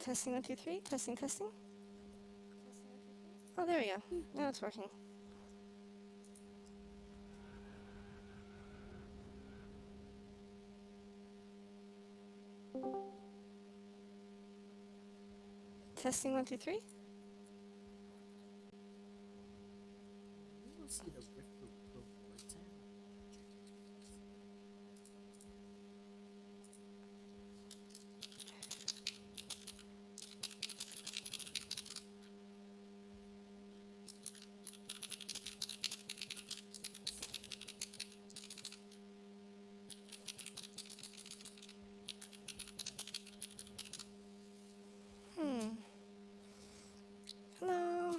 Testing 1, 2, 3. Testing, testing. Oh, there we go. Now it's working. Testing 1, 2, 3. We'll see the rift rewards. Hello.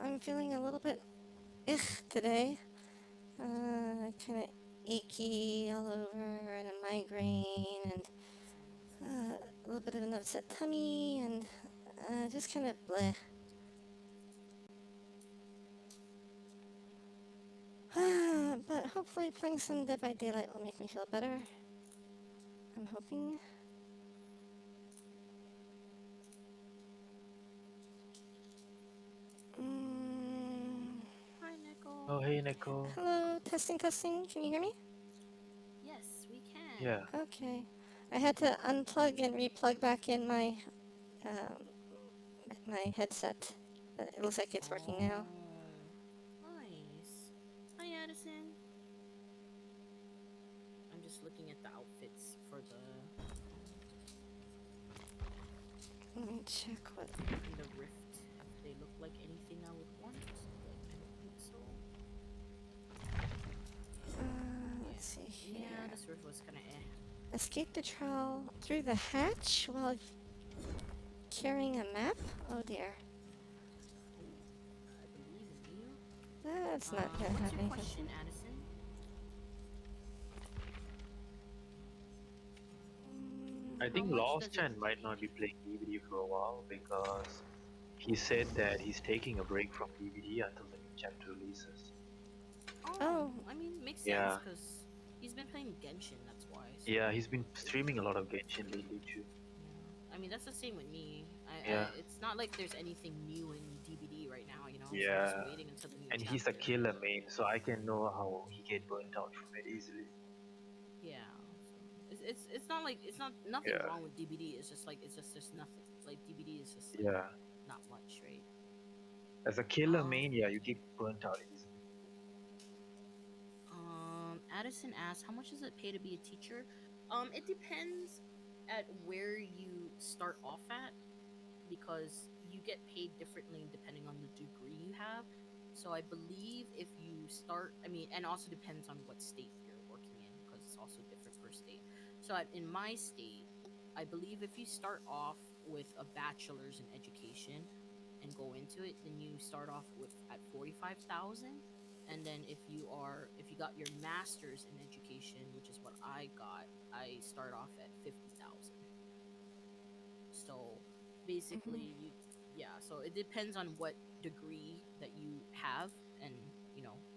I'm feeling a little bit today. Kind of achy all over and a migraine and a little bit of an upset tummy and just kind of bleh. But hopefully playing some Dead by Daylight will make me feel better. I'm hoping. Hi, Nicole. Oh, hey, Nico. Hello, testing, testing. Can you hear me? Yes, we can. Yeah. Okay. I had to unplug and replug back in um, my headset. But it looks like it's working now. Oh, nice. Hi, Addison. I'm just looking at the outfits for Let me check what. in the rift. If they look like anything I would want, but I don't think so. Let's see here. Yeah, this rift was kind of Escape the trial through the hatch while carrying a map? Oh dear. I believe in you. That's not gonna What's have your anything. question, Addison? I How think much Lost does it? Chan might not be playing DVD for a while because he said that he's taking a break from DVD until the new chapter releases. Oh, Oh, I mean, makes sense Yeah. because he's been playing Genshin. That's why. So Yeah, he's been streaming a lot of Genshin lately too. yeah, I mean that's the same with me. Yeah. It's not like there's anything new in DBD right now, so I'm just Yeah. waiting until the new And he's a chapter. killer main, so I can know how he get burnt out from it easily. Yeah, so it's not like it's not nothing Yeah. wrong with DBD. It's just there's nothing like DBD is just like Yeah. not much, right? As a killer Um, main, yeah, you get burnt out easily. Addison asked, "How much does it pay to be a teacher?" It depends at where you start off at because you get paid differently depending on the degree you have. So I believe if you start, I mean, and also depends on what state you're working in because it's also different per state. So in my state, I believe if you start off with a bachelor's in education and go into it, then you start off with at 45,000. And then if you got your master's in education, which is what I got, I start off at 50,000. So basically, yeah. So it depends on what degree that you have, and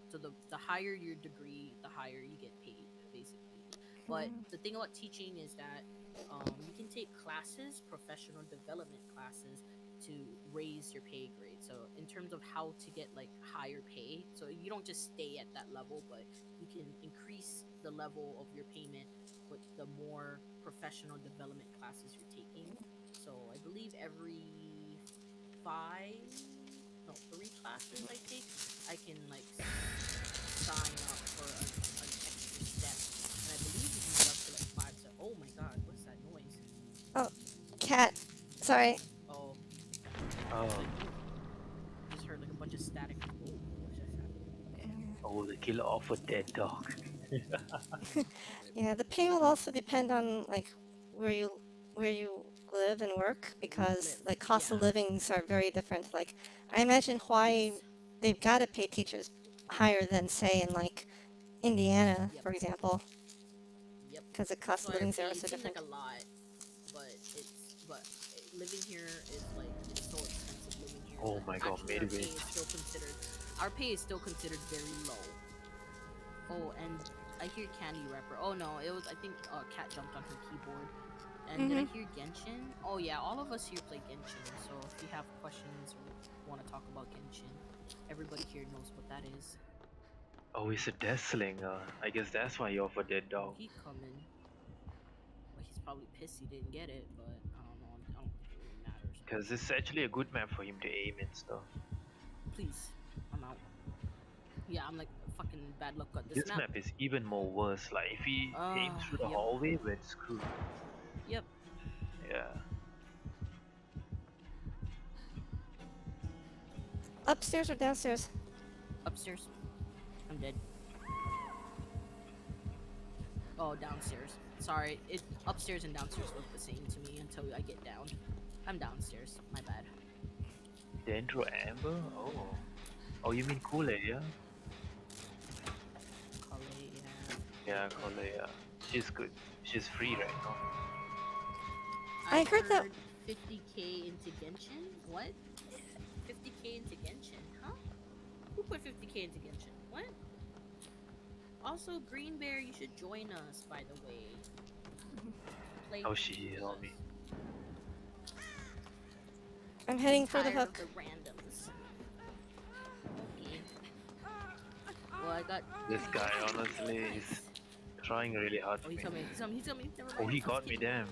so the higher your degree, the higher you get paid, basically. But the thing about teaching is that you can take classes, professional development classes, to raise your pay grade. So in terms of how to get like higher pay, so you don't just stay at that level, but you can increase the level of your payment with the more professional development classes you're taking. So I believe every five, no, three classes I take, I can like sign up for an extra step, and I believe you can get up to like five. So, oh my God, what's that noise? oh, cat. Sorry. Oh, Oh, like just heard like a bunch of static. Oh, what's that sound? oh, the killer of a dead dog. Yeah, the pay will also depend on like where you where you live and work because Live, like cost of yeah, livings are very different. Like I imagine Hawaii, yes, they've got to pay teachers higher than say in like Indiana, yep, for example, yep. because the That's cost of why our livings there pay are it so seems like different. a lot, but living here is like it's so expensive living here Oh that my god, actually Midway. our pay is still considered very low. Oh, and I hear candy wrapper. Oh no, it was I think Cat jumped on her keyboard. And did I hear Genshin? Oh yeah, all of us here play Genshin. So if you have questions or want to talk about Genshin, everybody here knows what that is. Oh, it's a death slinger. I guess that's why you offer dead Oh, dog. he coming. Well, he's probably pissed he didn't get it, but I don't know. I don't think it really matters. Because it's actually a good map for him to aim and stuff. Please, I'm out. Yeah, I'm like fucking bad luck at this This map. map is even more worse. Like if he aims through the Yep. hallway, we're screwed. Yep. Yeah. Upstairs or downstairs? Upstairs. I'm dead. Oh, downstairs. Sorry, it upstairs and downstairs look the same to me until I get down. I'm downstairs. My bad. Dendro Amber? Oh. Oh, you mean Kool-Aid, yeah? Kale, Yeah, Kool-Aid, yeah. She's good. She's free right now. I heard that- 50k into Genshin? What? 50k into Genshin? Huh? Who put 50k into Genshin? What? Also, Green Bear, you should join us, by the way. Play Oh, with she is on me. I'm heading for the Tired hook. of the randoms. Okay. Well, I got. This guy, honestly, is trying really hard Oh, for he's me. coming. He's coming. He's coming. Never mind. Oh, he I'm got me, kidding. damn.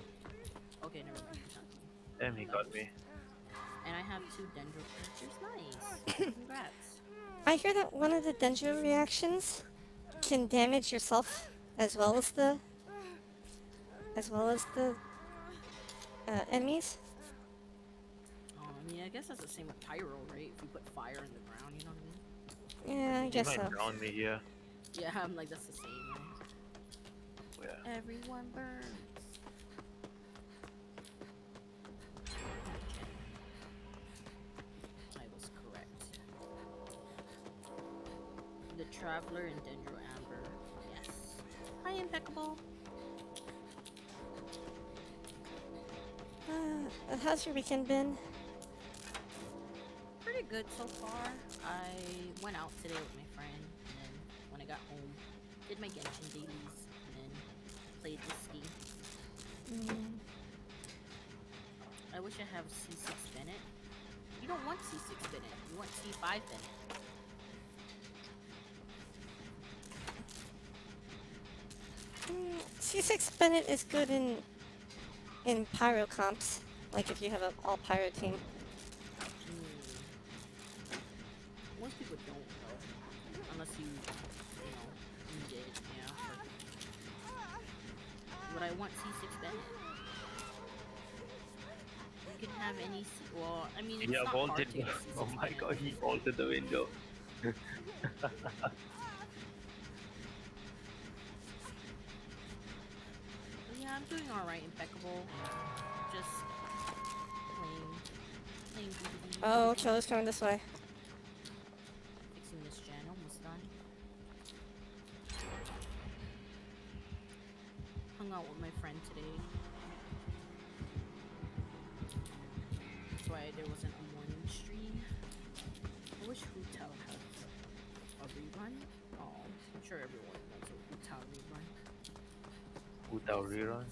Okay, never mind. He's not coming. Damn, he got me. And I have 2 Dendro characters. Nice. Congrats. I hear that one of the Dendro reactions can damage yourself as well as the enemies. I mean, I guess that's the same with Pyro, right? If you put fire in the ground, you know what I mean? Yeah, I He guess might so. drown me here. Yeah, I'm like, that's the same, right? Yeah. Everyone burns. I was correct. The Traveler and Dendro Amber. Yes. Hi, Impeccable. How's your weekend been? Pretty good so far. I went out today with my friend, and then when I got home, did my Genshin dailies, and then played this game. Mm, I wish I have C6 Bennett. You don't want C6 Bennett. You want C5 Bennett. C6 Bennett is good in pyro comps, like if you have an all pyro team. Most people don't though, unless you need it. Yeah. But I want C6 Bennett. You can have any C. Well, I mean, it's Yeah, not hard vaulted. to get C6 Oh my Bennett. god, he vaulted the window. But yeah, I'm doing alright, Impeccable. Just playing DVD. Oh, Cho's coming this way. Fixing this gen, almost done. Hung out with my friend today. That's why there wasn't a morning stream. I wish Hotel had a rerun. Oh, I'm sure everyone wants a Hotel rerun. Without rerun.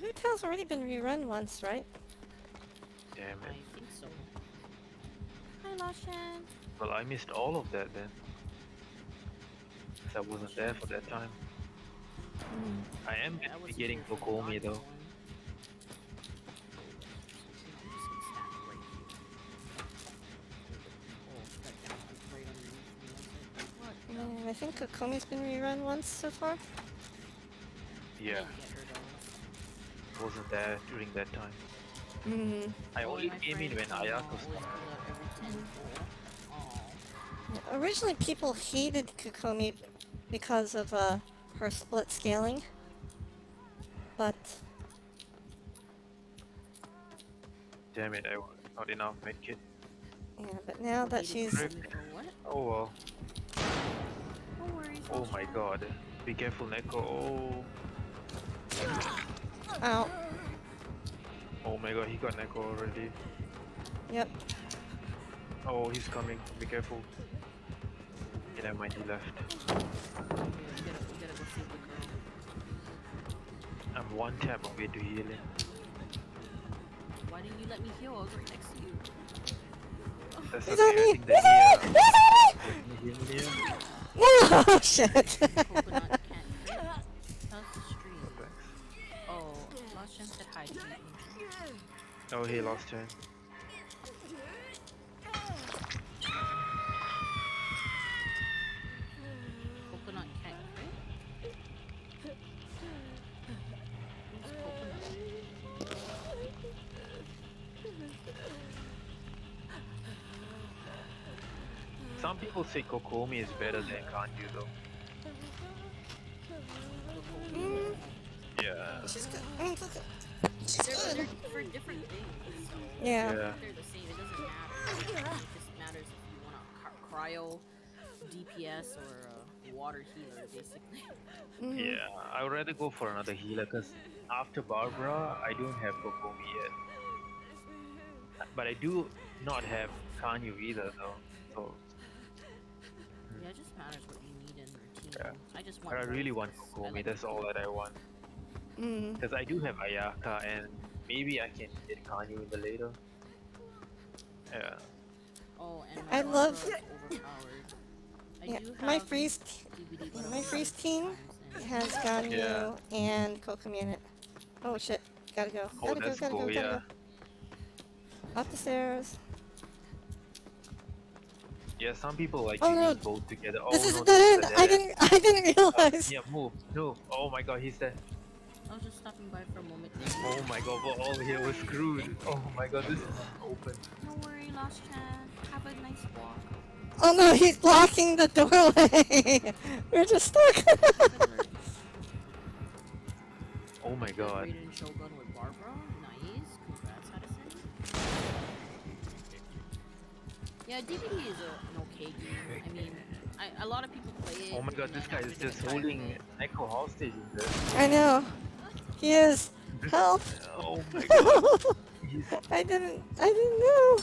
Hotel's already been rerun once, right? Damn I it. think so. Hi, Lashan. Well, I missed all of that then. 'Cause I wasn't there for that time. I am I was getting here for the Kokomi Dark though. one. I'm just gonna stand right here. Oh, that guy was right underneath me. I was like, what the I think Kokomi's been rerun once so far. Yeah, Didn't get her though. wasn't there during that time. Mm. I Oh, only and my came in friend, when Ayako always started. comes out every 10-4. Aw. Originally, people hated Kokomi because of her split scaling, but Damn it, I not enough medkit. yeah, but now that Hated she's Kokomi for what? Oh well. No worries. Oh my Lashan. god. Be careful, Neko. Oh. out. Oh my god, he got Neko already. Yep. Oh, he's coming. Be careful. Yeah, never mind, he left. We gotta go save the girl. I'm one tap away to healing. Why didn't you let me heal? I was right next to you. That's He's okay, on I me! think the He's Nia. on me! Heal Nia. No! Shit! Coconut can't crit. How's the stream? Oh, thanks. Oh, Lost Gem said hi to you, Angel. Oh, he lost turn. Coconut can't crit? Who's Coconut? Some people say Kokomi is better than Kanju though. Coconut. Yeah. She's good. She's They're good. for different things, so Yeah. Yeah. they're the same. It doesn't matter. It just matters if you want a cryo, DPS, or a water healer, basically. Mhm. Yeah. I would rather go for another healer because after Barbara, I don't have Kokomi yet. But I do not have Kanyu either though. So Yeah, it just matters what you need in your team. yeah. I just But want. I really both want 'cause I Kokomi. like That's all that I want. Mm. Because I do have Ayaka and maybe I can get Kanyu in the later. Yeah. Oh, and I my love- Barbara is overpowered. I Yeah, do have my freeze, DVD, but my I've freeze watched it team times, and has Ganyu Yeah. and Kokomi in it. Oh shit! Gotta go. Oh, Gotta go. that's Gotta cool. go. Gotta Yeah. go. Up the stairs. Yeah. Some people like Oh, to no. use both together. Oh This is no, a this dead is end. a I dead end. didn't realize. Yeah, move. Oh my god, he's dead. I was just stopping by for a moment. Oh my god, we're all here. We're screwed. Oh my god, this is open. Don't worry, Lost Chan. Have a nice walk. Oh no, he's blocking the doorway. We're just stuck. Oh my god. Raiden Shogun with Barbara. Nice. Congrats, Addison. Yeah, DVD is an okay game. I mean, a lot of people play it. Oh my god, and this then guy after is they just get tired of holding it- Echo hostage in this. I know. He is. Help. Oh my god. He's I didn't know.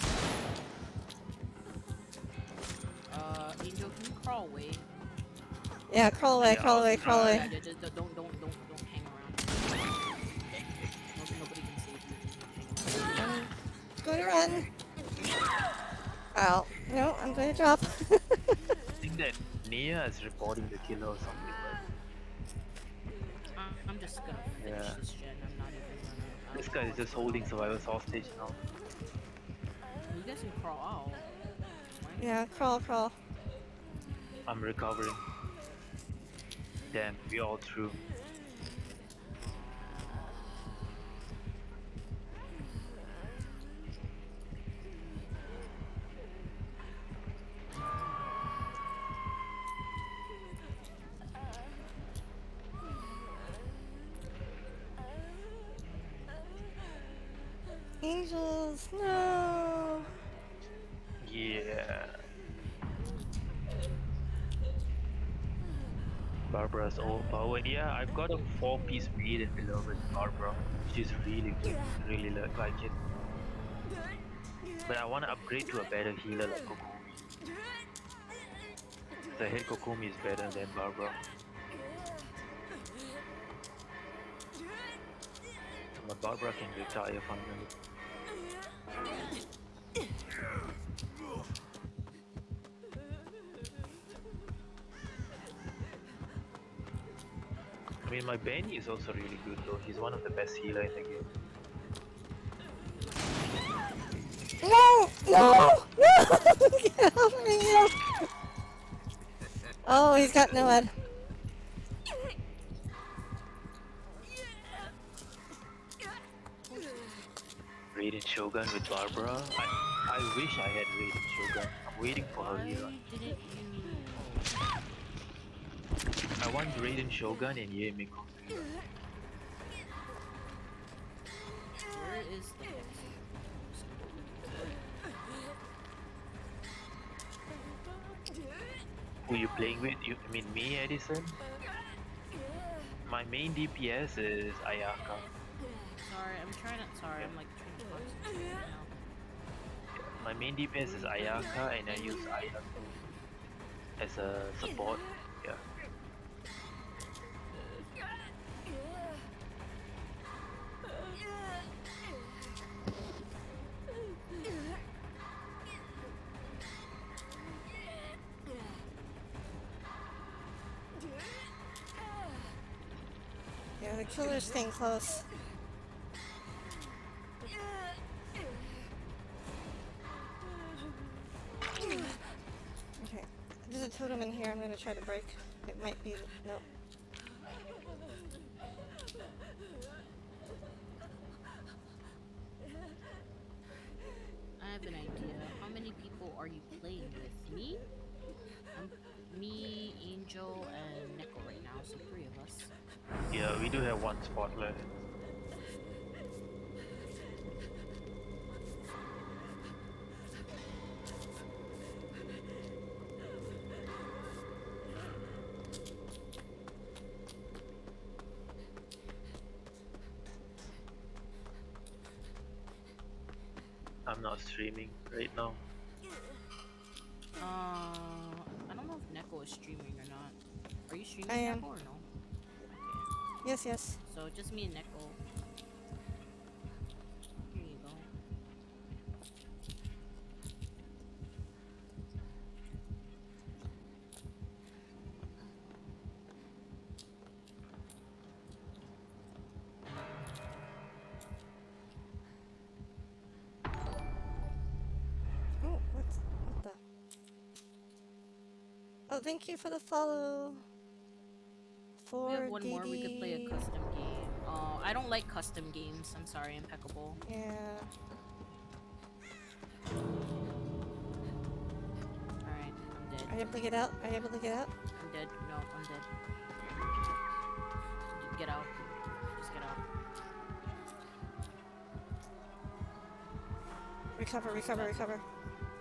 Angel, can you crawl away? Yeah, crawl away, Yeah, crawl I'll away, crawl try. away. Yeah, just don't hang around. Nobody can save you. I'm going to run. Oh, no, I'm going to drop. I think that Nia is reporting the killer or something. I'm just gonna finish Yeah. this gen. I'm not even gonna. This guy is just holding survivor's hostage now. You guys can crawl out. Right? Yeah, crawl, crawl. I'm recovering. Damn, we all through. Angels, no. Yeah. Barbara's overpowered. Yeah, I've got a 4-piece maid in Beloved Barbara. She's really good. Really like it. But I want to upgrade to a better healer like Kokomi. The head Kokomi is better than Barbara. So my Barbara can retire finally. I mean, my Benny is also really good though. He's one of the best healer in the game. No! No! No! Get off me! No. Oh, he's got no head. Raiden Shogun with Barbara. I wish I had Raiden Shogun. I'm waiting for her Why hero. didn't you? I want Raiden Shogun and Ye Miko. Where is the hex? Who you playing with? I mean me, Edison? My main DPS is Ayaka. Sorry, I'm trying to. Sorry, I'm like trying to concentrate right now. My main DPS is Ayaka and I use Ayaka as a support. Yeah. Yeah, the killer's staying close. Okay, there's a totem in here I'm gonna try to break. It might be... no. I have an idea. How many people are you playing with? Me? Me, Angel, and Neko right now, so 3 of us. Yeah, we do have one spot left. I'm not streaming right now. I don't know if Neko is streaming or not. Are you streaming, I am. Neko, or no? Yes, yes. So just me and Neko. Here you go. Oh, what the... Oh, thank you for the follow. For We have one more. We could play a custom game. I don't like custom games. I'm sorry, Impeccable. Yeah. Alright, I'm dead. Are you able to get out? Are you able to get out? I'm dead. No, I'm dead. Get out. Just get out. Recover, recover, recover.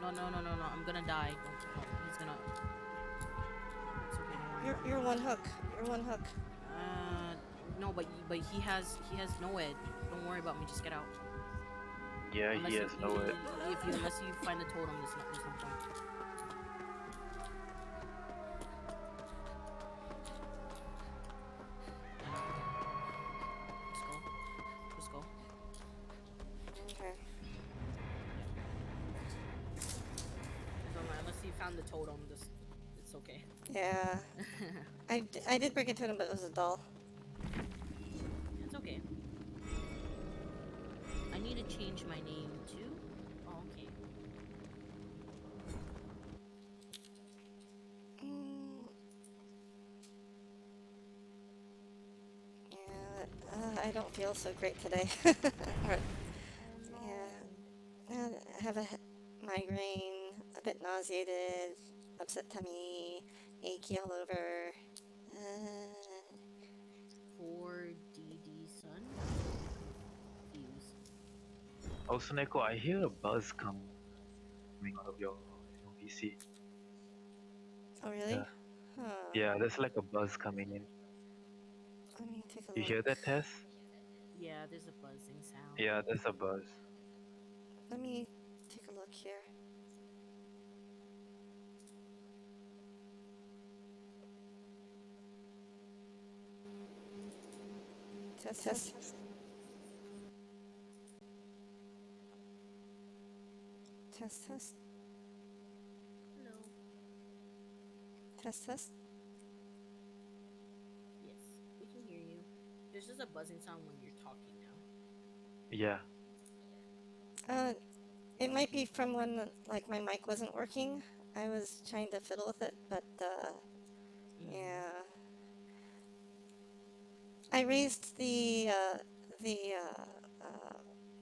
No. I'm gonna die. No, he's gonna. It's okay, don't worry. You're one hook. You're one hook. No, but he has no ed. Don't worry about me. Just get out. Yeah, Unless he has no it. Unless you find the totem, there's no point. Just go. Okay. Don't worry, unless you found the totem, it's okay. Yeah. I did break into him, but it was a doll. It's okay. I need to change my name too. Oh, okay. Yeah, I don't feel so great today. Yeah, I have a migraine, a bit nauseated, upset tummy, achy all over. For DD son. Fuse. Also, Neko, I hear a buzz coming out of your PC. Oh, really? Yeah. Huh. Yeah, there's like a buzz coming in. Let me take a You look. hear that, Tess? Yeah, there's a buzzing sound. Yeah, there's a buzz. Let me take a look here. Test, test. Test, test. Hello. Test, test. Yes, we can hear you. There's just a buzzing sound when you're talking now. Yeah. It might be from when, like, my mic wasn't working. I was trying to fiddle with it, but, yeah. I raised the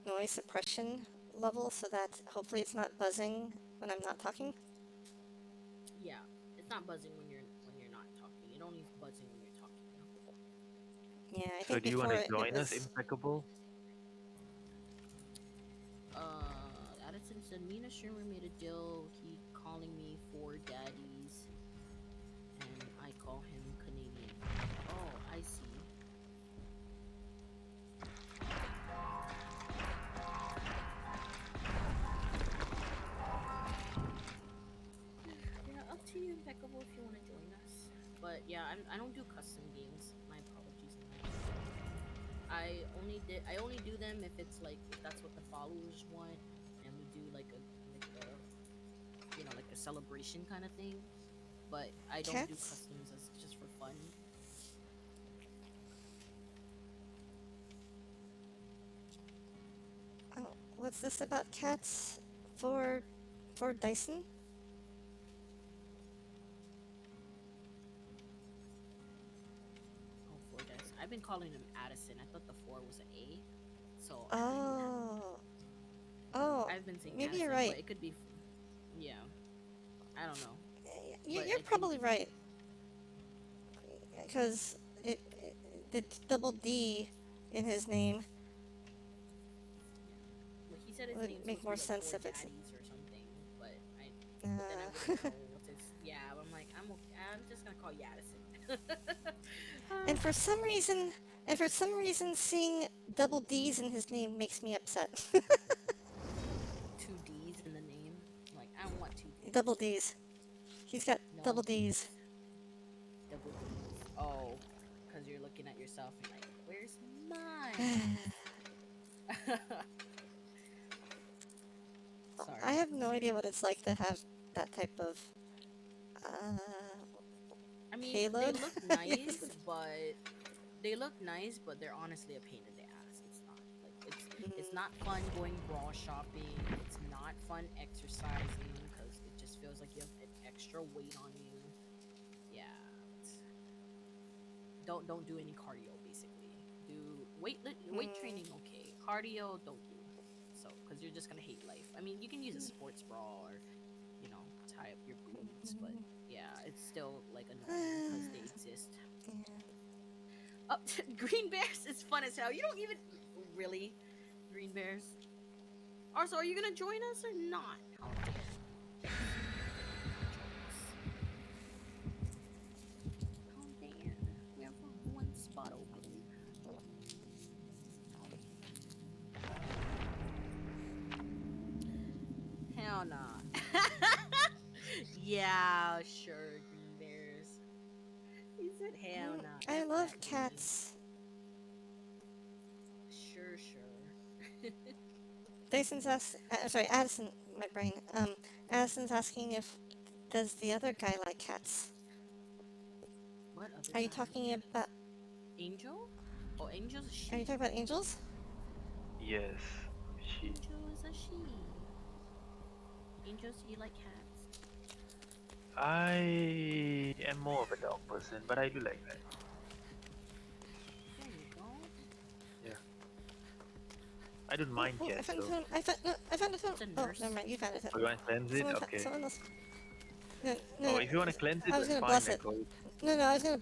noise suppression level so that hopefully it's not buzzing when I'm not talking. Yeah, it's not buzzing when you're not talking. It only is buzzing when you're talking now. Yeah, I So think do you want before to join it us, was... Impeccable? Addison said Mina Shermer made a deal. He calling me for daddies, and I call him Canadian. Oh, I see. Yeah, up to you, Impeccable, if you want to join us. But yeah, I don't do custom games. My apologies. I only do them if it's like if that's what the followers want, and we do like a like a celebration kind of thing. But I don't do Cats? customs as just for fun. Oh, what's this about cats for Dyson? Oh, four dice. I've been calling him Addison. I thought the four was an A, so Oh. Oh, I've been saying maybe Addison, you're but right. it could be, yeah. I don't know, You- but You're I think probably right. Because the double D in his name well, he said his would name's make supposed to be more like sense four if it's. daddies or something, but then I Uh, wouldn't know what's his. Yeah, I'm like I'm okay. I'm just gonna call you Addison. and for some reason, seeing double D's in his name makes me upset. Two D's in the name. Like I don't want two Double D's. D's. He's got No double D's. D's. Double D's. Oh, because you're looking at yourself and like, where's mine? I Sorry. have no idea what it's like to have that type of uh, I mean, they payload. look nice, but they're honestly a pain in the ass. It's not like it's not fun going bra shopping. It's not fun exercising because it just feels like you have an extra weight on you. Yeah. Don't do any cardio basically. Do weight training, okay. Cardio don't do. So because you're just gonna hate life. I mean, you can use a sports bra or tie up your boobs, but yeah, it's still like annoying because they exist. Oh, green bears is fun as hell. You don't even really green bears. Also, are you gonna join us or not? How dare How dare we have one spot open. Hell nah. Yeah, sure, green bears. He said hell nah. I F love that baby. cats. Sure, sure. Dyson's sorry, Addison, my brain. Addison's asking if does the other guy like cats? What other Are you guy? talking about? Angel? Oh, Angel's a Are you she. talking about angels? Yes, she. Angel is a she. Angels, do you like cats? I am more of a dog person, but I do like that. There you go. Yeah, I don't Oh, mind oh, I cats found a though. totem. I found a totem. It's a Oh, nurse. never mind. You found a Oh, you totem. want to cleanse it? Okay. Someone else. No, Oh, no, if you want to cleanse it, I was that's gonna fine, bless it. Nicole. No, I was gonna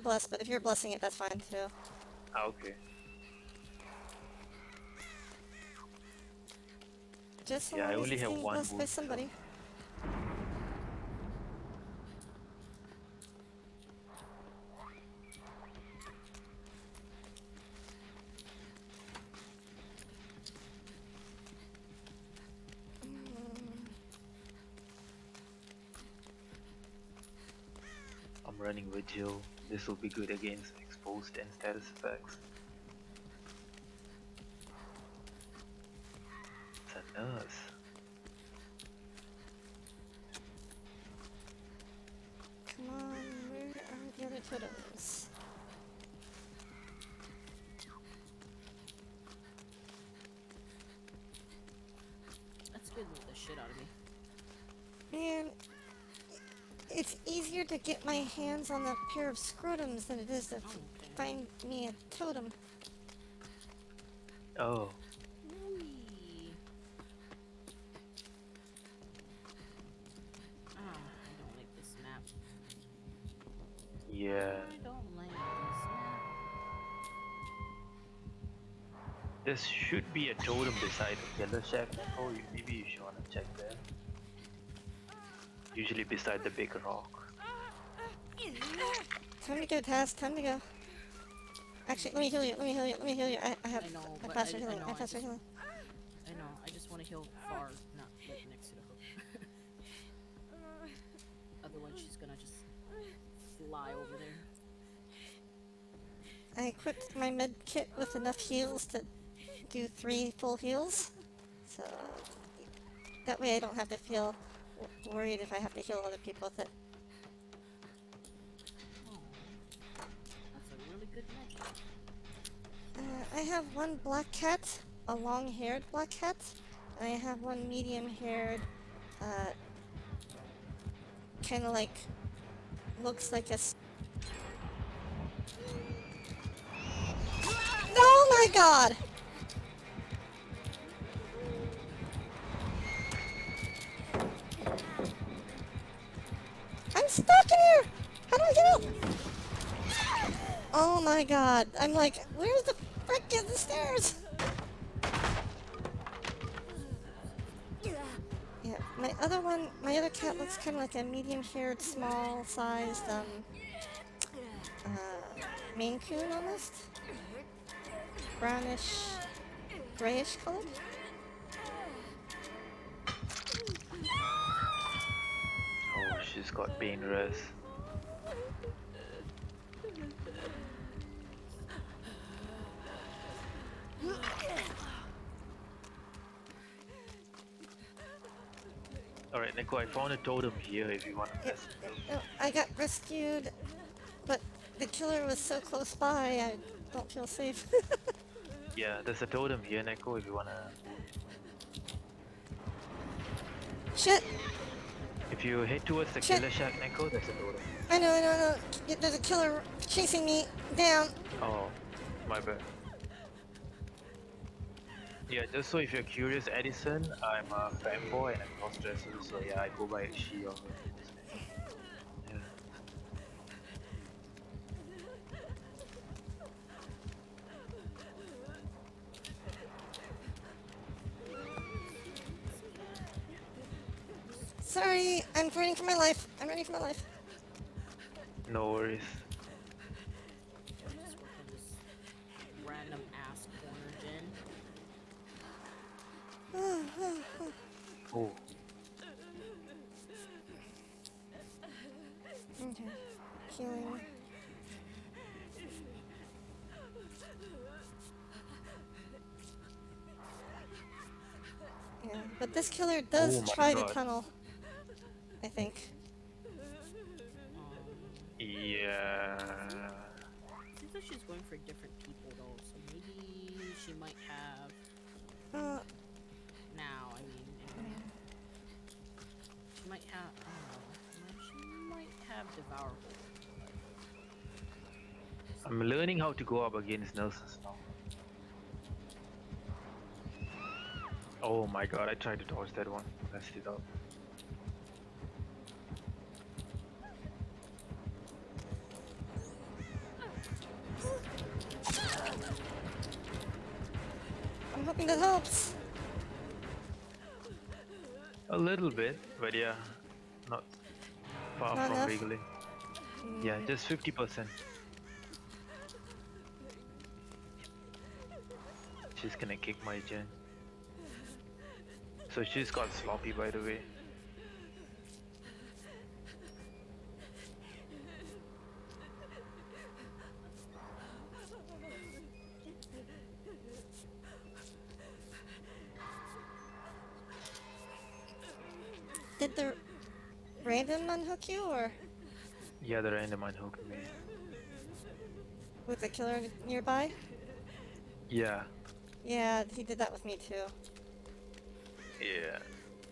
bless. But if you're blessing it, that's fine too. Ah, okay. Just so Yeah, I long as only it's have being one blessed by wound, so. somebody. I'm running Vigil. This will be good against exposed and status effects. It's a nurse. Come on, where are the other totems? That scared the shit out of me. Man, it's easier to get my hands on a pair of scrotums than it is to Okay. find me a totem. Oh, Really? I don't like this map. yeah. I don't like this map. There should be a totem beside the killer shack, Nicole. Maybe you should wanna check there. Usually beside the big rock. Time to go, Taz. Time to go. Actually, let me heal you. I have I know, a but faster I healing. know. I have faster healing. I know. I just want to heal far, not like next to the hook. Otherwise, she's gonna just fly over there. I equipped my med kit with enough heals to do 3 full heals. So that way I don't have to feel worried if I have to heal other people with it. Oh, that's a really good med. I have one black cat, a long-haired black cat, and I have one medium-haired, kind of like, looks like a... Oh my god! I'm stuck in here! How do I get out? Oh my god. I'm like, where's the frick is the stairs? Yeah, my other cat looks kind of like a medium-haired, small-sized, Maine Coon almost. Brownish, grayish colored. Oh, she's got pain rest. Alright, Nico, I found a totem here if you want to mess it up. No, I got rescued, but the killer was so close by, I don't feel safe. Yeah, there's a totem here, Nico, if you wanna... Shit! If you head towards the Shit. killer shack, Nico, there's a totem. I know. There's a killer chasing me down. Oh, my bad. Yeah, just so if you're curious, Edison, I'm a fanboy and a cross-dresser, so yeah, I go by she or her. Yeah. Sorry, I'm running for my life. No worries. Just work on this random ass corner gen. Oh, Okay. Healing. Yeah, but this killer does Oh my try the God. tunnel. I think. yeah. Seems like she's going for different people though, so maybe she might have Uh, now. I mean, she might have. I don't know. She might have devourable. I'm learning how to go up against nurses now. Oh my god, I tried to dodge that one. Messed it up. I'm hoping that helps. A little bit, but yeah, not far Not from enough? regulating. Yeah, just 50%. She's gonna kick my gen. So she's got sloppy, by the way. Did the random unhook you, or Yeah, the random unhooked me. with the killer nearby? Yeah, Yeah, he did that with me too. yeah.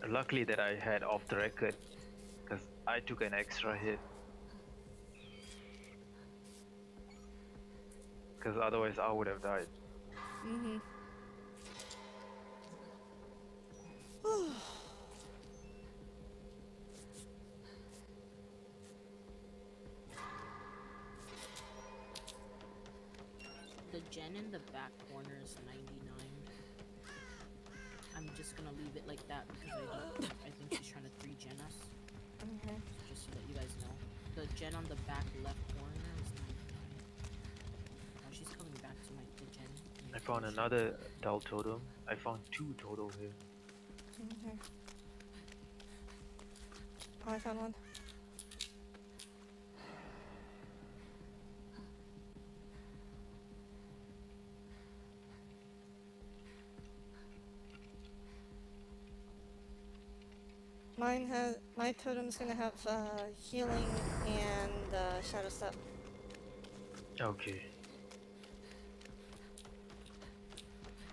Luckily that I had off the record, because I took an extra hit. Because otherwise I would have died. Mm-hmm. The gen in the back corner is 99. I'm just gonna leave it like that because I think she's trying to 3-gen us. Okay. Just so that you guys know. The gen on the back left corner is 99. Oh, she's coming back to the gen. I found another dull totem. I found 2 total here. Okay. Oh, I found one. my totem's gonna have healing and shadow step. Okay.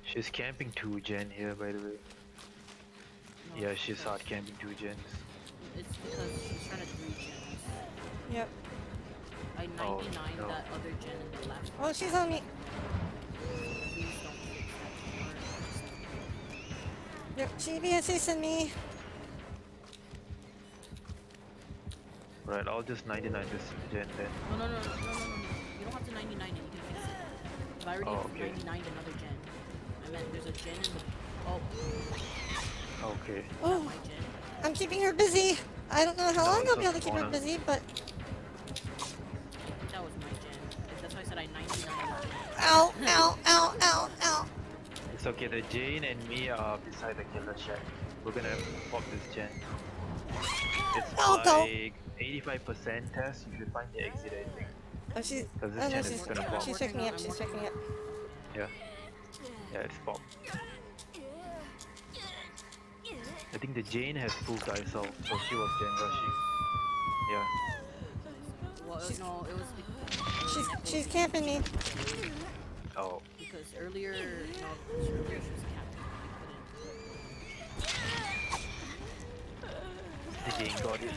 She's camping 2 gen here, by the way. No, Yeah, it's she's because- hard camping 2 gens. It's because she's trying to 3 gens. Yep. I 99 no. that other gen in the left. Oh, she's on me. Please don't fix that part. Yep. GBS in me. Right, I'll just 99 this gen then. No. You don't have to 99 it. You can fix it. I already Oh, okay. 99 another gen. I meant there's a gen in the. Oh, Okay. Oh, my gen. I'm keeping her busy. I don't know how long it's I'll be a able to keep her corner. busy, but I think that was my gen. That's why I said I 99. ow, ow, ow, ow, ow. It's okay, the Jane and me are beside the killer shack. We're gonna pop this gen. It's I'll go. like 85% test, you should find the exit, I think. Oh, she's. Because this Oh no, gen she's. is gonna pop. She's picking me up. She's picking me up. Yeah. Yeah, it's pop. I think the Jane has full dice out, so she was gen rushing. Yeah. Well, She's- no, it was She's camping me. Oh, because earlier, no, because earlier she was camping. I the Jane got it. couldn't.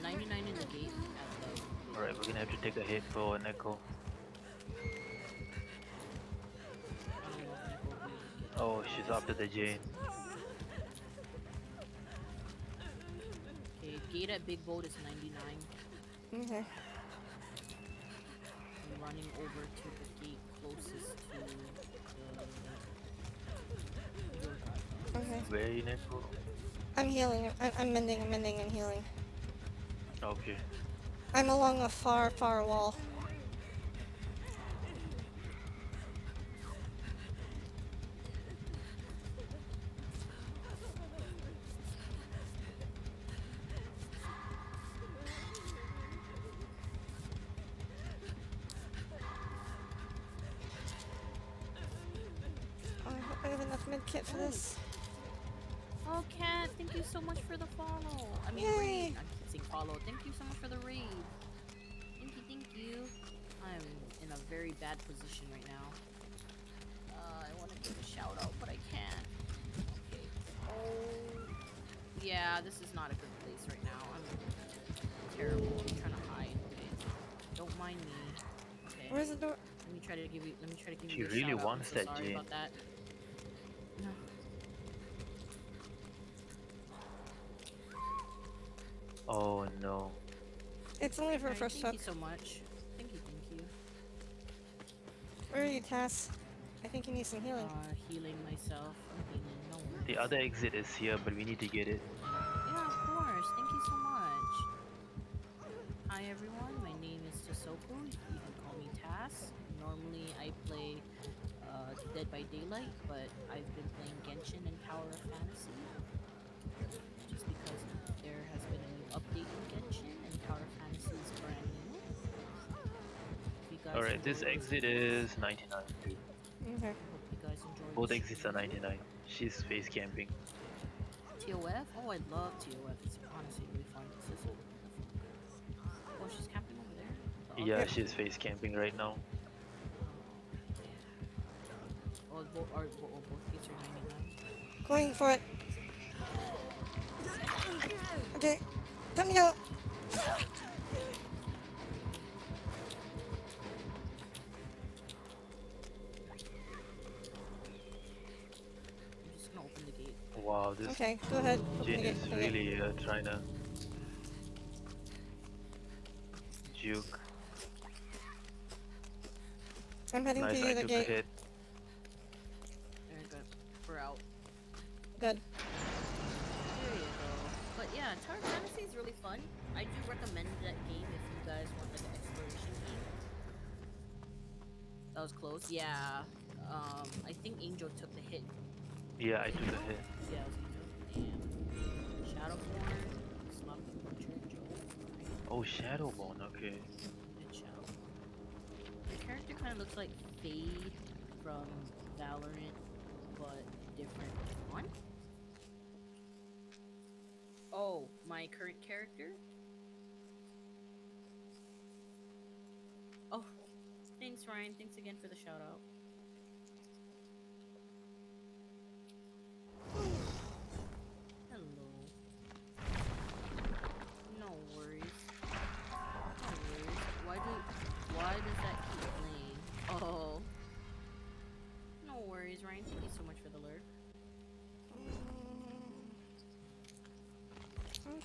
99 in the gate at the. Alright, we're gonna have to take a hit for an echo. Oh, she's after the Jane. Okay, gate at Big Boat is 99. Okay. I'm running over to the gate closest to the. Okay. Where are you, Neko? I'm healing. I'm mending. I'm mending and healing. Okay. I'm along a far, far wall. Oh, I hope I have enough med kit for this. Oh, Cat, thank you so much for the follow. I mean, Yay. raid. I'm saying follow. Thank you so much for the raid. Thank you. I'm in a very bad position right now. I want to give a shout out, but I can't. Okay. Oh. Yeah, this is not a good place right now. I'm terrible. I'm trying to hide. Okay. Don't mind me. Okay. Where's the door? Let me try to give you. She a really shout out. wants I'm so that sorry Jane. about that. No. Oh no. It's only for Alright, first thank hook. you so much. Thank you. Where are you, Tass? I think you need some healing. Healing myself. I'm healing. No worries. The other exit is here, but we need to get it. Yeah, of course. Thank you so much. Hi everyone, my name is Tosoku. You can call me Tass. Normally I play Dead by Daylight, but I've been playing Genshin and Tower of Fantasy. Just because there has been a new update in Genshin and Tower of Fantasy is brand new. If you guys Alright, this enjoy exit those is 99 too. Okay. I hope you guys enjoy Both the exits are stream. 99. She's face camping. TOF? Oh, I love TOF. It's honestly really fun. It's just oh, she's camping over there? The Yeah, other- she's face camping right now. Oh, both gates are 99. Going for it. Okay. Coming out. I'm just gonna open the gate. Wow, this Okay, go ahead. Open the Jin gate, is open the gate. really trying to juke. I'm heading Nice, to I the took a gate. hit. There we go. We're out. Good. There you go. But yeah, Tower of Fantasy is really fun. I do recommend that game if you guys want like an exploration game. That was close. Yeah. I think Angel took the hit. Yeah, I took a hit. Yeah, it was Angel. And Shadowborn, Sloppy Butcher, Joe. Oh, Shadowborn, okay. Good Shadow. The character kind of looks like Fade from Valorant, but different font. Oh, my current character? Oh, thanks, Ryan. Thanks again for the shout out. Hello. No worries. No worries. Why does that keep playing? Oh. No worries, Ryan. Thank you so much for the lurk.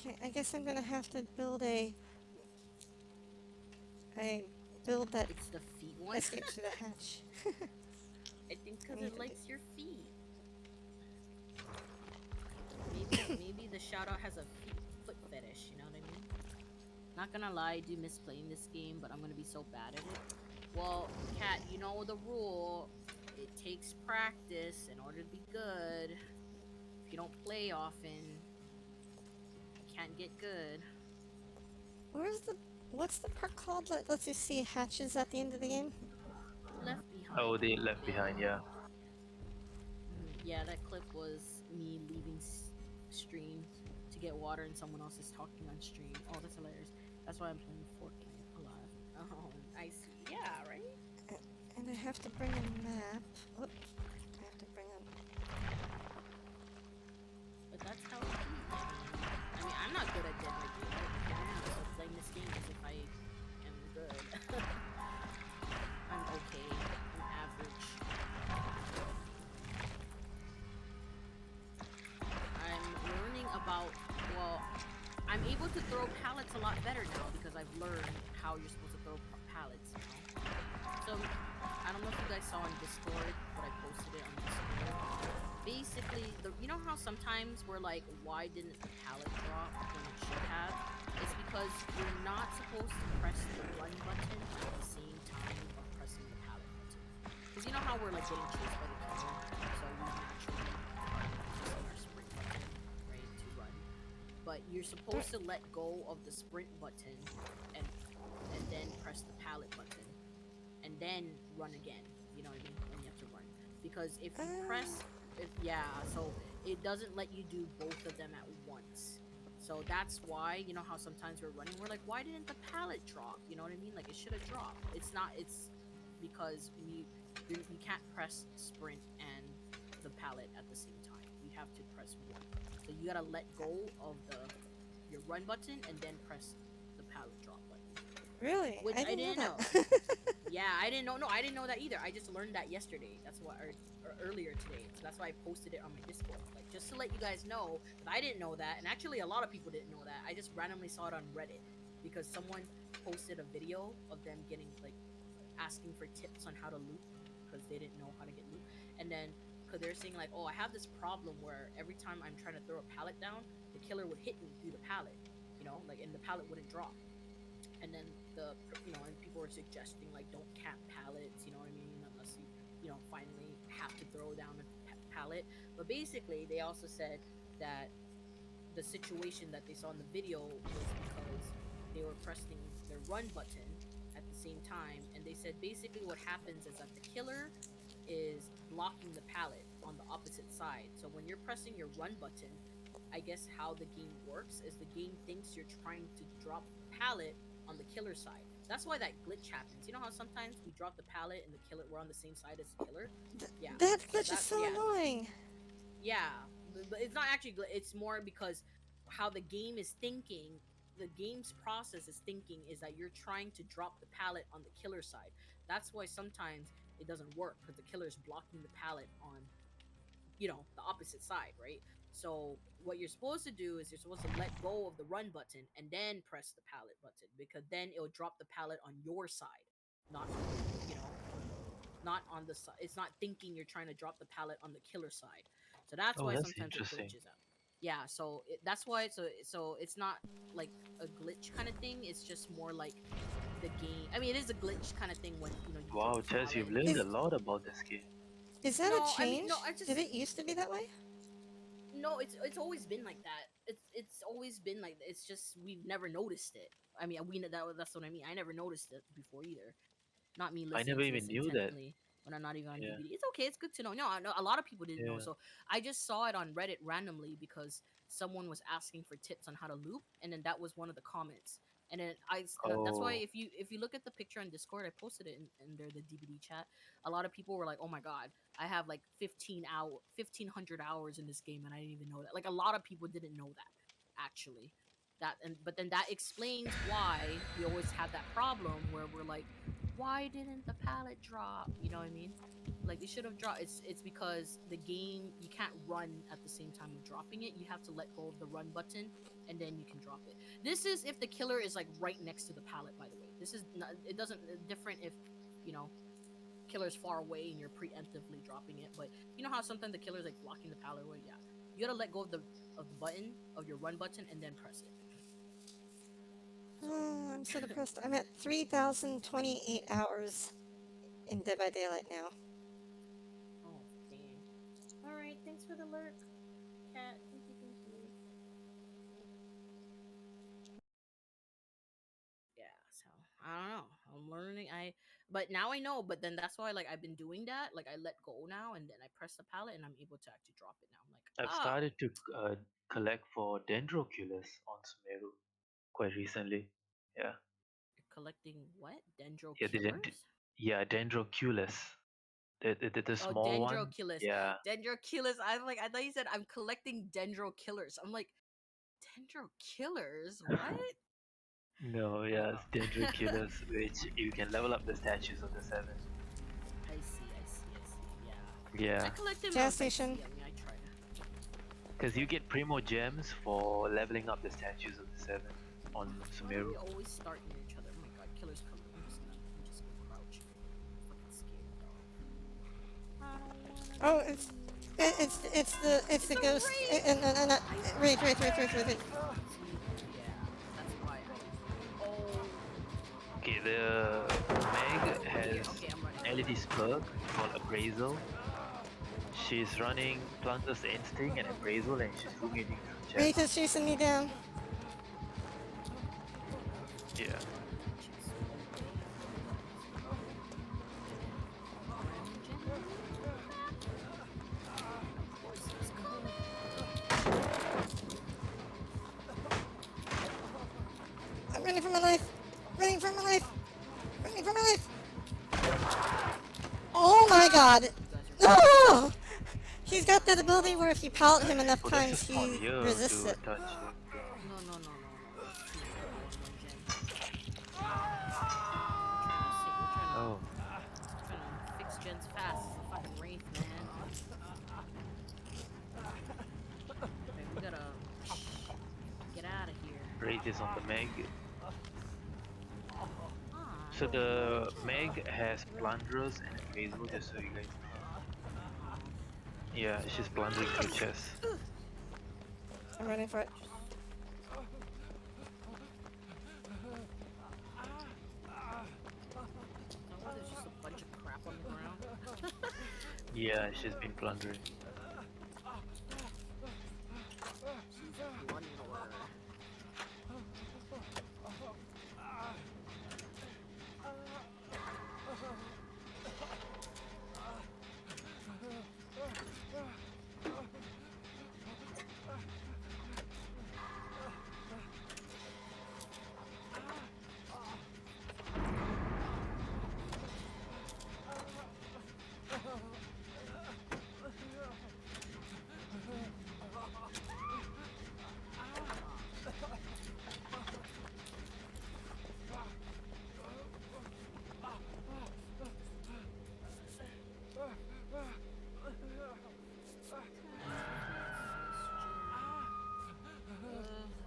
Okay, I guess I'm gonna have to build a build that It's the feet one. escapes through the hatch. I think because need it to likes your feet. Maybe the shout out has a foot fetish, you know what I mean? Not gonna lie, I do miss playing this game, but I'm gonna be so bad at it. Well, Kat, you know the rule. It takes practice in order to be good. If you don't play often, you can't get good. What's the part called that lets you see hatches at the end of the game? Left behind. Oh, they left behind. Yeah. Yeah, that clip was me leaving stream to get water and someone else is talking on stream. Oh, that's hilarious. That's why I'm playing Fortnite a lot. Oh, I see. Yeah, right? And I have to bring a map. Whoop. I have to bring a... But that's how it is. I mean, I'm not good at Dead by Daylight. So playing this game as if I am good. I'm okay. I'm average. I'm learning about, well, I'm able to throw pallets a lot better now because I've learned how you're supposed to throw pallets, you know? So, I don't know if you guys saw on Discord, but I posted it on Discord. Basically, you know how sometimes we're like, why didn't the pallet drop when it should have? It's because you're not supposed to press the run button at the same time of pressing the pallet button. Because you know how we're like getting chased by the killer, so we naturally are pressing our sprint button, right, to run. But you're supposed to let go of the sprint button and then press the pallet button and then run again. You know what I mean? When you have to run. Because if you press so it doesn't let you do both of them at once. So that's why, you know how sometimes we're running, we're like, why didn't the pallet drop? You know what I mean? Like, it should have dropped. It's not, it's because you can't press sprint and the pallet at the same time. You have to press one. So you gotta let go of your run button and then press the pallet drop button. Really? Which I didn't know. Yeah, I didn't know. No, I didn't know that either. I just learned that yesterday. That's what, or earlier today. So that's why I posted it on my Discord. Like, just to let you guys know that I didn't know that, and actually a lot of people didn't know that. I just randomly saw it on Reddit because someone posted a video of them getting like asking for tips on how to loot because they didn't know how to get loot, and then because they're saying like, oh, I have this problem where every time I'm trying to throw a pallet down, the killer would hit me through the pallet, you know, like, and the pallet wouldn't drop. And then and people were suggesting like, don't cap pallets, you know what I mean, unless you finally have to throw down a pallet. But basically, they also said that the situation that they saw in the video was because they were pressing their run button at the same time, and they said basically what happens is that the killer is blocking the pallet on the opposite side. So when you're pressing your run button, I guess how the game works is the game thinks you're trying to drop the pallet on the killer side. That's why that glitch happens. You know how sometimes we drop the pallet and the killer, we're on the same side as the killer? Yeah. That glitch is so annoying. Yeah, but it's not actually it's more because how the game is thinking, the game's process is thinking is that you're trying to drop the pallet on the killer side. That's why sometimes it doesn't work because the killer is blocking the pallet on the opposite side, right? So what you're supposed to do is you're supposed to let go of the run button and then press the pallet button, because then it'll drop the pallet on your side, not not on the side. It's not thinking you're trying to drop the pallet on the killer side. So that's why that's sometimes it interesting. glitches out. Yeah, so that's why. So it's not like a glitch kind of thing. It's just more like the game. I mean, it is a glitch kind of thing when you Wow, drop the Tess, you've pallet. learned a lot about this game. Is that No, a change? I just Did it used to be that way? no. It's always been like that. It's always been like that. It's just we've never noticed it. I mean, that's what I mean. I never noticed it before either. Not me I listening never to even this knew that. intently. when I'm not even on Yeah. DVD. It's okay. It's good to know. No, I know a lot of people didn't know. Yeah. So I just saw it on Reddit randomly because someone was asking for tips on how to loop, and then that was one of the comments. And then that's why Oh. if you look at the picture on Discord, I posted it in there the DVD chat. A lot of people were like, "Oh my god, I have like 1500 hours in this game, and I didn't even know that." Like a lot of people didn't know that actually. But then that explains why we always have that problem where we're like, why didn't the pallet drop? You know what I mean? Like it should have dropped. It's because the game, you can't run at the same time of dropping it. You have to let go of the run button and then you can drop it. This is if the killer is like right next to the pallet. By the way, this is not, it doesn't different if you know killer's far away and you're preemptively dropping it. But you know how sometimes the killer's like blocking the pallet away. Yeah, you gotta let go of the button of your run button and then press it. Oh, I'm so depressed. I'm at 3,028 hours in Dead by Daylight now. Oh dang! All right, thanks for the lurk, cat. Thank you, thank you. Yeah, so I don't know. I'm learning. But now I know. But then that's why like I've been doing that. Like I let go now, and then I press the pallet, and I'm able to actually drop it now. I'm like, I've oh, started to collect for Dendroculus on Sumeru quite recently. Yeah. you're collecting what? Dendro Yeah. killers? Yeah, Dendroculus. The Oh, small Dendro one. killers. Yeah. Dendro killers. I'm like, I thought you said I'm collecting Dendro killers. I'm like, Dendro killers? What? No, yeah, it's Dendroculus, which you can level up the statues of the seven. I see. Yeah. I Yeah, collect them Gas eventually. station. I mean, I try to. because you get Primo gems for leveling up the statues of the seven on Why do we Sumeru. always start near each other? Oh my god, killer's coming. I'm just gonna crouch. I'm fucking scared, dog. I don't wanna Oh, be. it's the a ghost. wraith! No. Wraith. See, yeah, that's why Oh, Okay, the Meg has okay, I'm running. LED's perk called Appraisal. She's running Plunder's Instinct and Appraisal, and she's roommating through Wraith chests. is chasing me down. Yeah. I'm running for my life. Oh my god. No! He's got that ability where if you pallet him enough Oh, there's a times, spawn he here resists to it. touch it. No. Oh, Trying to fix gens fast. It's a fucking wraith, man. Okay, we gotta get out of here. Wraith is on the Meg. Ah, So the Meg has Plunderers and Appraisal, just so you guys know. Yeah, she's plundering through chests. I'm running for it. oh, there's just a bunch of crap on the ground. Yeah, she's been plundering. She's a plunderer.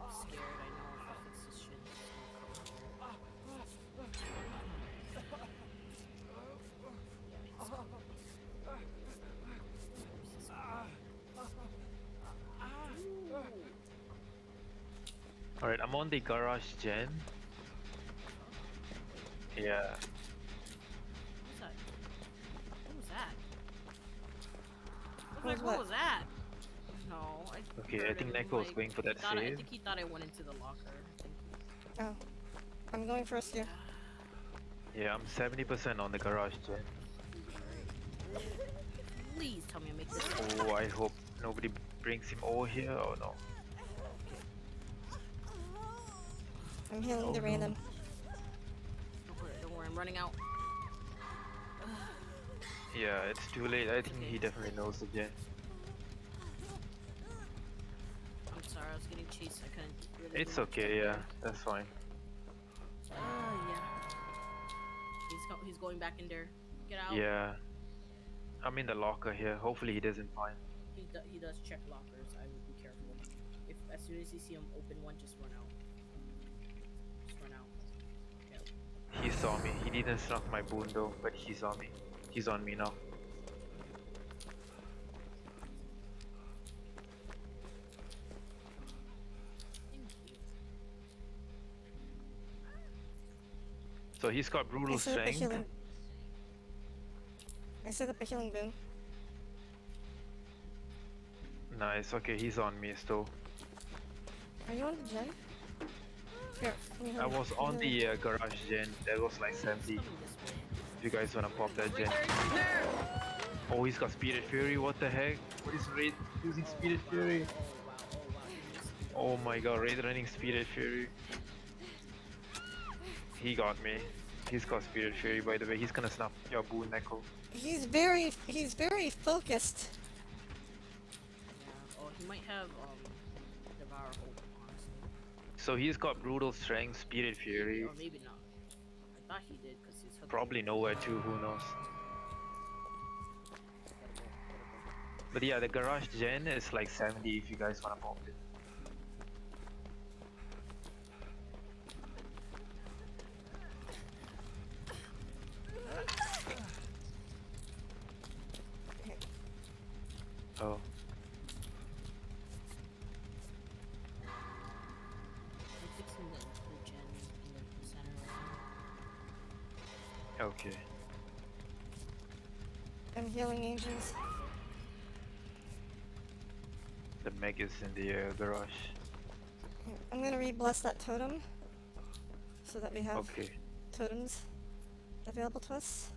I'm scared. I know if I fix this shit, it's gonna come here. Yeah, he's coming. Alright, I'm on the garage gen. Yeah. What's that? What was that? What was What what? was that? No, I Okay, I heard think him, Neko was like, going for that I save. think he thought I went into the locker. Oh. I'm going first here. Yeah, I'm 70% on the garage gen. Please tell me I make this. Oh, I hope nobody brings him over here. Oh no. I'm healing Oh, the no. random. Don't worry, I'm running out. Yeah, it's too late. I think Okay. he definitely knows the gen. I'm sorry, I was getting chased. I couldn't really. It's do much okay. back Yeah, there. that's fine. Yeah. He's going back in there. Get out. Yeah, I'm in the locker here. Hopefully he doesn't find. He does check lockers. I would be careful. If as soon as you see him open one, just run out. Just run out. Yeah. He saw me. He didn't snuck my boon though, but he saw me. He's on me now. Thank you. So he's got brutal I set up a strength. healing. I set up a healing boom. Nice. Okay, he's on me still. Are you on the gen? Here, can you I help me? was Can you on help me? the garage gen. That was like 70. Coming this way. If you guys wanna pop that Right gen. there, right there. Oh, he's got Spirit Fury. What the heck? What is Raid using Spirit Fury? Oh my god, Raid running Spirit Fury. He got me. He's got Spirit Fury, by the way. He's gonna snap your boon, Neko. He's very focused. Yeah. Oh, he might have Devour Hope, honestly. So he's got brutal strength, Spirit Fury. Or maybe not. I thought he did because he's hooking. Probably nowhere too, who knows. But yeah, the garage gen is like 70 if you guys wanna pop it. Oh, I'm fixing the gen in the center right now. okay. I'm healing angels. The Meg is in the garage. Here, I'm gonna re-bless that totem. So that we have Okay. totems available to us.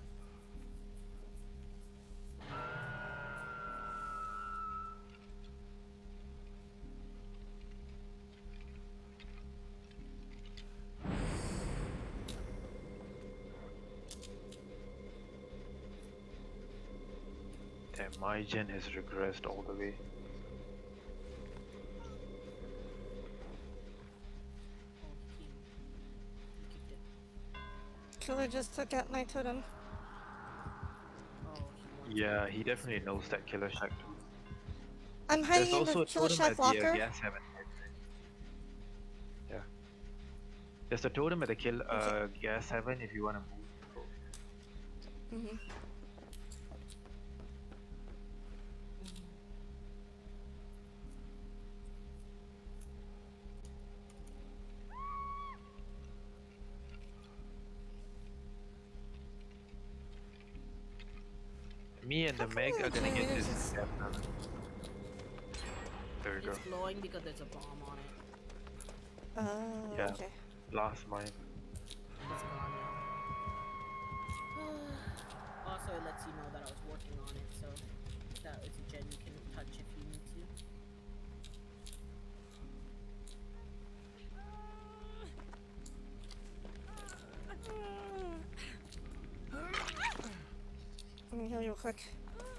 Damn, my gen has regressed all the way. Oh, he kicked it. Killer just took out my totem. Oh, he wants Yeah, he definitely knows that Killer Shack too. I'm There's hiding in also the a Killer totem Shack at the locker. gas heaven. Yeah. There's a totem at the gas heaven if you wanna move. Mm-hmm. Me and the Meg are gonna get this gas heaven. There we go. It's glowing because there's a bomb on it. Oh, Yeah. okay. Last mine. It's gone now. Also, it lets you know that I was working on it, so that is a gen you can touch if you need to. Let me heal you real quick.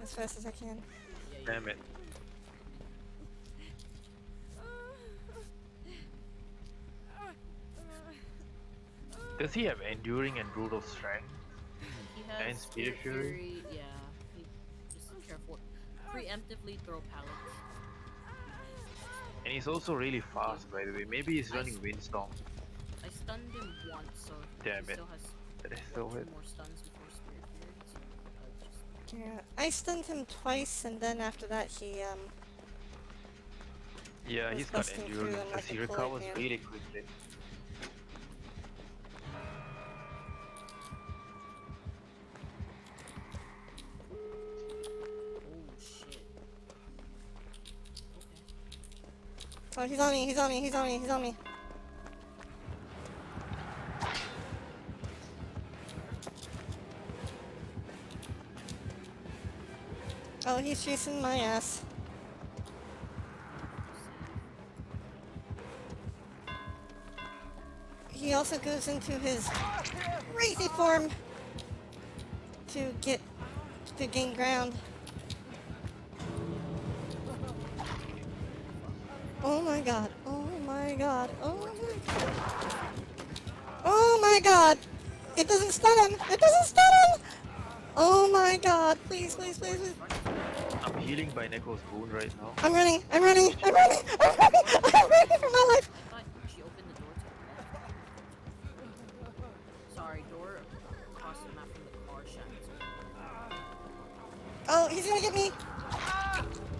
As fast as I can. Yeah, you Damn it. Does he have enduring and brutal strength? He has And Spirit Fury? Yeah, he, just be careful. Preemptively throw pallets. And he's also really fast, by the way. Maybe he's running Windstorm. I stunned him once, so Damn he it. still has That is so two weird. more stuns before Spirit Fury. So I'll just Yeah. I stunned him twice, and then after that he Yeah, was he's got busting enduring through and because like he a bullet recovers man. really quickly. oh shit. Okay. Oh, he's on me, he's on me, he's on me, he's on me. Oh, he's chasing my ass. He also goes into his crazy form to gain ground. Oh my god. Oh my god. Oh my god. Oh my god. It doesn't stun him. It doesn't stun him. Oh my god. Please, please, please, please. I'm healing by Neko's boon right now. I'm running. I'm running. I'm running. I'm running. I'm running for my life. I thought she opened the door to the left. Sorry, door across the map from the car shack. Oh, he's gonna get me.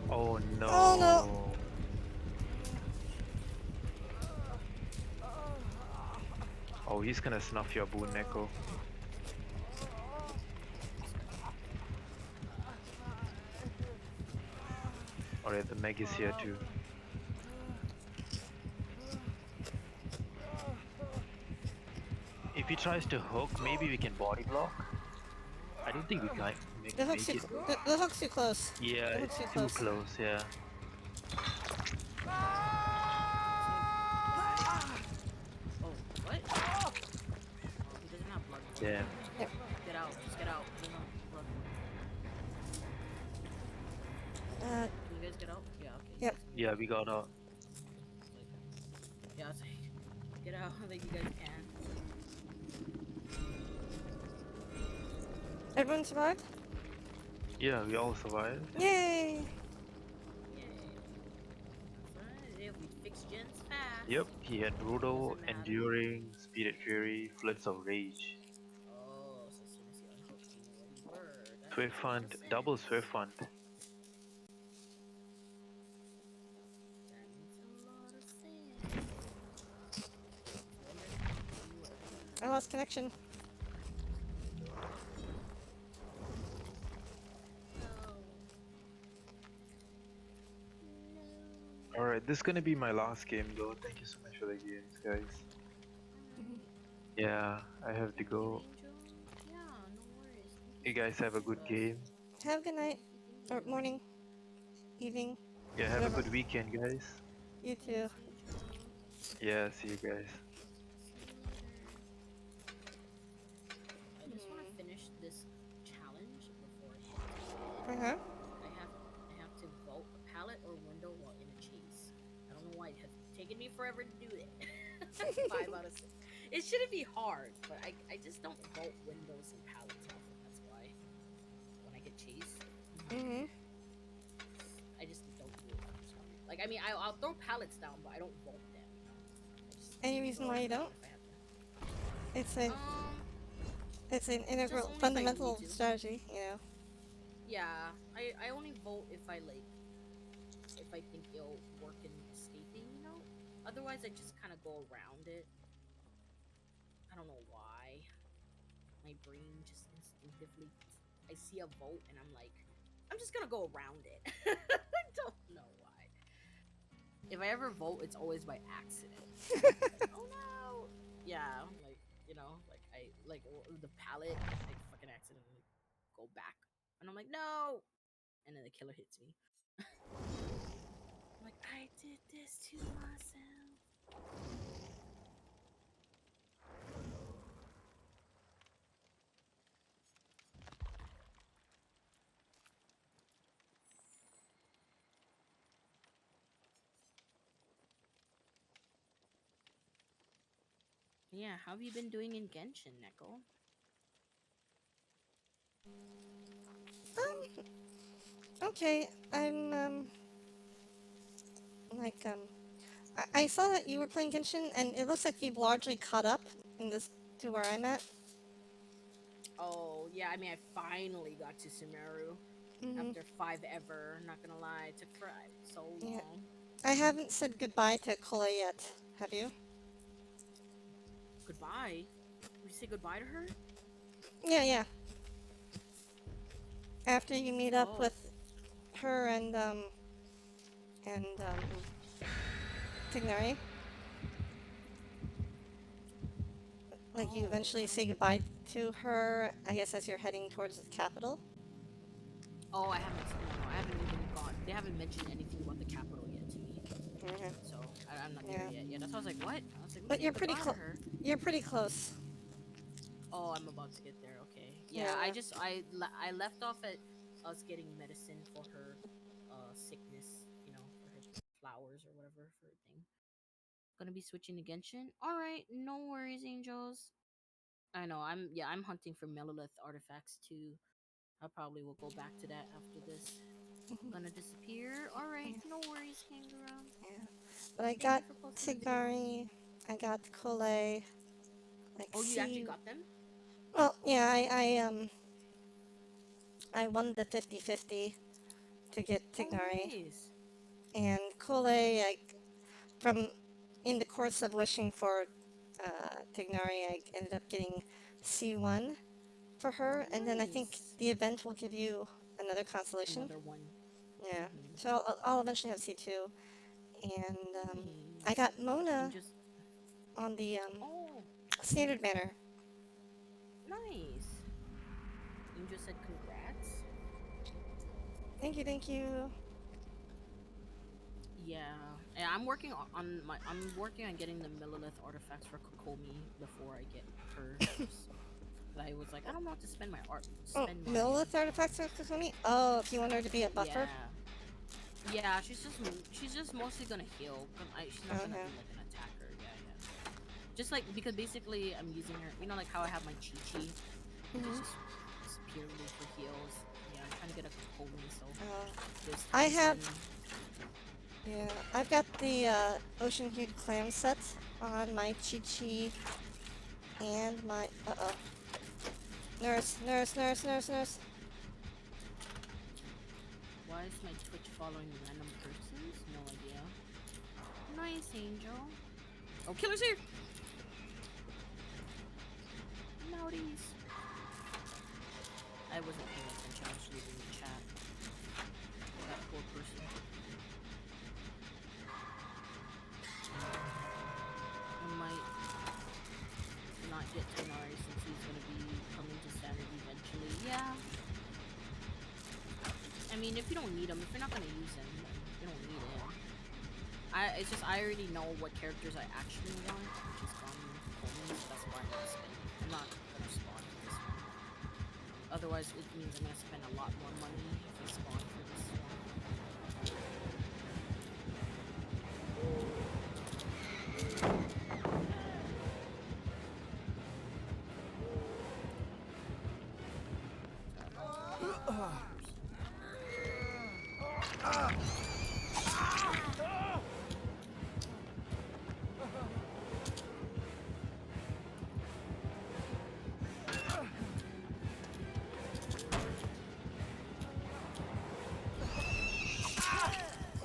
Oh no. Oh, no. Oh, he's gonna snuff your boon, Neko. Alright, the Meg is here too. If he tries to hook, maybe we can body block. I don't think we can make, The hook's make too, it. the hook's too close. Yeah, the it's hook's too close, yeah. Oh, what? Oh, he doesn't have blood. Damn. Yep. Get out. Just get out. He doesn't have blood. Uh, Can you guys get out? Yeah, okay. Yep. Yeah, we got out. Yeah, it's like, get out. I think you guys can. everyone survived? Yeah, we all survived. Yay! Yay. Alright, yeah, we fixed Jen's fast. Yep, he had Brutal, Doesn't matter. Enduring, Spirit Fury, Floods of Rage. Oh, so as soon as he unhooked, you knew what you were. That Swift makes a lot of Fund, double sense. Swift Fund. That makes a lot of sense. I lost connection. Alright, this is gonna be my last game though. Thank you so much for the games, guys. Yeah, I have to go. Yeah, no worries. You guys have a good game. Have a good night. Or morning. Evening. Yeah, have a Whatever. good weekend, guys. You too. Yeah, see you guys. I just want to finish this challenge before Uh-huh. I have to vault a pallet or window while in a chase. I don't know why it has taken me forever to do it. 5 out of 6. It shouldn't be hard, but I just don't vault windows and pallets often. That's why when I get chased, Mm-hmm. I just don't do it. for some reason. Like I mean, I'll throw pallets down, but I don't vault them. You know? I just Any reason throw why you them don't? if I have to. It's an integral, only if I fundamental need to. strategy, you know. Yeah, I only vote if I think it'll work in escaping, you know? Otherwise I just kinda go around it. I don't know why. My brain just instinctively I see a vote and I'm like, I'm just gonna go around it. I don't know why. If I ever vote, it's always by accident. Like, oh no! Yeah, like, you know, like the pallet, like fucking accidentally go back. And I'm like, no! And then the killer hits me. I'm like, I did this to myself. Yeah, how have you been doing in Genshin, Neko? Okay, I saw that you were playing Genshin, and it looks like you've largely caught up in this to where I'm at. Oh, yeah, I mean, I finally got to Sumeru Mm-hmm. after 5 ever. Not gonna lie, it took for so long. Yeah. I haven't said goodbye to Kola yet. Have you? Goodbye? We say goodbye to her? Yeah. After you meet up Oh. with her and Tignari. Like you eventually say goodbye to her, I guess, as you're heading towards the capital. Oh, I haven't seen her. they haven't mentioned anything about the capital yet to me. Okay. So I'm not Yeah. there yet. Yeah, that's why I was like, what? I was like, But wait, you're the pretty close. daughter. You're pretty close. Oh, I'm about to get there. Okay. Yeah, Yeah. I left off at us getting medicine for her sickness, you know, for her flowers or whatever for her thing. Gonna be switching to Genshin. All right, no worries, angels. I know. I'm hunting for Melolith artifacts too. I probably will go back to that after this. Gonna disappear. All right, no worries, Kangaroo. Yeah. But I Thank got you for posting the video. Tigari. I got Kole. Like, Oh, you actually see. got them? Well, yeah, I won the 50-50 to get Oh, Tigari. nice. And Kole, from in the course of wishing for Tignari, I ended up getting C1 for her, and then I think Nice. the event will give you another constellation. Another one. Yeah, Mm-hmm. so I'll eventually have C2, and I Nice. got You Mona just. on the Oh, standard banner. nice. You just said congrats. Thank you, thank you. Yeah, yeah. I'm working on getting the Millilith artifacts for Kokomi before I get her. But I was like, I don't know what to spend my art. Oh, Spend my. Millilith artifacts are me? Oh, if you want her to be a buffer? Yeah. Yeah, she's just mostly gonna heal. She's not gonna Okay. be like an attacker. Yeah, yeah. Just like because basically I'm using her. You know, like how I have my Chi-Chi, which is just purely for heals. Yeah, I'm trying to get a Kokomi, so there's I times have- when- Yeah, I've got the Ocean Hued Clam set on my Chi-Chi and my... Uh-oh. Nurse. Why is my Twitch following random persons? No idea. Nice, Angel. Oh, killer's here! Naughties. I wasn't paying attention. I was reading the chat. That poor person. I might not get Tonari since he's gonna be coming to standard eventually. Yeah. I mean, if you don't need him, if you're not gonna use him, then you don't need him. It's just I already know what characters I actually want, which is Gami and Kokomi, so that's why I'm gonna spend. I'm not gonna spawn for this one. Otherwise, it means I'm gonna spend a lot more money if I spawn for this one.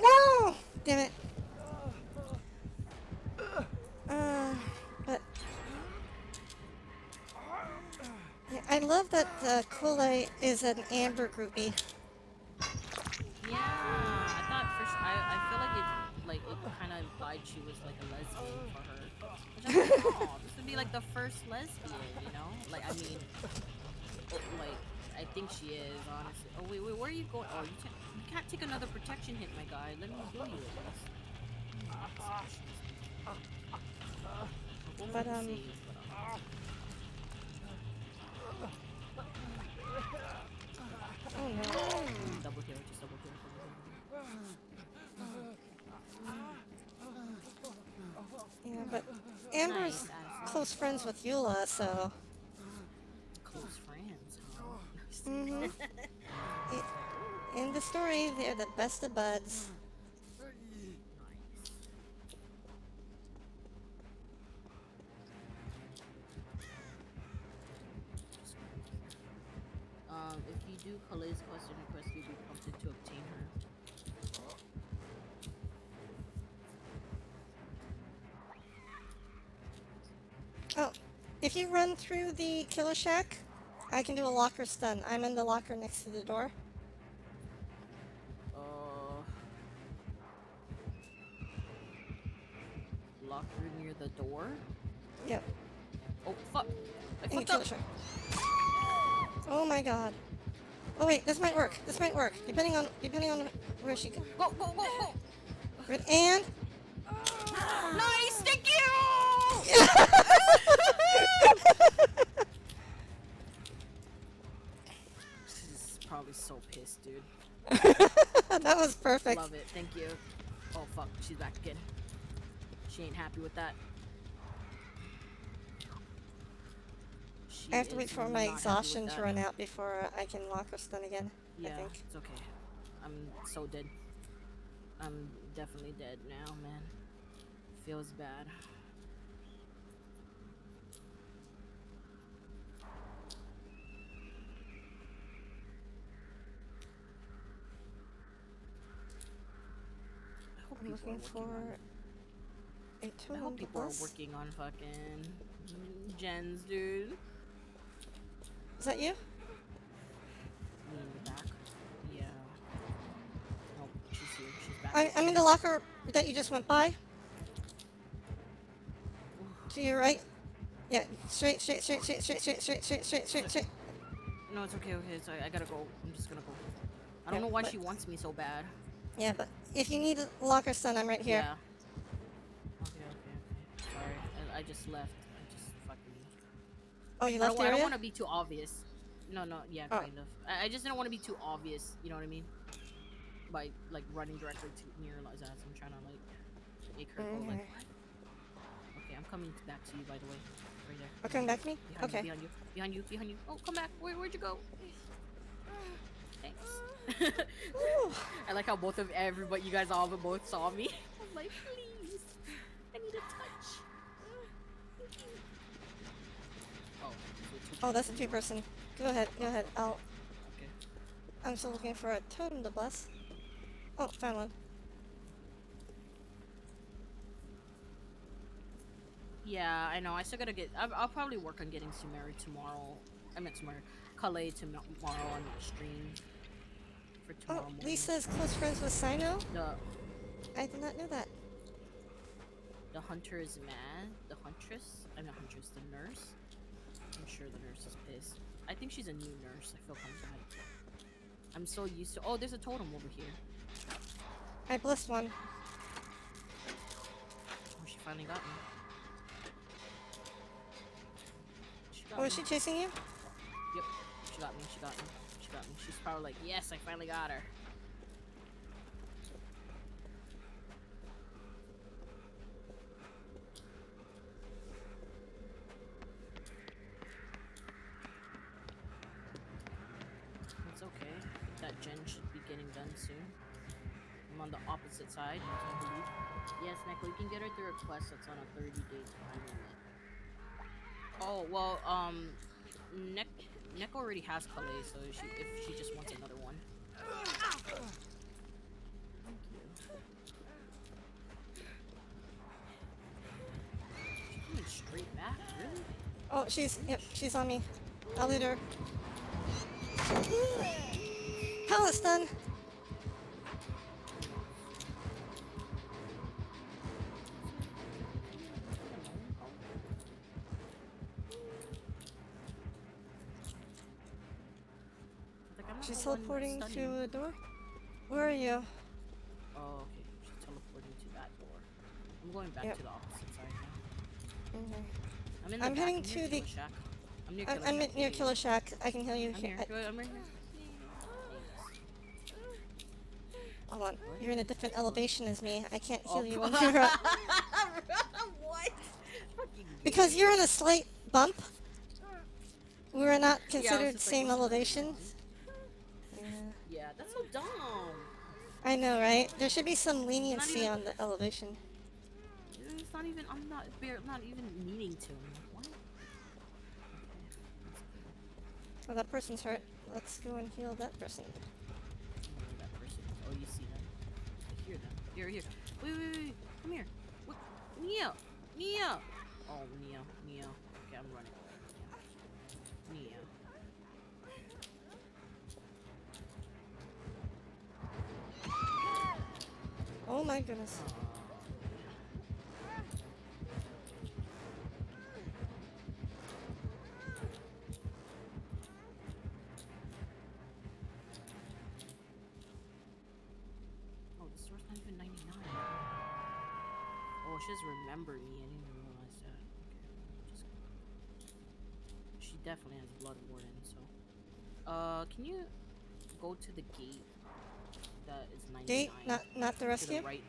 No! Damn it. But... Yeah, I love that Kole is an amber groupie. Yeah, I thought first. I feel like it kind of implied she was like a lesbian for her. Which I was like, oh, this would be like the first lesbian, you know? Like, I mean, like, I think she is, honestly. Oh, wait, where are you going? Oh, you can't take another protection hit, my guy. Let me heal you at least. But, oh no. Double kill, just double kill. Yeah, but Amber's Nice, Addison. close friends with Eula, so... Close friends, huh? Mm-hmm. In the story, they're the best of buds. If you do Kale's question request, you'll be prompted to obtain her. Oh, if you run through the Killer Shack, I can do a locker stun. I'm in the locker next to the door. Locker near the door? Yep. Oh, fuck. I In the fucked Killer up. Shack. Oh my god. Oh wait, this might work. This might work. Depending on where she goes. Go, go, go, go! And Nice, thank you! She's probably so pissed, dude. that was perfect. Love it, thank you. Oh fuck, she's back again. She ain't happy with that. She I have to wait is for not my happy with exhaustion to that. run out before I can lock her stun again. Yeah, I think. it's okay. I'm so dead. I'm definitely dead now, man. Feels bad. I hope I'm people are looking working for on- a I totem hope people are plus. working on fucking gens, dude. Is that you? Me in the back. Yeah. Nope, she's here. She's back. I'm in the locker that you just went by. To your right. Yeah, straight. No, it's okay, okay. Sorry, I gotta go. I'm just gonna go. I don't Yeah, know why but- she wants me so bad. Yeah, but if you need a locker stun, I'm right here. Yeah. Okay. Sorry, I just left. I just fucking. Oh, you I left don't, the I don't area? want to be too obvious. No, yeah, Oh. kind of. I just didn't want to be too obvious. You know what I mean? By like running directly to near Liza's. I'm trying to like make her go like. Okay. What? Okay, I'm coming back to you. By the way, right there. Oh, coming back to me? Behind Okay. You, behind you. Oh, come back. Where'd you go? Thanks. Ooh. I like how both of everybody, you guys all both saw me. I'm like, please, I need a touch. Oh, Oh, that's a two-person. Go ahead. Okay. I'm still looking for a totem to bless. Oh, found one. Yeah, I know. I still gotta get. I'll probably work on getting Sumeri tomorrow. I meant Sumeri, Calais tomorrow on the stream for tomorrow Oh, morning. Lisa's close friends with Sino? The I did not know that. hunter is mad. The huntress. I'm not huntress. The nurse. I'm sure the nurse is pissed. I think she's a new nurse. I feel confident. I'm so used to. Oh, there's a totem over here. I blessed one. Oh, she finally got me. She got Oh, is me. she chasing you? Yep. She got me. She got me. She got me. She's probably like, yes, I finally got her. It's okay. That gen should be getting done soon. I'm on the opposite side, I believe. Yes, Neko, you can get her through a quest that's on a 30-day time limit. Oh, well, Neko already has Calais, so if she just wants another one. Thank you. She's coming straight back, really? Oh, she's on me. I'll lead her. Pallet stun! Like, I'm not She's the one teleporting stunning. to a door. Where are you? Oh, okay. She's teleporting to that door. I'm going back Yep. to the opposite side now. Okay. I'm in the I'm back. heading I'm to near the- Killer Shack. I'm near I'm Killer Shack. near Killer Shack. I can heal you I'm here. here. I'm right here. Hold on. You're in a different elevation as me. I can't heal Oh, you fuck. when you're up. What? Fucking Because you're in a slight bump. We were not Yeah, I was considered just like, same what's going elevation. on? Yeah. Yeah, that's so dumb. I know, right? There should be some leniency even- on the elevation. It's not even. I'm not. Not even needing to. I'm like, what? Oh, that person's hurt. Let's go and heal that person. I don't know that person. Oh, you see them? I hear them. Here. Wait. Come here. What? Nia. Oh, Nia. Okay, I'm running. Nia. Oh my goodness. she has remembered me. I didn't even realize that. Okay. Just, she definitely has blood warden. So, can you go to the gate that is 99 Gate, not the to the rescue. right?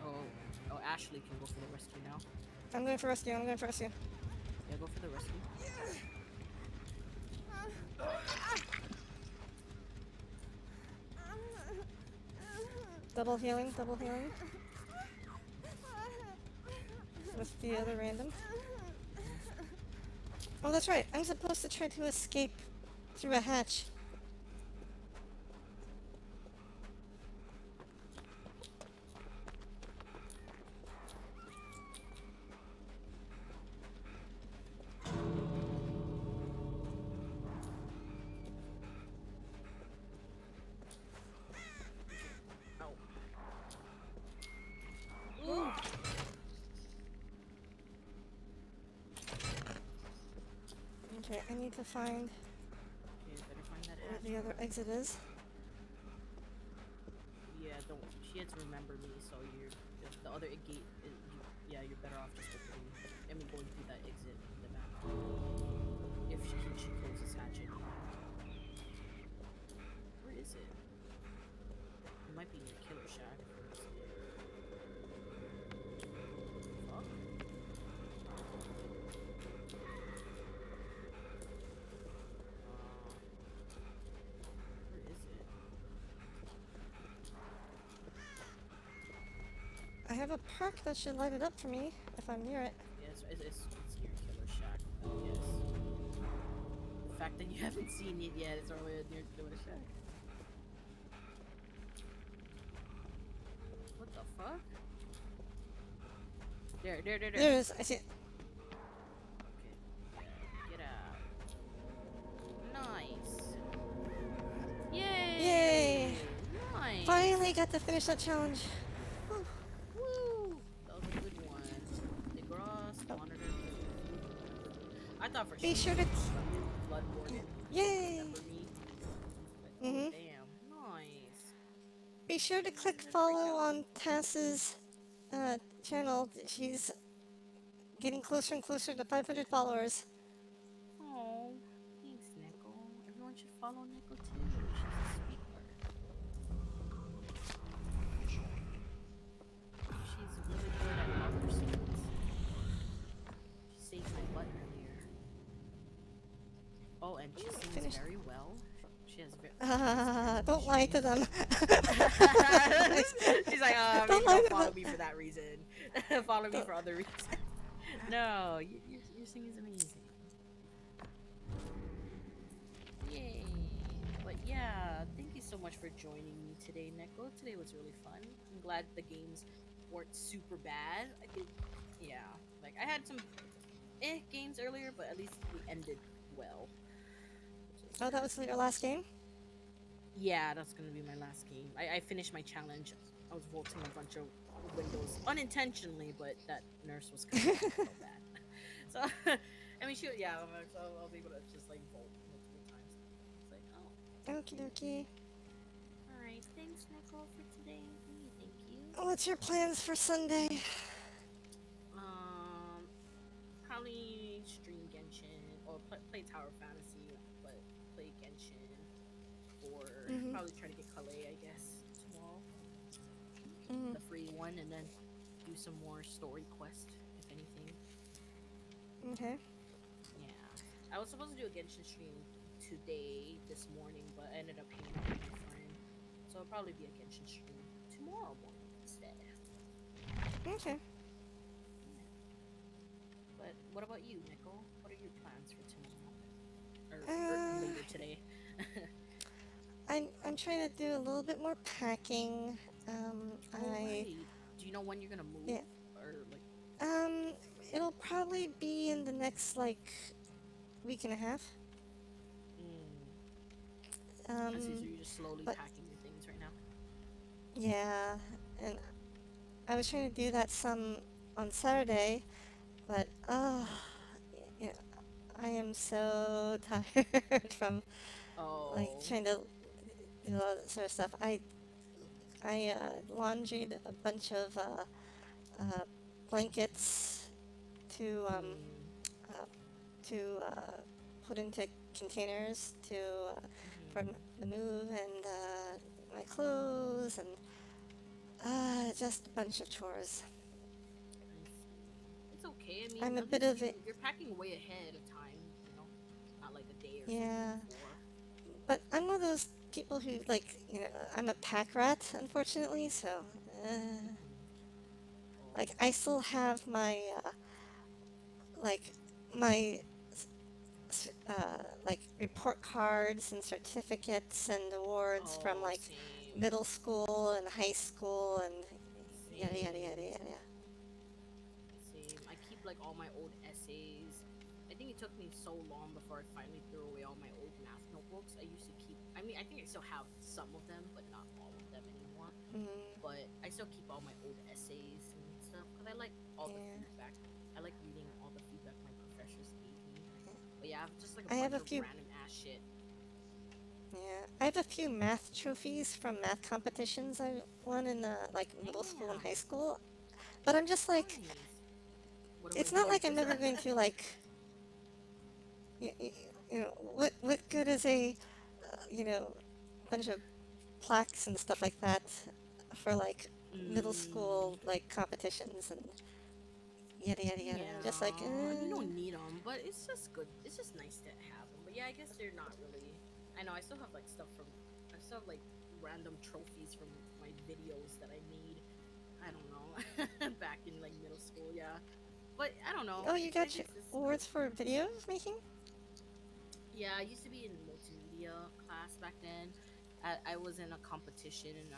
Oh, oh, Ashley can go for the rescue now. I'm going for rescue. I'm going for rescue. Yeah, go for the rescue. Double healing. Double healing. With the other random. Oh, that's right. I'm supposed to try to escape through a hatch. Oh. Ooh. Okay, I need to find Okay, better find that where hatch. the other exit is. Yeah, don't. She had to remember me, so you're the other gate. Yeah, you're better off just opening. I mean, going through that exit in the back. If she closes hatch anyway. Where is it? It might be near Killer Shack. Fuck. Where is it? I have a perk that should light it up for me if I'm near it. Yeah, it's near Killer Shack. Yes. The fact that you haven't seen it yet is already near Killer Shack. What the fuck? There. There it is. I see it. Okay. Yeah, get out. Nice. Yay! Yay! Nice. Finally got to finish that challenge. Whew. Woo! That was a good one. The grass monitor. I thought for Be sure sure to. blood warden. Yay! Remember me? Like, oh, Mhm. damn. Nice. Be sure to click follow on Tass's channel. She's getting closer and closer to 500 followers. Oh, thanks, Nickel. Everyone should follow Nickel too. She's a sweetheart. She's really good at other skills. She saved my butt earlier. Oh, and she sings Finish. very well. She has very. Don't lie to them. She's like, Don't maybe lie don't to follow them. me for that reason. Follow me for other reasons. No, your singing is amazing. Yay! But yeah, thank you so much for joining me today, Neko. Today was really fun. I'm glad the games weren't super bad. I think, yeah, like I had some games earlier, but at least we ended well. Oh, that was your last game? Yeah, that's gonna be my last game. I finished my challenge. I was vaulting a bunch of windows unintentionally, but that nurse was kind of so bad. So, I mean, yeah, so I'll be able to just like vault multiple times. It's like, oh. Okie dokie. Alright, thanks, Nicole, for today. Thank you. What's your plans for Sunday? Probably stream Genshin or play Tower Fantasy, but play Genshin or probably try to get Kalei, I guess, tomorrow. The free one, and then do some more story quest, if anything. Okay. Yeah. I was supposed to do a Genshin stream today, this morning, but I ended up hanging out with my friend. So it'll probably be a Genshin stream tomorrow morning instead. Okay. But what about you, Nicole? What are your plans for tomorrow? Or later today? I'm trying to do a little bit more packing. Right. Do you know when you're gonna move? Yeah. Or like It'll probably be in the next like week and a half. I see, so you're just slowly but- packing your things right now? Yeah, and I was trying to do that some on Saturday, but yeah, I am so tired from Oh. like trying to do all that sort of stuff. I laundried a bunch of blankets to um, Mm. uh, to put into containers to for Mm-hmm. the move, and my clothes, and just a bunch of chores. I see. It's okay. I mean, I'm a at bit least of it, you're packing way ahead of time. Not like a day or something yeah. before. But I'm one of those people who like, I'm a pack rat, unfortunately. So, Mm-hmm. like, Oh. I still have my like my like report cards and certificates and awards from Oh, like same. middle school and high school and yada yada yada Same. yada. Same. I keep like all my old essays. I think it took me so long before I finally threw away all my old math notebooks. I used to keep, I mean, I think I still have some of them, but not all of them anymore. Mm, But I still keep all my old essays and stuff because I like all the yeah, feedback. I like reading all the feedback my professors gave me. But yeah, I have just like I a have a bunch of few. random ass shit. Yeah, I have a few math trophies from math competitions I won in like middle school and high Damn. school. But I'm just like, Nice. What do I it's do not with like I'm this? ever going to like, you, what good is a, bunch of plaques and stuff like that for like middle mm, school like competitions and yada yada yada. I'm just like, yeah, you don't need them, but it's just good. It's just nice to have them. But yeah, I guess they're not really. I know I still have like stuff from. I still have like random trophies from my videos that I made. I don't know, back in like middle school. Yeah, but I don't know. oh, you I got your guess it's good. awards for video making? Yeah, I used to be in multimedia class back then. I was in a competition and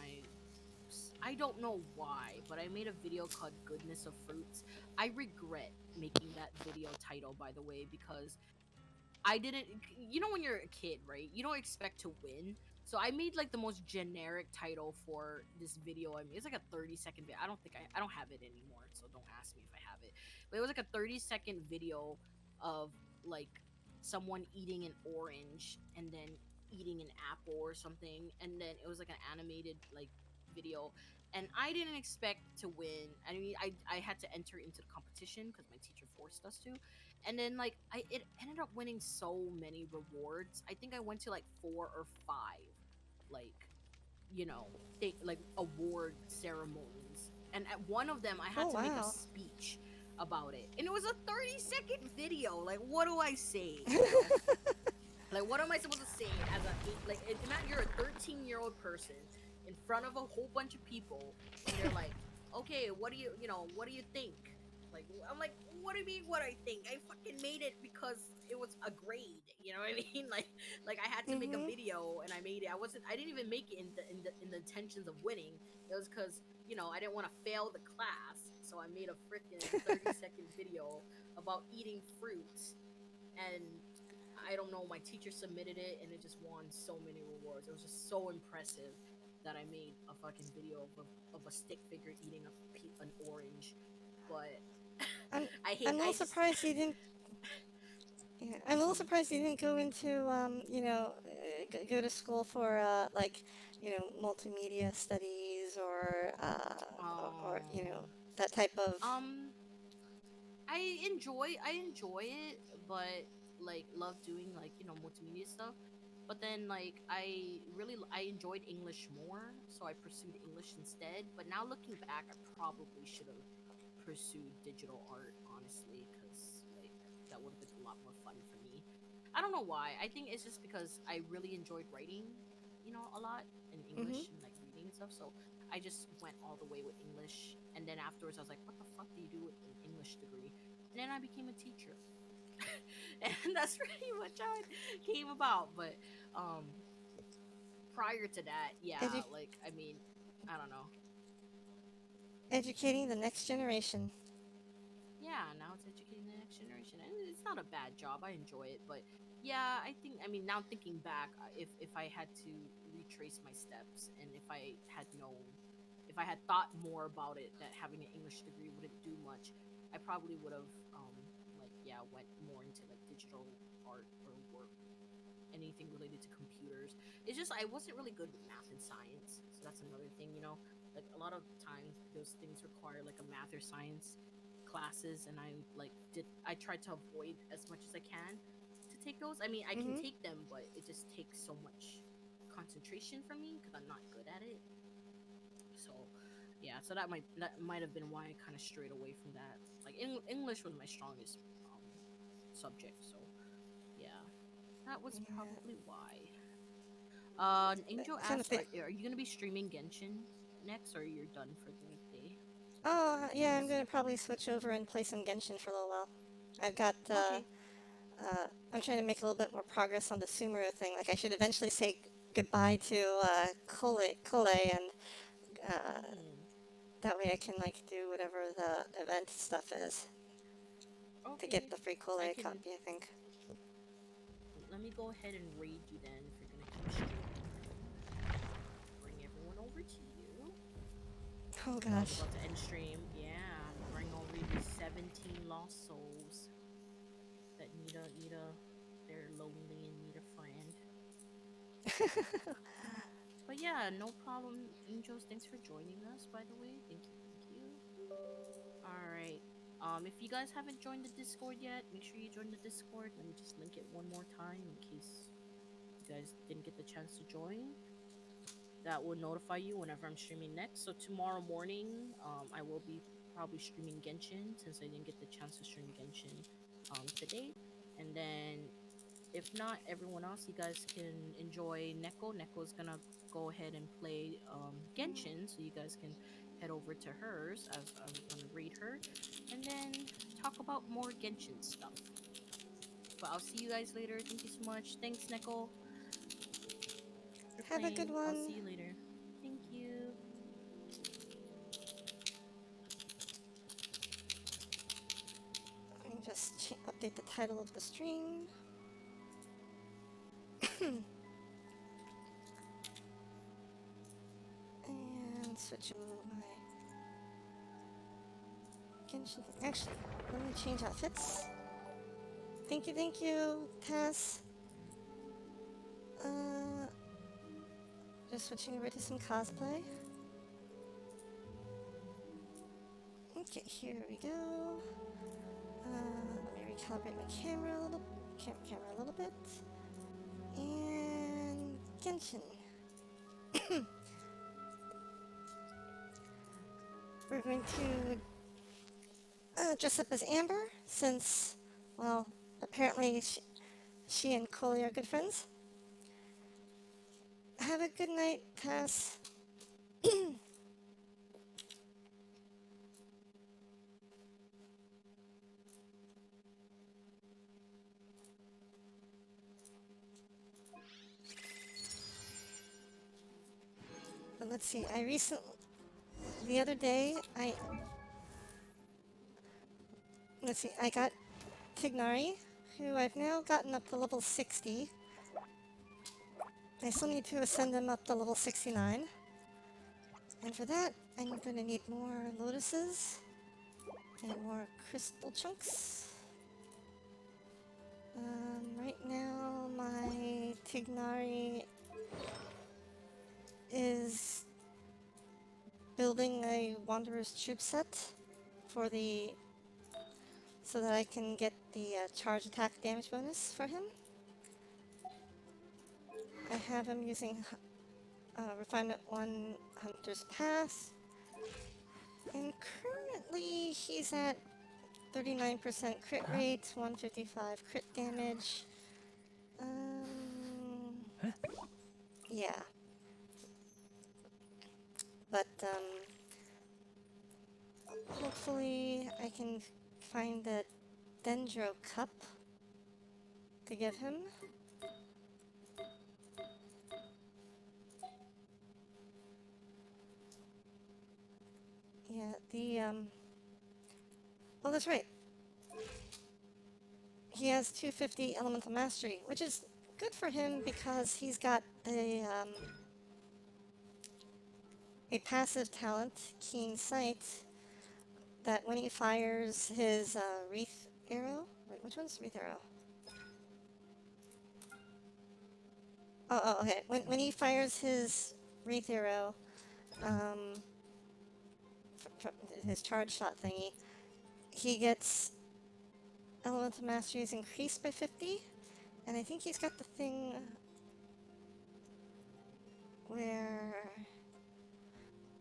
I don't know why, but I made a video called Goodness of Fruits. I regret making that video title, by the way, because I didn't, when you're a kid, right? You don't expect to win. So I made like the most generic title for this video. I mean, it's like a 30-second video. I don't have it anymore, so don't ask me if I have it. But it was like a 30-second video of like someone eating an orange and then eating an apple or something. And then it was like an animated like video. And I didn't expect to win. I mean, I had to enter into the competition because my teacher forced us to, and then like it ended up winning so many rewards. I think I went to like 4 or 5 like like award ceremonies, and at one of them I had Oh to make a wow. speech about it, and it was a 30-second video. Like, what do I say? Like, what am I supposed to say as imagine you're a 13-year-old person in front of a whole bunch of people, and they're like, okay, what do you think? Like, I'm like, what do you mean, what I think? I fucking made it because it was a grade. You know what I mean? Like I had to make a Mhm. video, and I made it. I didn't even make it in the intentions of winning. It was because I didn't want to fail the class, so I made a freaking 30-second video about eating fruits, and I don't know, my teacher submitted it and it just won so many rewards. It was just so impressive that I made a fucking video of a stick figure eating an orange. But I'm I I'm a little I just surprised you didn't. Yeah, I'm a little Mhm. surprised you didn't go into go to school for like multimedia studies or um that type of. um I enjoy it, but like love doing like multimedia stuff. But then like I enjoyed English more, so I pursued English instead. But now looking back, I probably should have pursued digital art, honestly, because like that would have been a lot more fun for me. I don't know why. I think it's just because I really enjoyed writing, a lot in Hmm. English and like reading and stuff. So I just went all the way with English, and then afterwards I was like, what the fuck do you do with an English degree? And then I became a teacher, and that's pretty much how it came about. But um, prior to that, yeah, Edu- like I mean, I don't know. Educating the next generation. Yeah, now it's educating the next generation, and it's not a bad job. I enjoy it, but yeah, I mean, now thinking back, if I had to retrace my steps, and if I had thought more about it, that having an English degree wouldn't do much, I probably would have went more into like digital art or work. anything related to computers. It's just I wasn't really good with math and science, so that's another thing. You know, like a lot of times those things require like a math or science classes, and I tried to avoid as much as I can to take those. I mean, I can Mm-hmm. take them, but it just takes so much concentration from me because I'm not good at it. So yeah, so that might have been why I kind of strayed away from that. Like English was my strongest subject, so yeah, that was Yeah. probably why. Angel Kind of asked, are you gonna be streaming Genshin next, or you're done for the day? Oh, yeah, I'm Yes. gonna probably switch over and play some Genshin for a little while. I've got, Okay. I'm trying to make a little bit more progress on the Sumeru thing. Like, I should eventually say goodbye to, Kole, and, uh, Mm, that way I can, like, do whatever the event stuff is to get okay. the free I Kole can. copy, I think. Let me go ahead and raid you then if you're gonna keep streaming. Bring everyone over to you. Oh I was gosh. about to end stream. Yeah, bring over these 17 lost souls that they're lonely and need a friend. But yeah, no problem, Angels. Thanks for joining us. By the way, thank you, thank you. All right. If you guys haven't joined the Discord yet, make sure you join the Discord. Let me just link it one more time in case you guys didn't get the chance to join. That will notify you whenever I'm streaming next. So tomorrow morning, I will be probably streaming Genshin since I didn't get the chance to stream Genshin today. And then if not, everyone else, you guys can enjoy Neko. Neko's gonna go ahead and play Genshin, so you guys can head over to hers as I'm gonna read her, and then talk about more Genshin stuff. But I'll see you guys later. Thank you so much. Thanks, Neko, for Have a good playing. I'll one. see you later. Thank you. Let me just update the title of the stream. And switch over my Genshin. Actually, let me change outfits. Thank you, Tess. Just switching over to some cosplay. Okay, here we go. Let me recalibrate my camera a little, camera a little bit. And Genshin. We're going to dress up as Amber since, well, apparently she and Coley are good friends. Have a good night, Tess. But let's see, the other day, let's see, I got Tignari, who I've now gotten up to level 60. I still need to ascend him up to level 69. And for that, I'm going to need more lotuses and more crystal chunks. Right now, my Tignari is building a Wanderer's Troop set for so that I can get the charge attack damage bonus for him. I have him using Refinement 1 Hunter's Pass, and currently he's at 39% crit rate, 155 crit damage. Yeah. But, hopefully I can find the Dendro Cup to give him. Yeah, oh, that's right. He has 250 Elemental Mastery, which is good for him because he's got a passive talent, Keen Sight, that when he fires his Wreath Arrow, wait, which one's Wreath Arrow? Okay. When he fires his Wreath Arrow, um, his charge shot thingy, he gets Elemental Mastery is increased by 50, and I think he's got the thing where...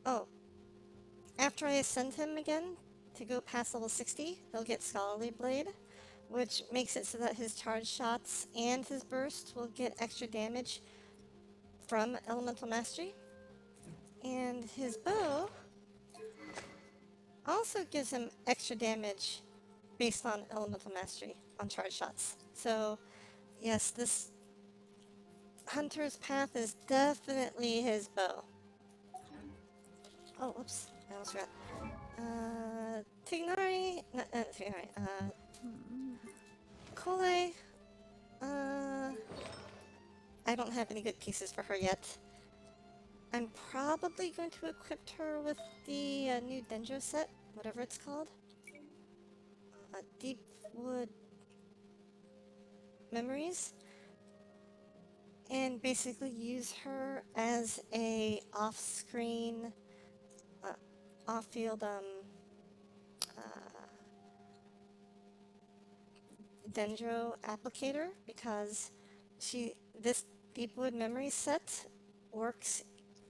Oh, after I ascend him again to go past level 60, he'll get Scholarly Blade, which makes it so that his charge shots and his burst will get extra damage from Elemental Mastery. And his bow also gives him extra damage based on Elemental Mastery on charge shots. So, yes, this Hunter's Path is definitely his bow. Oh, whoops, I almost forgot. Tignari, not Tignari, Kole, I don't have any good pieces for her yet. I'm probably going to equip her with the new Dendro set, whatever it's called. Deepwood Memories. And basically use her as a off-screen, off-field, Dendro applicator, because this Deepwood Memory set works,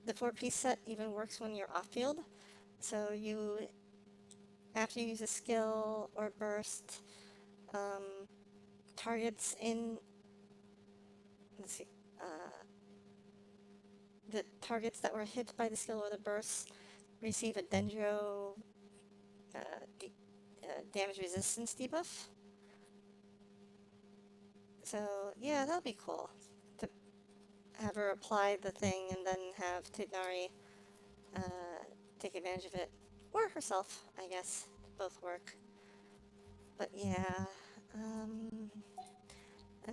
the 4-piece set even works when you're off-field. So after you use a skill or burst, targets in, let's see, the targets that were hit by the skill or the burst receive a Dendro damage resistance debuff. So yeah, that'll be cool to have her apply the thing and then have Tignari take advantage of it, or herself, I guess. Both work. But yeah, and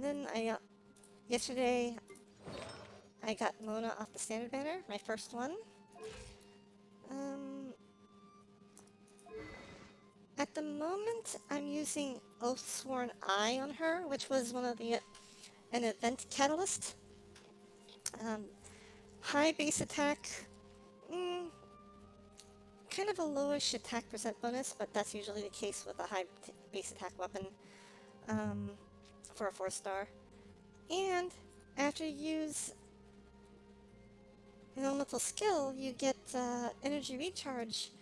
then yesterday I got Mona off the standard banner, my first one. At the moment, I'm using Oathsworn Eye on her, which was an event catalyst. High base attack, kind of a lowish attack percent bonus, but that's usually the case with a high base attack weapon for a 4-star. And after you use an elemental skill, you get energy recharge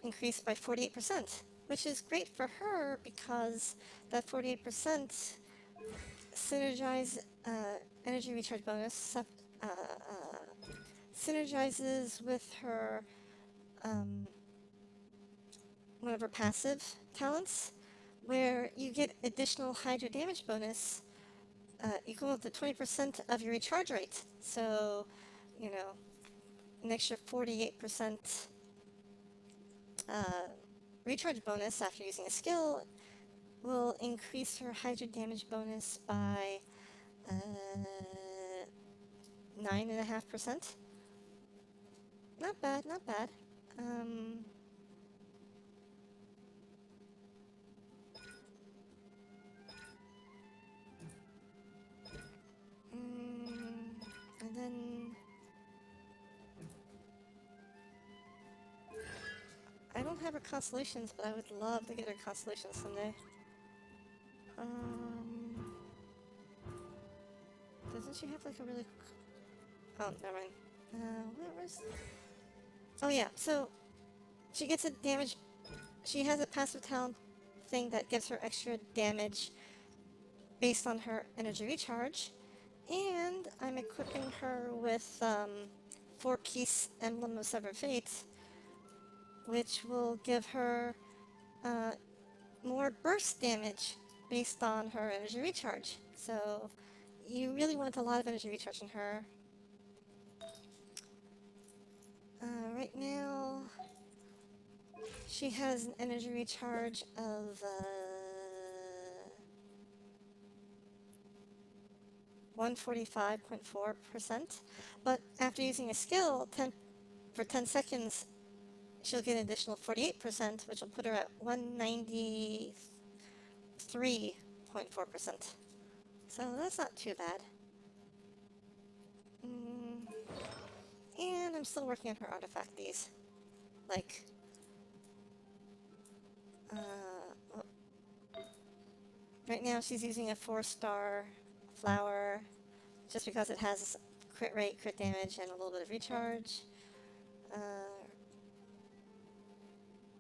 increased by 48%, which is great for her because that 48% synergize energy recharge bonus synergizes with her one of her passive talents, where you get additional Hydra damage bonus equal to 20% of your recharge rate. So, you know, an extra 48% recharge bonus after using a skill will increase her Hydra damage bonus by 9.5%. Not bad, not bad. And then I don't have her constellations, but I would love to get her constellations someday. Doesn't she have like a really... Oh, never mind. Where's... Oh yeah, so she gets a damage... She has a passive talent thing that gives her extra damage based on her energy recharge. And I'm equipping her with 4-piece Emblem of Severed Fate, which will give her more burst damage based on her energy recharge. So you really want a lot of energy recharge in her. Right now, she has an energy recharge of 145.4%, but after using a skill for 10 seconds, she'll get an additional 48%, which will put her at 193.4%. So that's not too bad. and I'm still working on her artifacties. Like, well, right now she's using a 4-star flower just because it has crit rate, crit damage, and a little bit of recharge.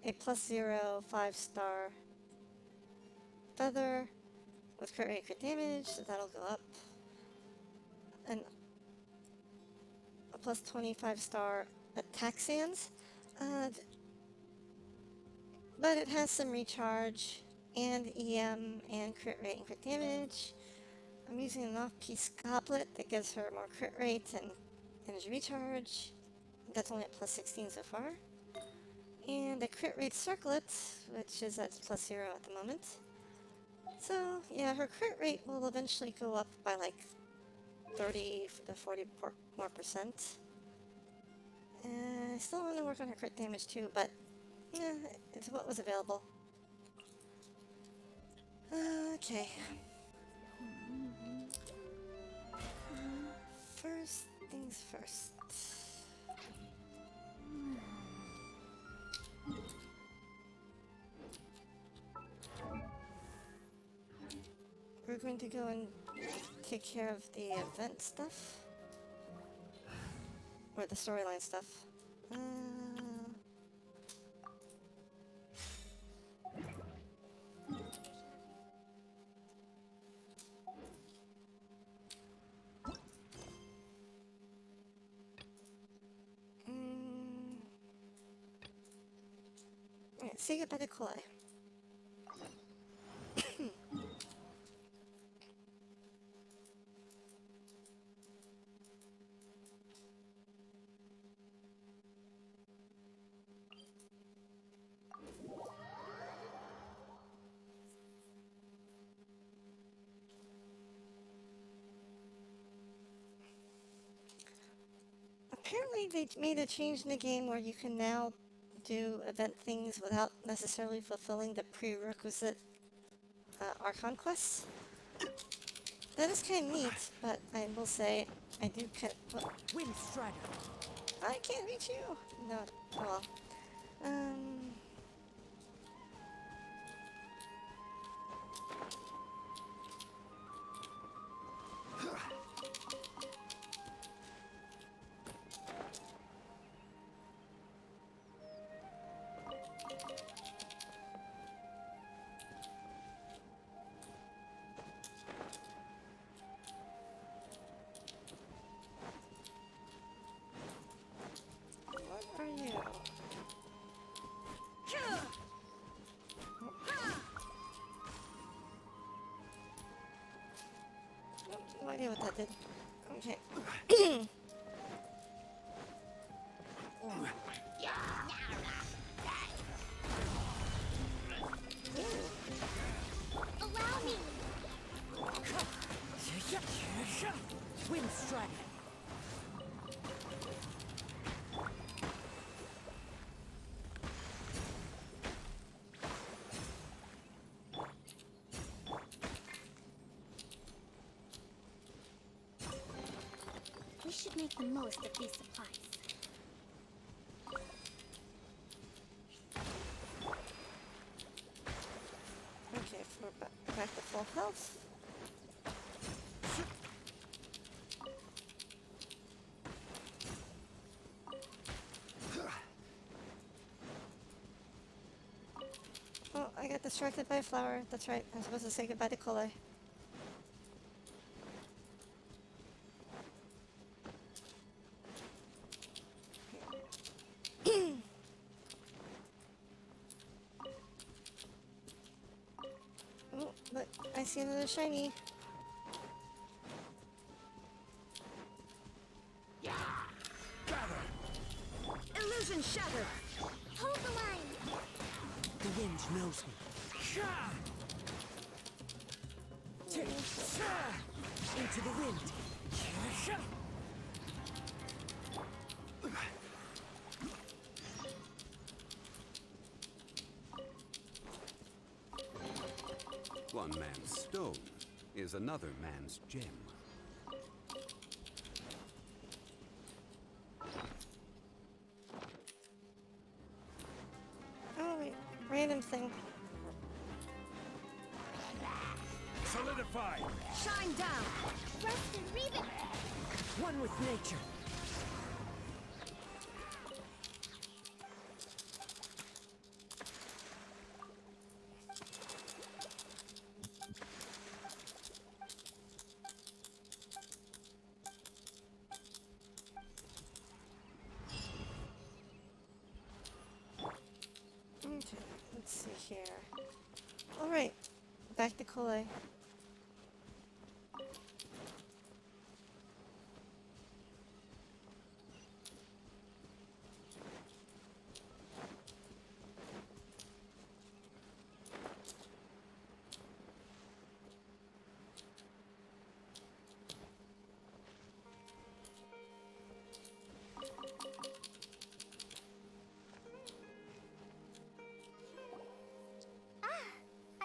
A +0 5-star feather with crit rate, crit damage, so that'll go up. And a +25-star attack sands. But it has some recharge and EM and crit rate and crit damage. I'm using an off-piece goblet that gives her more crit rate and energy recharge. That's only at +16 so far. And a crit rate circlet, which is at +0 at the moment. So, yeah, her crit rate will eventually go up by like 30 to 40 more percent. I still want to work on her crit damage too, but it's what was available. Okay. First things first. We're going to go and take care of the event stuff. Or the storyline stuff. Alright, say goodbye to Koi. Apparently they made a change in the game where you can now do event things without necessarily fulfilling the prerequisite Archon quests. That is kind of neat, but I will say I do Wind Strider. I can't reach you! No, oh well. What are you? No idea what that did. Okay. Allow me! Wind Strider. We should make the most of these supplies. Okay, we're back to full health. Oh, I got distracted by a flower. That's right. I'm supposed to say goodbye to Kole. Oh, look, I see another shiny. Illusion Shattered. Hold the line! The wind knows me. Into the wind. One man's stone is another man's gem. item thing. Solidify! Shine down! Rust and Reven! One with nature. Okay, let's see here. Alright, back to Kole.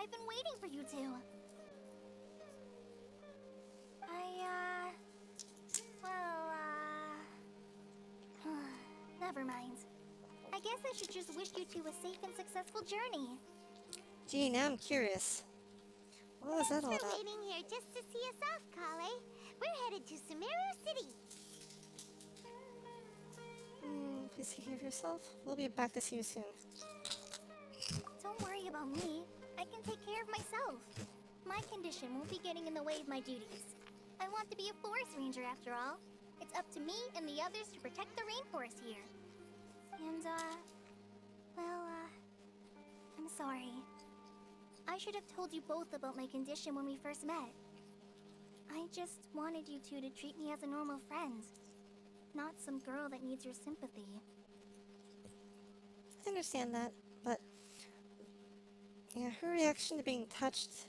I've been waiting for you two. Never mind. I guess I should just wish you two a safe and successful journey. Gee, now I'm curious. What was that all We're about? waiting here just to see us off, Kale. We're headed to Sumeru City. Please take care of yourself. We'll be back to see you soon. Don't worry about me. I can take care of myself. My condition won't be getting in the way of my duties. I want to be a forest ranger after all. It's up to me and the others to protect the rainforest here. And, I'm sorry. I should have told you both about my condition when we first met. I just wanted you two to treat me as a normal friend, not some girl that needs your sympathy. I understand that, but her reaction to being touched.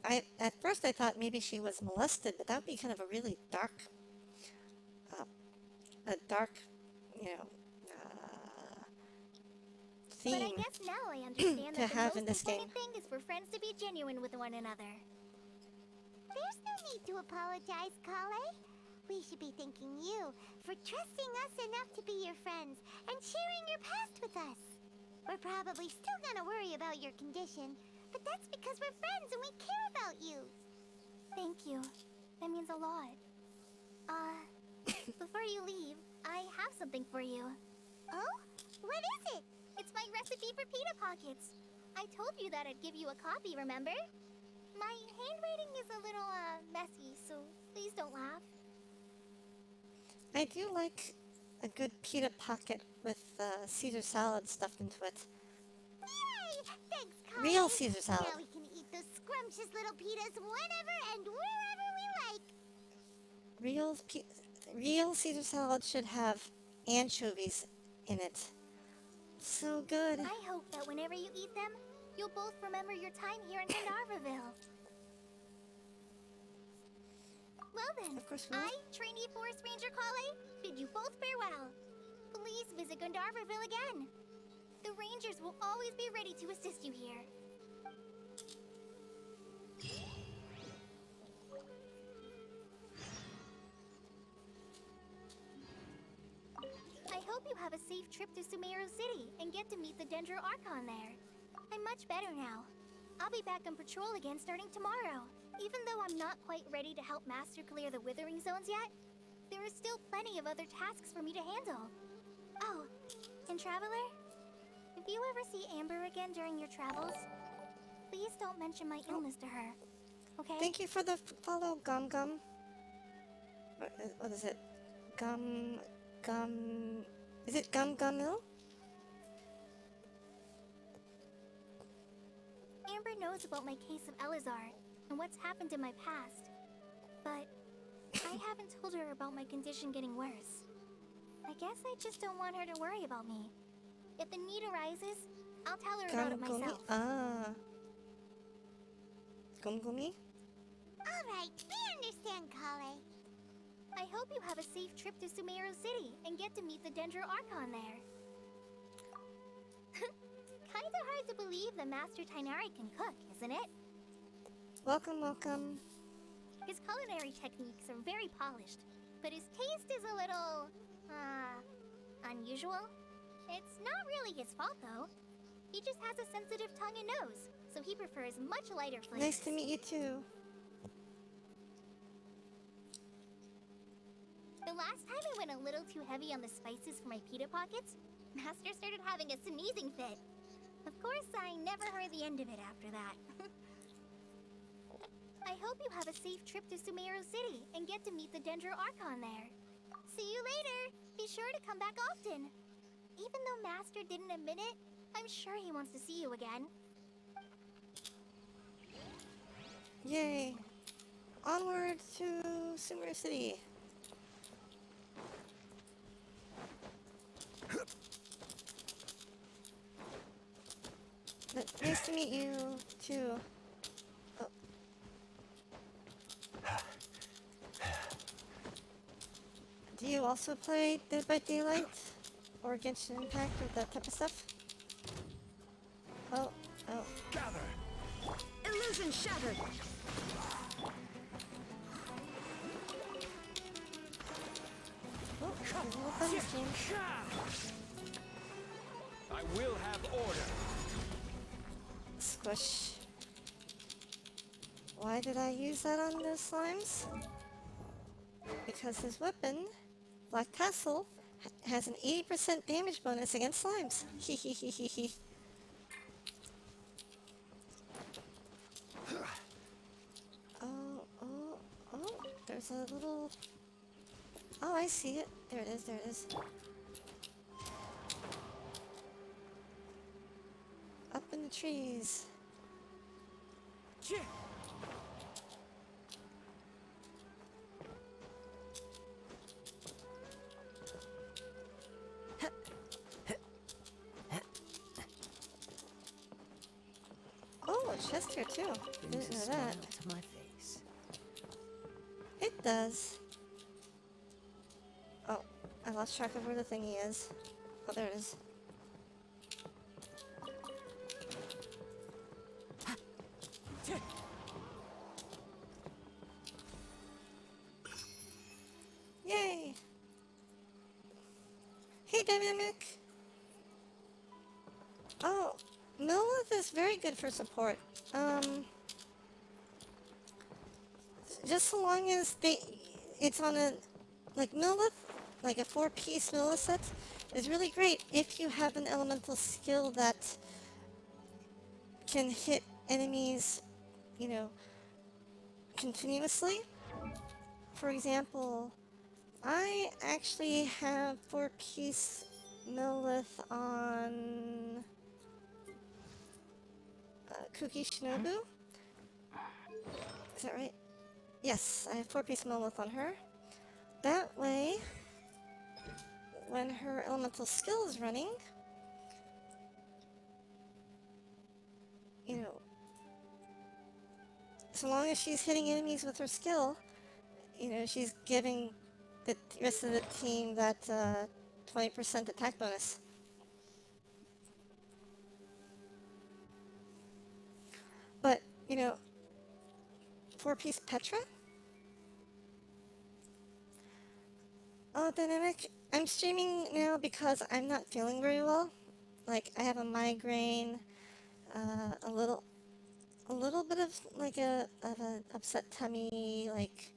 At first I thought maybe she was molested, but that would be kind of a really dark, But I theme. guess now I understand to that the have most in this important game. thing is for friends to be genuine with one another. There's no need to apologize, Kale. We should be thanking you for trusting us enough to be your friends and sharing your past with us. We're probably still gonna worry about your condition, but that's because we're friends and we care about you. Thank you. That means a lot. Before you leave, I have something for you. Oh? What is it? It's my recipe for pita pockets. I told you that I'd give you a copy, remember? My handwriting is a little, messy, so please don't laugh. I do like a good pita pocket with Caesar salad stuffed into it. Yay! Thanks, Kale. Real Caesar salad. Now we can eat those scrumptious little pitas whenever and wherever we like. Real Caesar salad should have anchovies in it. So good. I hope that whenever you eat them, you'll both remember your time here in Gandharvaville. Well then, Of course we will. I, trainee Forest Ranger Kale, bid you both farewell. Please visit Gandharvaville again. The Rangers will always be ready to assist you here. I hope you have a safe trip to Sumeru City and get to meet the Dendro Archon there. I'm much better now. I'll be back on patrol again starting tomorrow. Even though I'm not quite ready to help Master clear the Withering Zones yet, there are still plenty of other tasks for me to handle. Oh, and Traveler, if you ever see Amber again during your travels, please don't mention my illness to her, okay? Thank you for the follow, Gum Gum. What is it? Gum. Is it Gum Gumil? Amber knows about my case of Elazar and what's happened in my past, but I haven't told her about my condition getting worse. I guess I just don't want her to worry about me. If the need arises, I'll tell her about it Gum Gumi? myself. Ah. Gum Gumi? Alright, we understand, Kale. I hope you have a safe trip to Sumeru City and get to meet the Dendro Archon there. Kinda hard to believe that Master Tighnari can cook, isn't it? Welcome, welcome. His culinary techniques are very polished, but his taste is a little, unusual. It's not really his fault, though. He just has a sensitive tongue and nose, so he prefers much lighter flavors. Nice to meet you too. The last time I went a little too heavy on the spices for my pita pockets, Master started having a sneezing fit. Of course, I never heard the end of it after that. I hope you have a safe trip to Sumeru City and get to meet the Dendro Archon there. See you later! Be sure to come back often. Even though Master didn't admit it, I'm sure he wants to see you again. Yay! Onward to Sumeru City. Nice to meet you too. Oh. Do you also play Dead by Daylight or Genshin Impact or that type of stuff? Oh, oh. Illusion shattered. Oh, there's a little thunder stream. I will have order. Squish. Why did I use that on the slimes? Because his weapon, Black Tassel, has an 80% damage bonus against slimes. Hehehehe. Oh, oh, oh, there's a little... Oh, I see it. There it is, there it is. Up in the trees. Oh, a chest here too. Didn't know that. To my face. It does. Oh, I lost track of where the thingy is. Oh, there it is. Yay! Hey, Dynamic! Oh, Millith is very good for support. Just so long as it's on a, like Millith, like a 4-piece Millith set, is really great if you have an elemental skill that can hit enemies, you know, continuously. For example, I actually have 4-piece Millith on Kuki Shinobu. Is that right? Yes, I have 4-piece Millith on her. That way, when her elemental skill is running, you know, so long as she's hitting enemies with her skill, you know, she's giving the rest of the team that 20% attack bonus. But, you know, 4-piece Petra? Oh, Dynamic, I'm streaming now because I'm not feeling very well. Like, I have a migraine, a little bit of like an upset tummy, like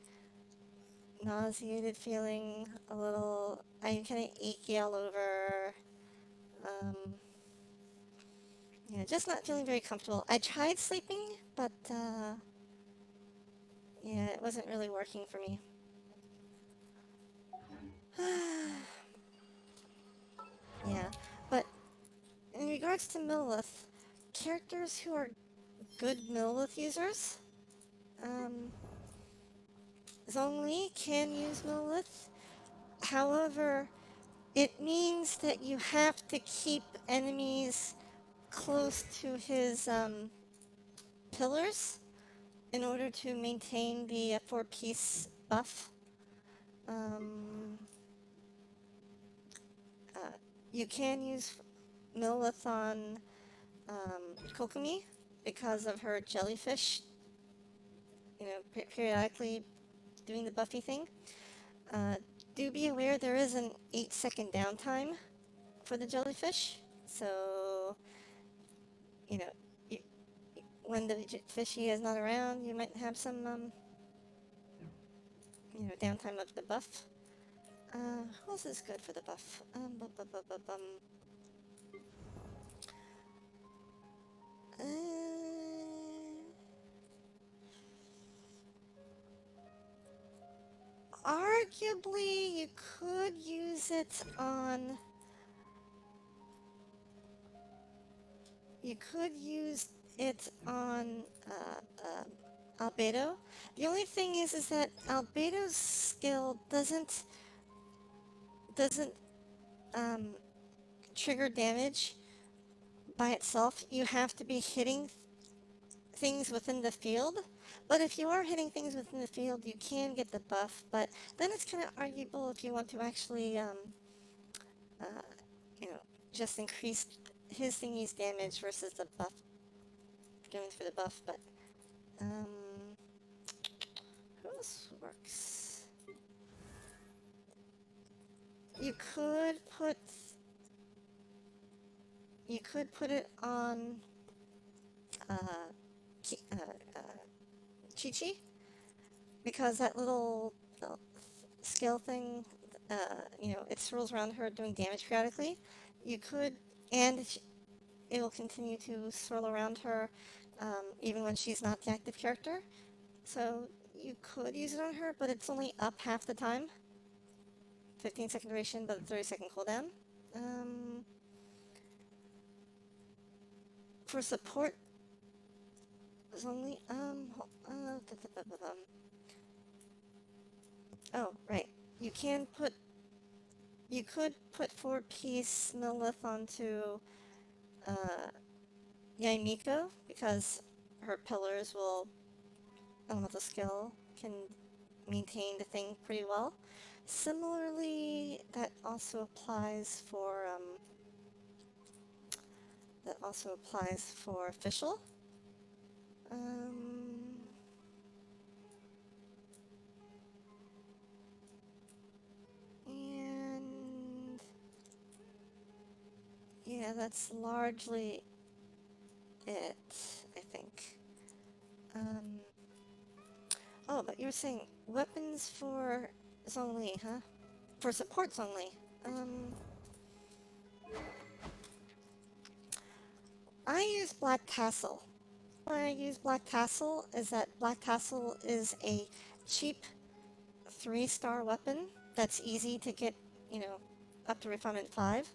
nauseated feeling, a little, I'm kind of achy all over, yeah, just not feeling very comfortable. I tried sleeping, but, yeah, it wasn't really working for me. Yeah, but in regards to Millith, characters who are good Millith users, Zhongli can use Millith. However, it means that you have to keep enemies close to his pillars in order to maintain the 4-piece buff. You can use Millith on Kokomi because of her jellyfish, you know, periodically doing the buffy thing. Do be aware there is an 8-second downtime for the jellyfish. So, you know, you, when the fishy is not around, you might have some, downtime of the buff. Who else is good for the buff? Uh, Arguably, you could use it on... You could use it on Albedo. The only thing is that Albedo's skill doesn't trigger damage by itself. You have to be hitting things within the field. But if you are hitting things within the field, you can get the buff. But then it's kind of arguable if you want to actually, just increase his thingy's damage versus the buff, going for the buff. But who else works? You could put it on Chi-Chi, because that little skill thing, it swirls around her doing damage periodically. You could, and it will continue to swirl around her even when she's not the active character. So you could use it on her, but it's only up half the time. 15-second duration, but a 30-second cooldown. For support, it's only oh, right. You could put 4-piece Millith onto Yaimiko, because her pillars will, elemental skill, can maintain the thing pretty well. Similarly, that also applies for Official. And yeah, that's largely it, I think. Oh, but you were saying weapons for Zhongli, huh? For support Zhongli. I use Black Tassel. Why I use Black Tassel is that Black Tassel is a cheap 3-star weapon that's easy to get, up to Refinement 5.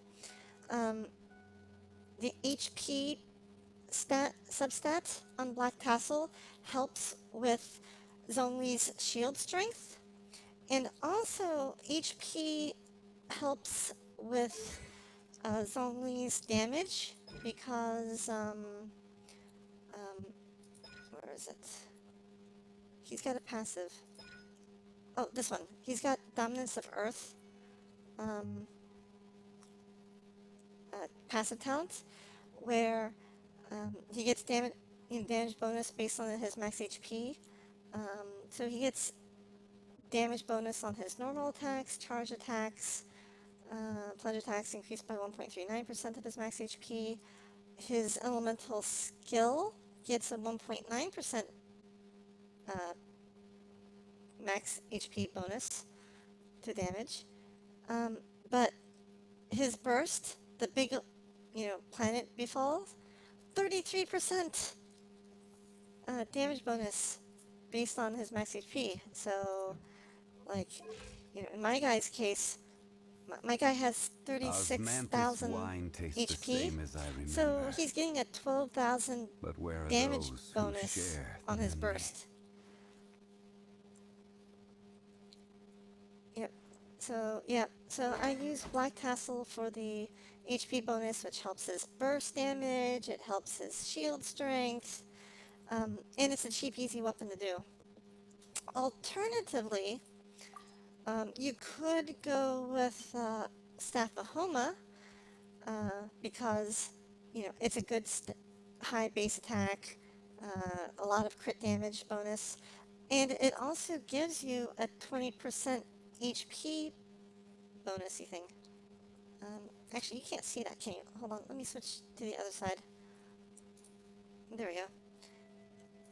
The HP substat on Black Tassel helps with Zhongli's shield strength, and also HP helps with Zhongli's damage, because where is it? He's got a passive. Oh, this one. He's got Dominance of Earth passive talent, where he gets damage bonus based on his max HP. So he gets damage bonus on his normal attacks, charge attacks, plunge attacks increased by 1.39% of his max HP. His elemental skill gets a 1.9% max HP bonus to damage. But his burst, the big, planet befalls, 33% damage bonus based on his max HP. So, in my guy's case, my guy has 36,000 HP, so he's getting a 12,000 damage bonus on his burst. Yep. So I use Black Tassel for the HP bonus, which helps his burst damage, it helps his shield strength, and it's a cheap, easy weapon to do. Alternatively, you could go with Staff of Homa, because, it's a good high base attack, a lot of crit damage bonus, and it also gives you a 20% HP bonusy thing. Actually, you can't see that, can you? Hold on, let me switch to the other side. There we go.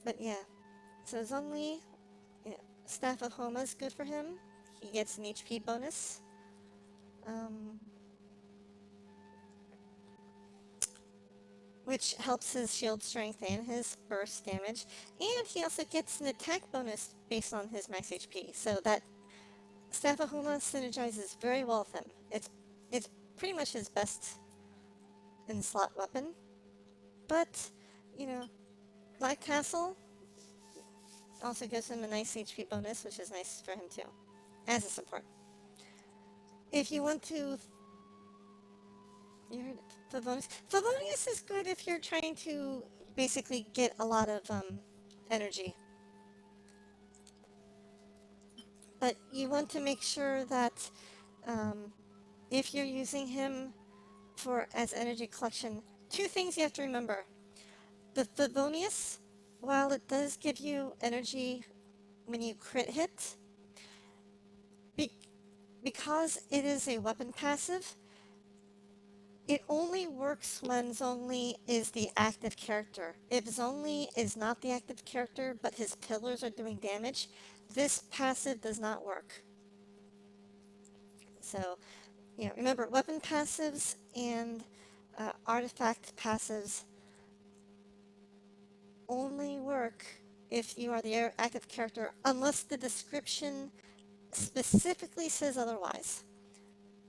But yeah, so Zhongli, yeah, Staff of Homa is good for him. He gets an HP bonus. Which helps his shield strength and his burst damage. And he also gets an attack bonus based on his max HP. So that Staff of Homa synergizes very well with him. It's pretty much his best in slot weapon. But, you know, Black Castle also gives him a nice HP bonus, which is nice for him too, as a support. If you want to... You heard Favonius? Favonius is good if you're trying to basically get a lot of energy. But you want to make sure that if you're using him as energy collection, two things you have to remember. The Favonius, while it does give you energy when you crit hit, because it is a weapon passive, it only works when Zhongli is the active character. If Zhongli is not the active character, but his pillars are doing damage, this passive does not work. So, you know, remember, weapon passives and artifact passives only work if you are the active character, unless the description specifically says otherwise.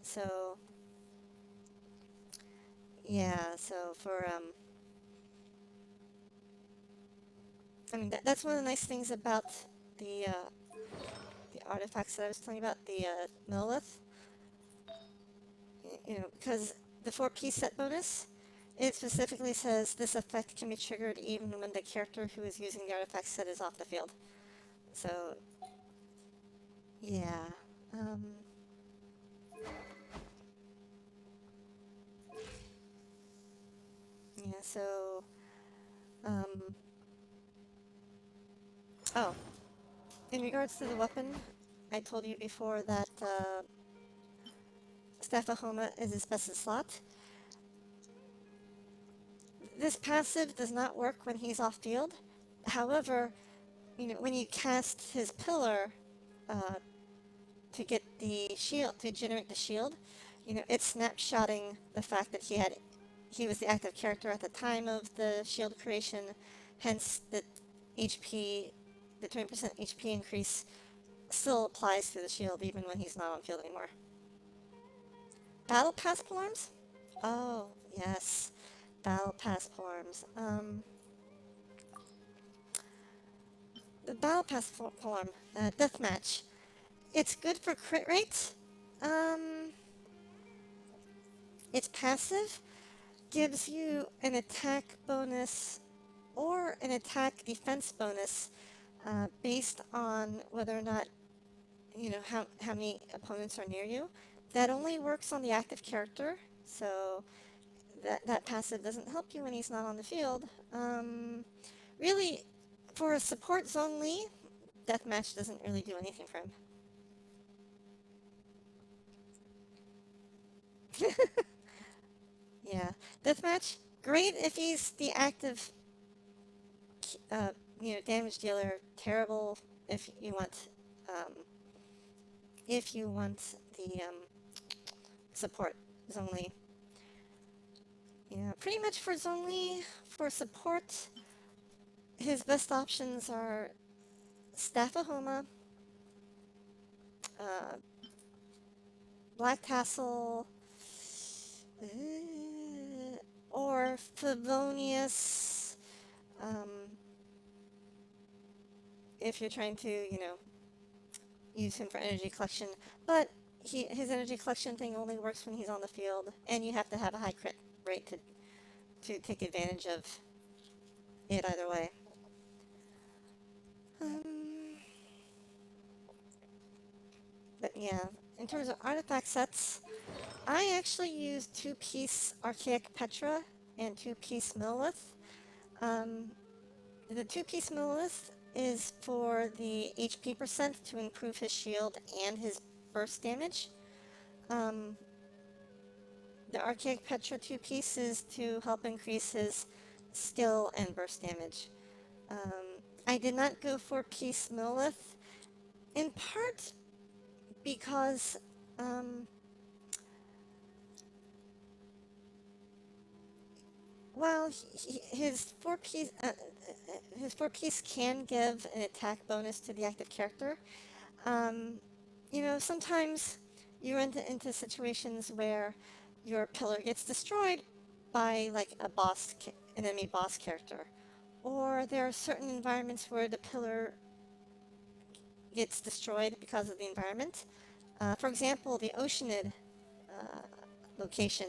So, yeah, so for, I mean, that's one of the nice things about the artifacts that I was telling you about, the Millith. You know, because the 4-piece set bonus, it specifically says this effect can be triggered even when the character who is using the artifact set is off the field. So, yeah. Yeah, so... Oh. In regards to the weapon, I told you before that Staff of Homa is his best in slot. This passive does not work when he's off field. However, you know, when you cast his pillar to get the shield, to generate the shield, you know, it's snapshotting the fact that he was the active character at the time of the shield creation, hence the HP, the 20% HP increase still applies to the shield even when he's not on field anymore. Battle Pass polearms? Oh, yes. Battle Pass polearms. The Battle Pass polearm, Deathmatch. It's good for crit rate. Its passive gives you an attack bonus or an attack defense bonus based on whether or not, you know, how many opponents are near you. That only works on the active character, so that passive doesn't help you when he's not on the field. Really, for a support Zhongli, Deathmatch doesn't really do anything for him. Yeah, Deathmatch, great if he's the active, you know, damage dealer. Terrible if you want the support Zhongli. Yeah, pretty much for Zhongli, for support, his best options are Staff of Homa, Black Tassel, or Favonius, if you're trying to, you know, use him for energy collection. But his energy collection thing only works when he's on the field, and you have to have a high crit rate to take advantage of it either way. But yeah, in terms of artifact sets, I actually use 2-piece Archaic Petra and 2-piece Millith. The 2-piece Millith is for the HP percent to improve his shield and his burst damage. the Archaic Petra 2 pieces to help increase his skill and burst damage. I did not go for Peace Millith, in part because while his 4 piece can give an attack bonus to the active character, you know, sometimes you run into situations where your pillar gets destroyed by like an enemy boss character, or there are certain environments where the pillar gets destroyed because of the environment. For example, the Oceanid location,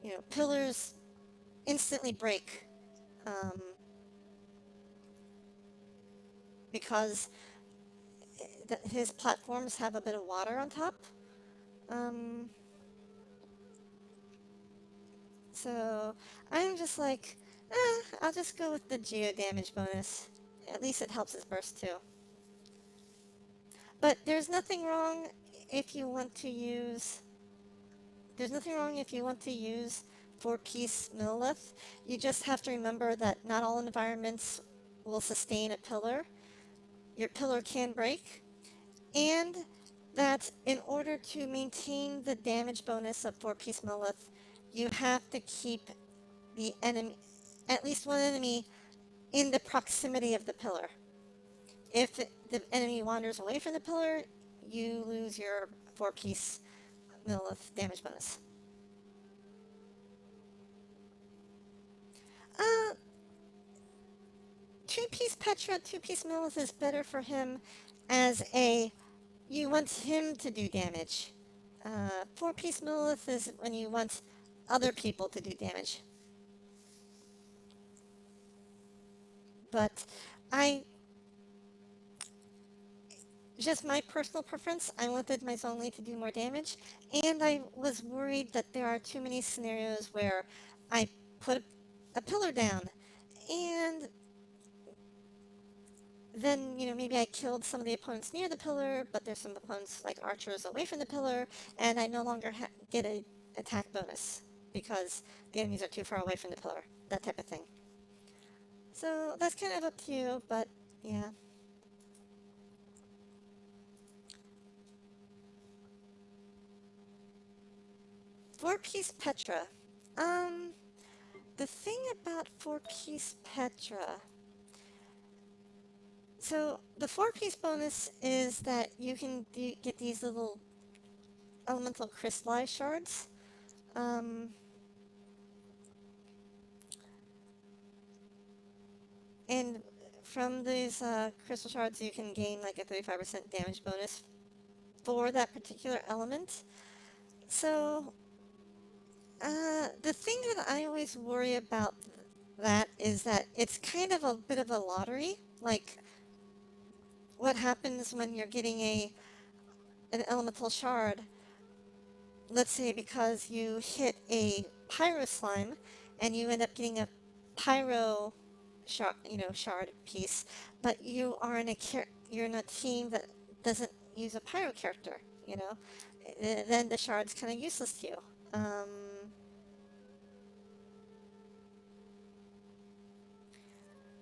you know, pillars instantly break because his platforms have a bit of water on top. So I'm just like, I'll just go with the geo damage bonus. At least it helps his burst too. But there's nothing wrong if you want to use... There's nothing wrong if you want to use 4-piece Millith. You just have to remember that not all environments will sustain a pillar. Your pillar can break. And that in order to maintain the damage bonus of 4-piece Millith, you have to keep the enemy, at least one enemy, in the proximity of the pillar. If the enemy wanders away from the pillar, you lose your 4-piece Millith damage bonus. 2-piece Petra, 2-piece Millith is better for him as you want him to do damage. 4-piece Millith is when you want other people to do damage. But just my personal preference, I wanted my Zhongli to do more damage, and I was worried that there are too many scenarios where I put a pillar down, and then, you know, maybe I killed some of the opponents near the pillar, but there's some opponents like archers away from the pillar, and I no longer get an attack bonus because the enemies are too far away from the pillar, that type of thing. So that's kind of up to you, but yeah. Four-piece Petra. The thing about 4-piece Petra... So, the 4-piece bonus is that you can get these little elemental crystallized shards. And from these crystal shards you can gain like a 35% damage bonus for that particular element. So, the thing that I always worry about that is that it's kind of a bit of a lottery. Like, what happens when you're getting an elemental shard? Let's say because you hit a pyro slime and you end up getting a pyro shard piece, but you are you're in a team that doesn't use a pyro character, you know, then the shard's kind of useless to you.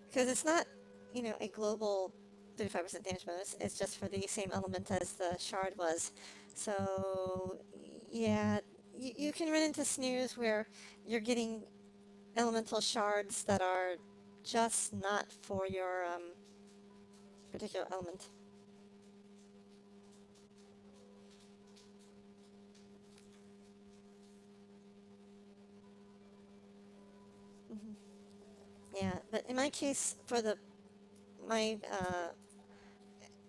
Because it's not, you know, a global 35% damage bonus, it's just for the same element as the shard was. So, yeah, you can run into scenarios where you're getting elemental shards that are just not for your particular element. Yeah, but in my case, for my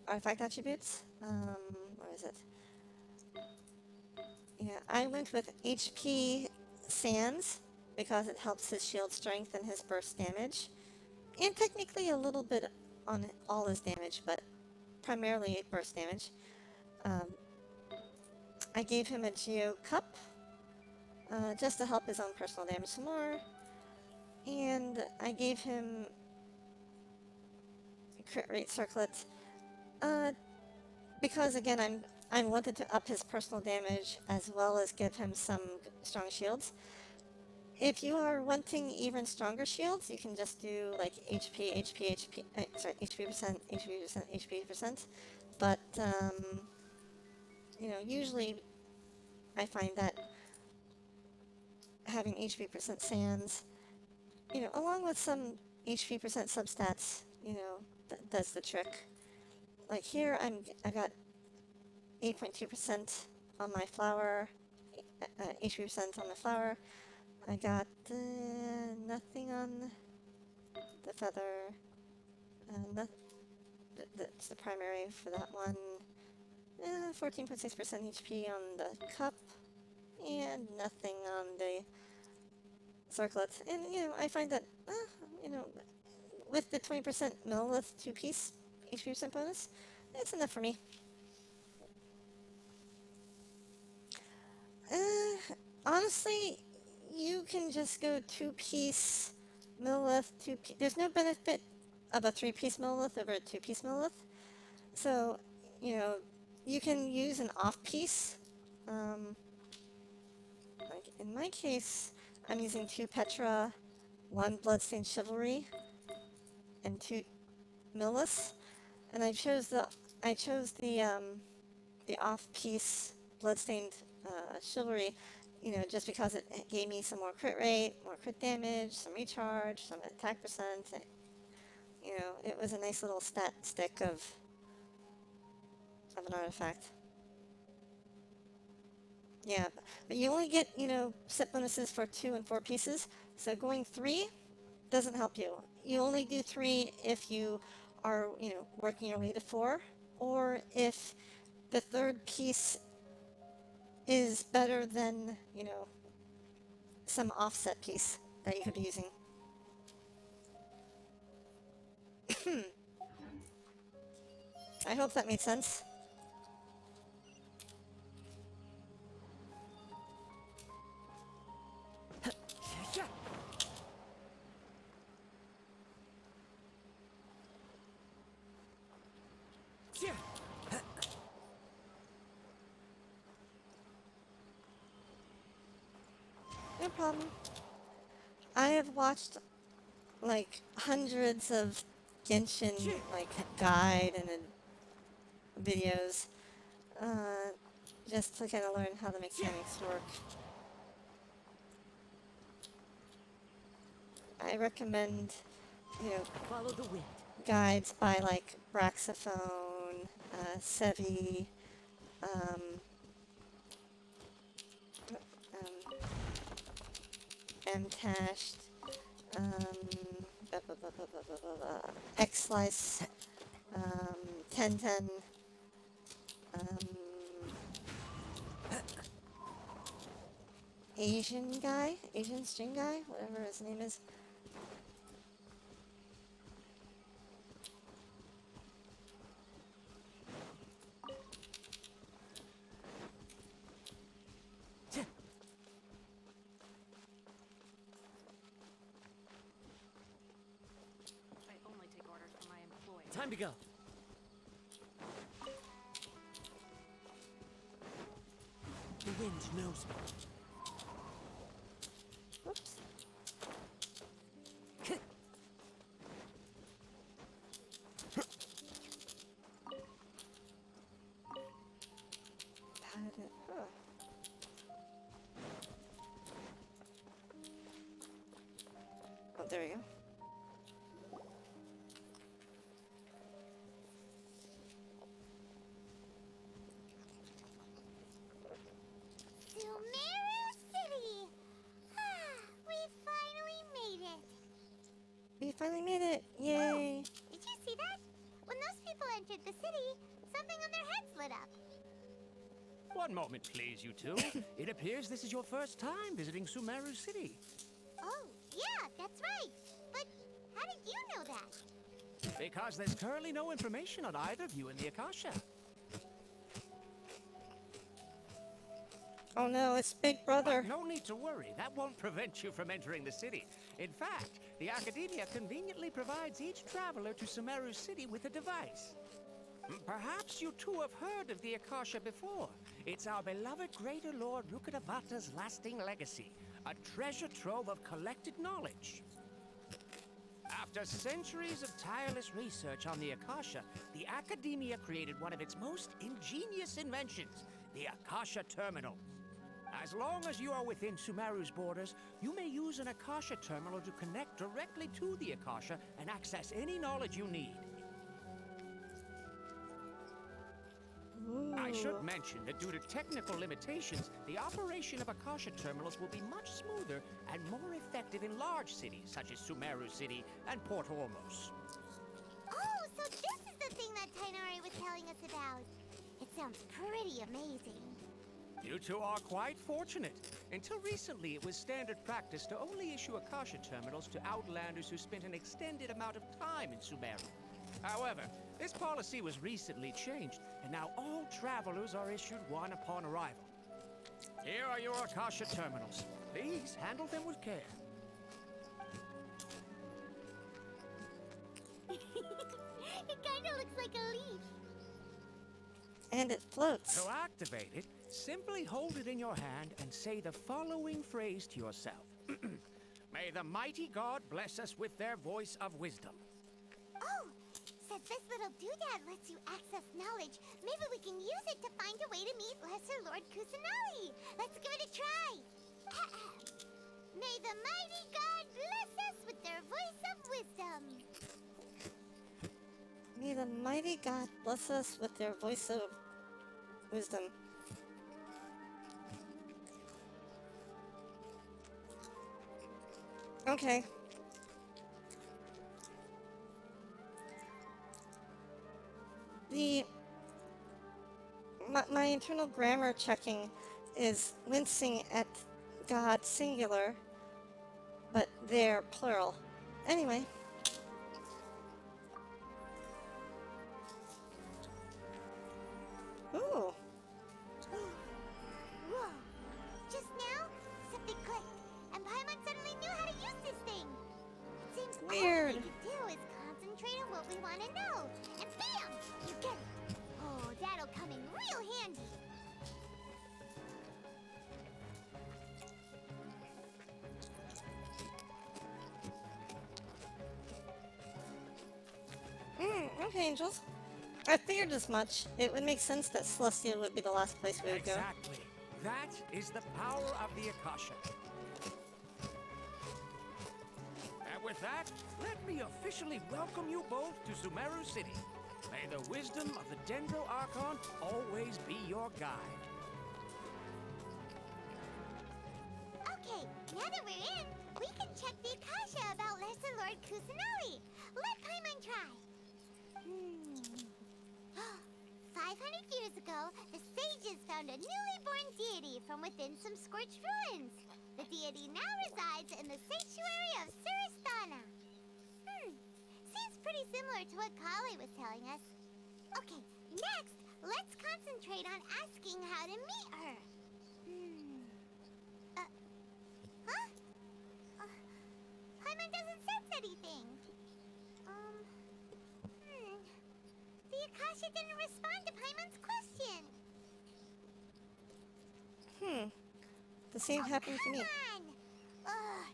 artifact attributes, where is it? Yeah, I went with HP Sands because it helps his shield strength and his burst damage, and technically a little bit on all his damage, but primarily burst damage. I gave him a Geo Cup just to help his own personal damage some more, and I gave him crit rate circlet because again I wanted to up his personal damage as well as give him some strong shields. If you are wanting even stronger shields, you can just do like HP, HP percent, HP percent, HP percent. But, you know, usually I find that having HP percent sands, you know, along with some HP percent substats, you know, does the trick. Like here, I got 8.2% on my flower, HP percent on the flower. I got nothing on the feather. That's the primary for that one. 14.6% HP on the cup, and nothing on the circlet. And you know, I find that you know, with the 20% millilith 2-piece HP percent bonus, it's enough for me. Honestly, you can just go 2-piece millilith, there's no benefit of a 3-piece millilith over a 2-piece millilith. So, you know, you can use an off-piece. Like in my case, I'm using 2 Petra, 1 Bloodstained Chivalry, and 2 milliliths. And I chose the off-piece Bloodstained Chivalry, you know, just because it gave me some more crit rate, more crit damage, some recharge, some attack percent. You know, it was a nice little stat stick of an artifact. Yeah, but you only get, you know, set bonuses for 2 and 4 pieces, so going 3 doesn't help you. You only do 3 if you are, you know, working your way to 4, or if the 3rd piece is better than, you know, some offset piece that you could be using. I hope that made sense. No problem. I have watched like hundreds of Genshin like guide and videos just to kind of learn how the mechanics work. I recommend, you know, Follow the wind. guides by like Braxophone, Sevi, Mtashed, X-Slice, Tenten, Asian string guy, whatever his name is. I only take orders from my employees. Time to go. The wind knows me. Whoops. Oh, there we go. Sumeru City! We finally made it! We finally made it! Yay! Did you see that? When those people entered the city, something on their heads lit up. One moment, please, you two. It appears this is your first time visiting Sumeru City. Oh, yeah, that's right. But how did you know that? Because there's currently no information on either of you in the Akasha. Oh no, it's Big Brother. No need to worry. That won't prevent you from entering the city. In fact, the Academia conveniently provides each traveler to Sumeru City with a device. Perhaps you two have heard of the Akasha before. It's our beloved Greater Lord Rukkhadevata's lasting legacy, a treasure trove of collected knowledge. After centuries of tireless research on the Akasha, the Academia created one of its most ingenious inventions, the Akasha Terminal. As long as you are within Sumeru's borders, you may use an Akasha Terminal to connect directly to the Akasha and access any knowledge you need. I should mention that due to technical limitations, the operation of Akasha terminals will be much smoother and more effective in large cities such as Sumeru City and Port Ormos. Oh, so this is the thing that Tainari was telling us about. It sounds pretty amazing. You two are quite fortunate. Until recently, it was standard practice to only issue Akasha terminals to outlanders who spent an extended amount of time in Sumeru. However, this policy was recently changed, and now all travelers are issued one upon arrival. Here are your Akasha terminals. Please handle them with care. It kinda looks like a leaf. And it floats. To activate it, simply hold it in your hand and say the following phrase to yourself. May the mighty God bless us with their voice of wisdom. Oh, since this little doodad lets you access knowledge, maybe we can use it to find a way to meet Lesser Lord Kusanali. Let's give it a try. May the mighty God bless us with their voice of wisdom. May the mighty God bless us with their voice of wisdom. Okay. My internal grammar checking is wincing at God singular, but they're plural. Anyway. Ooh. Whoa. Just now, something clicked, and Paimon suddenly knew how to use this thing. It seems Weird. all we need to do is concentrate on what we want to know, and bam! You get it. Oh, that'll come in real handy. Okay, Angels. I figured as much. It would make sense that Celestia would be the last place we would go. Exactly. That is the power of the Akasha. And with that, let me officially welcome you both to Sumeru City. May the wisdom of the Dendro Archon always be your guide. Okay, now that we're in, we can check the Akasha about Lesser Lord Kusanali. Let Paimon try. 500 years ago, the sages found a newly born deity from within some scorched ruins. The deity now resides in the sanctuary of Suristana. Seems pretty similar to what Kali was telling us. Okay, next, let's concentrate on asking how to meet her. Paimon doesn't sense anything. The Akasha didn't respond to Paimon's question. The same happened to me. Come on!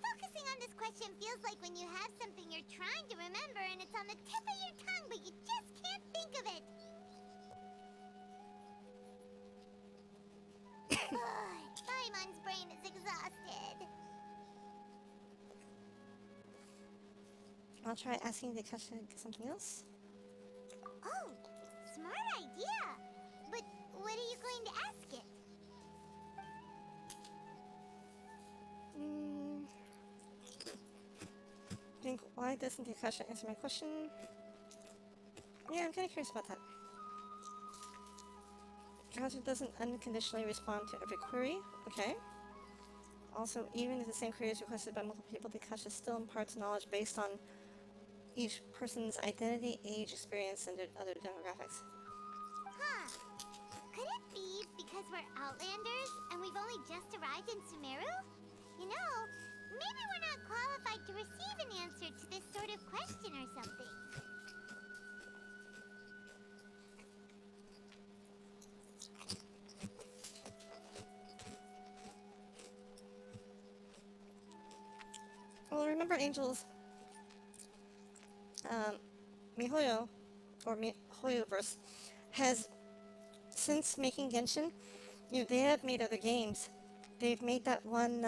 Focusing on this question feels like when you have something you're trying to remember and it's on the tip of your tongue, but you just can't think of it. Paimon's brain is exhausted. I'll try asking the Akasha something else. Oh, smart idea. But what are you going to ask it? Think, why doesn't the Akasha answer my question? Yeah, I'm kind of curious about that. Akasha doesn't unconditionally respond to every query. Okay. Also, even if the same query is requested by multiple people, the Akasha still imparts knowledge based on each person's identity, age, experience, and other demographics. Huh. Could it be because we're Outlanders and we've only just arrived in Sumeru? You know, maybe we're not qualified to receive an answer to this sort of question or something. Well, remember Angels, MiHoYo, or MiHoYoverse, has, since making Genshin, they have made other games. They've made that one,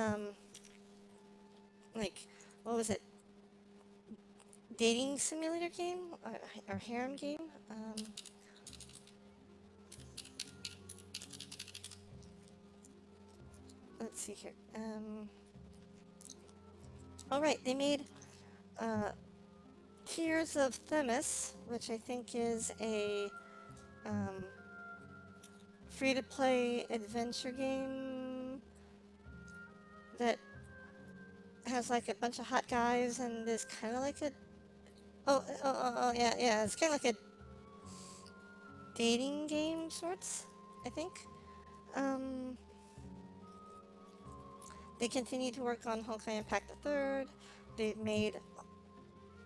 like, what was it? Dating simulator game? Or harem game? Let's see here. Alright, they made, Tears of Themis, which I think is a, free-to-play adventure game that has like a bunch of hot guys and is kind of like a yeah, it's kind of like a dating game sorts, I think. They continue to work on Honkai Impact the Third. They've made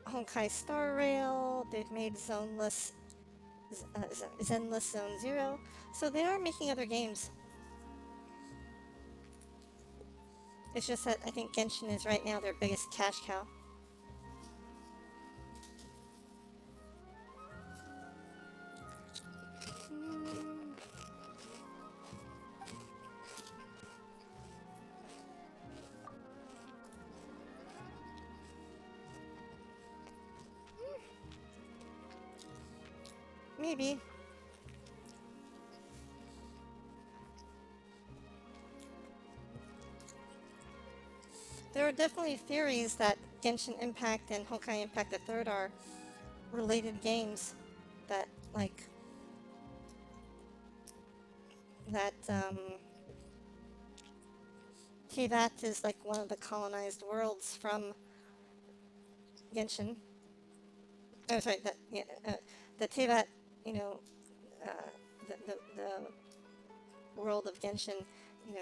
Honkai Star Rail. They've made Zenless Zone Zero. So they are making other games. It's just that I think Genshin is right now their biggest cash cow. Maybe. There are definitely theories that Genshin Impact and Honkai Impact the Third are related games. That, like, that, Teyvat is like one of the colonized worlds from Genshin. Oh, sorry, that, yeah, the Teyvat, you know, the world of Genshin,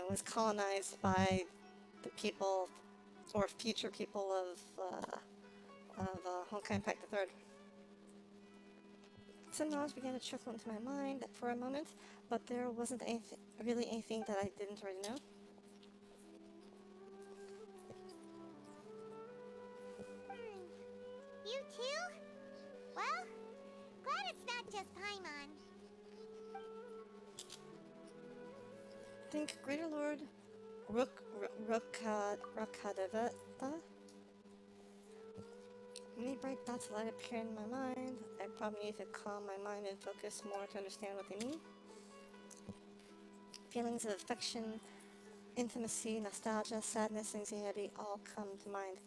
was colonized by the people or future people of Honkai Impact the Third. Some knowledge began to trickle into my mind for a moment, but there wasn't really anything that I didn't already know. You too? Well, glad it's not just Paimon. Think Greater Lord Rukkhadevata? Many bright thoughts light up here in my mind. I probably need to calm my mind and focus more to understand what they mean. Feelings of affection, intimacy, nostalgia, sadness, anxiety all come to mind.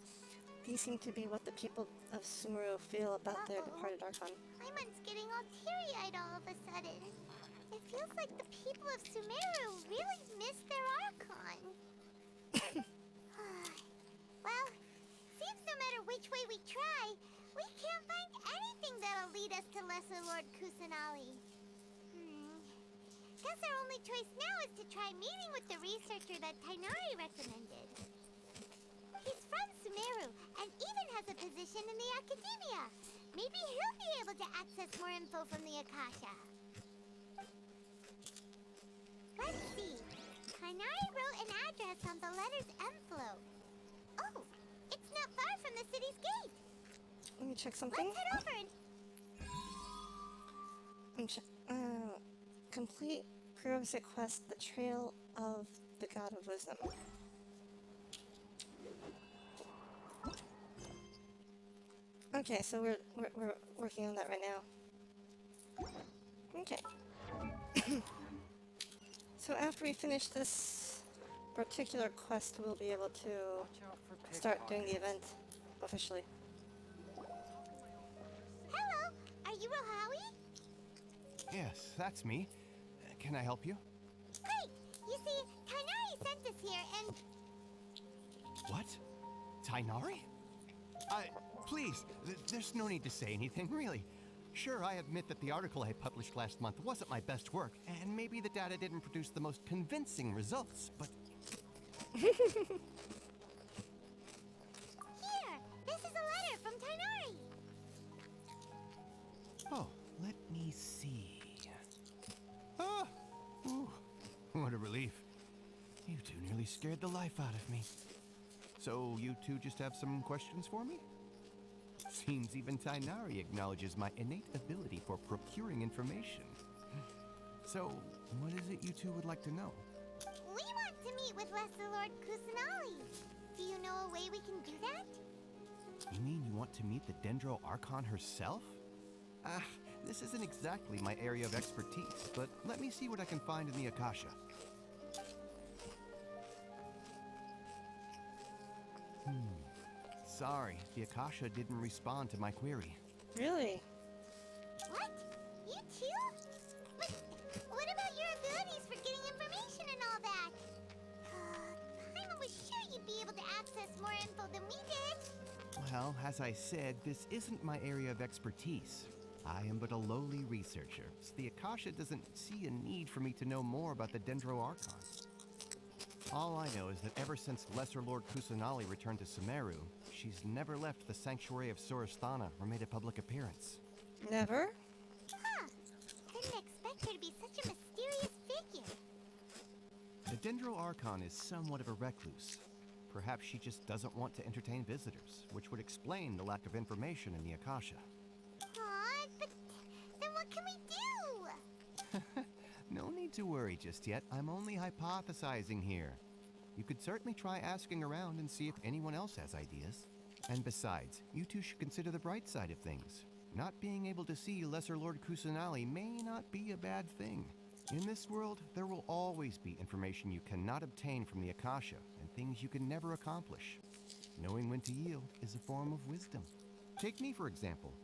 These seem to be what the people of Sumeru feel about their departed Archon. Paimon's getting all teary-eyed all of a sudden. It feels like the people of Sumeru really miss their Archon. Well, seems no matter which way we try, we can't find anything that'll lead us to Lesser Lord Kusanali. Guess our only choice now is to try meeting with the researcher that Tighnari recommended. He's from Sumeru and even has a position in the academia. Maybe he'll be able to access more info from the Akasha. Let's see. Tighnari wrote an address on the letter's envelope. Oh, it's not far from the city's gate. Let me check something. Let's head over and... Complete prerequisite quest, the Trail of the God of Wisdom. Okay, so we're working on that right now. Okay. So after we finish this particular quest, we'll be able to start doing the event officially. Hello, are you Rohawi? Yes, that's me. Can I help you? Great! You see, Tighnari sent us here and... What? Tighnari? Please, there's no need to say anything, really. Sure, I admit that the article I published last month wasn't my best work, and maybe the data didn't produce the most convincing results, but... Here! This is a letter from Tighnari! Oh, let me see. Ah! Ooh, what a relief. You two nearly scared the life out of me. So you two just have some questions for me? Seems even Tainari acknowledges my innate ability for procuring information. So, what is it you two would like to know? We want to meet with Lesser Lord Kusanali. Do you know a way we can do that? You mean you want to meet the Dendro Archon herself? Ah, this isn't exactly my area of expertise, but let me see what I can find in the Akasha. Sorry, the Akasha didn't respond to my query. Really? What? You too? But what about your abilities for getting information and all that? Paimon was sure you'd be able to access more info than we did. Well, as I said, this isn't my area of expertise. I am but a lowly researcher, so the Akasha doesn't see a need for me to know more about the Dendro Archon. All I know is that ever since Lesser Lord Kusanali returned to Sumeru, she's never left the Sanctuary of Sorasthana or made a public appearance. Never? Huh. Didn't expect her to be such a mysterious figure. The Dendro Archon is somewhat of a recluse. Perhaps she just doesn't want to entertain visitors, which would explain the lack of information in the Akasha. Aw, but then what can we do? No need to worry just yet. I'm only hypothesizing here. You could certainly try asking around and see if anyone else has ideas. And besides, you two should consider the bright side of things. Not being able to see Lesser Lord Kusanali may not be a bad thing. In this world, there will always be information you cannot obtain from the Akasha, and things you can never accomplish. Knowing when to yield is a form of wisdom. Take me, for example.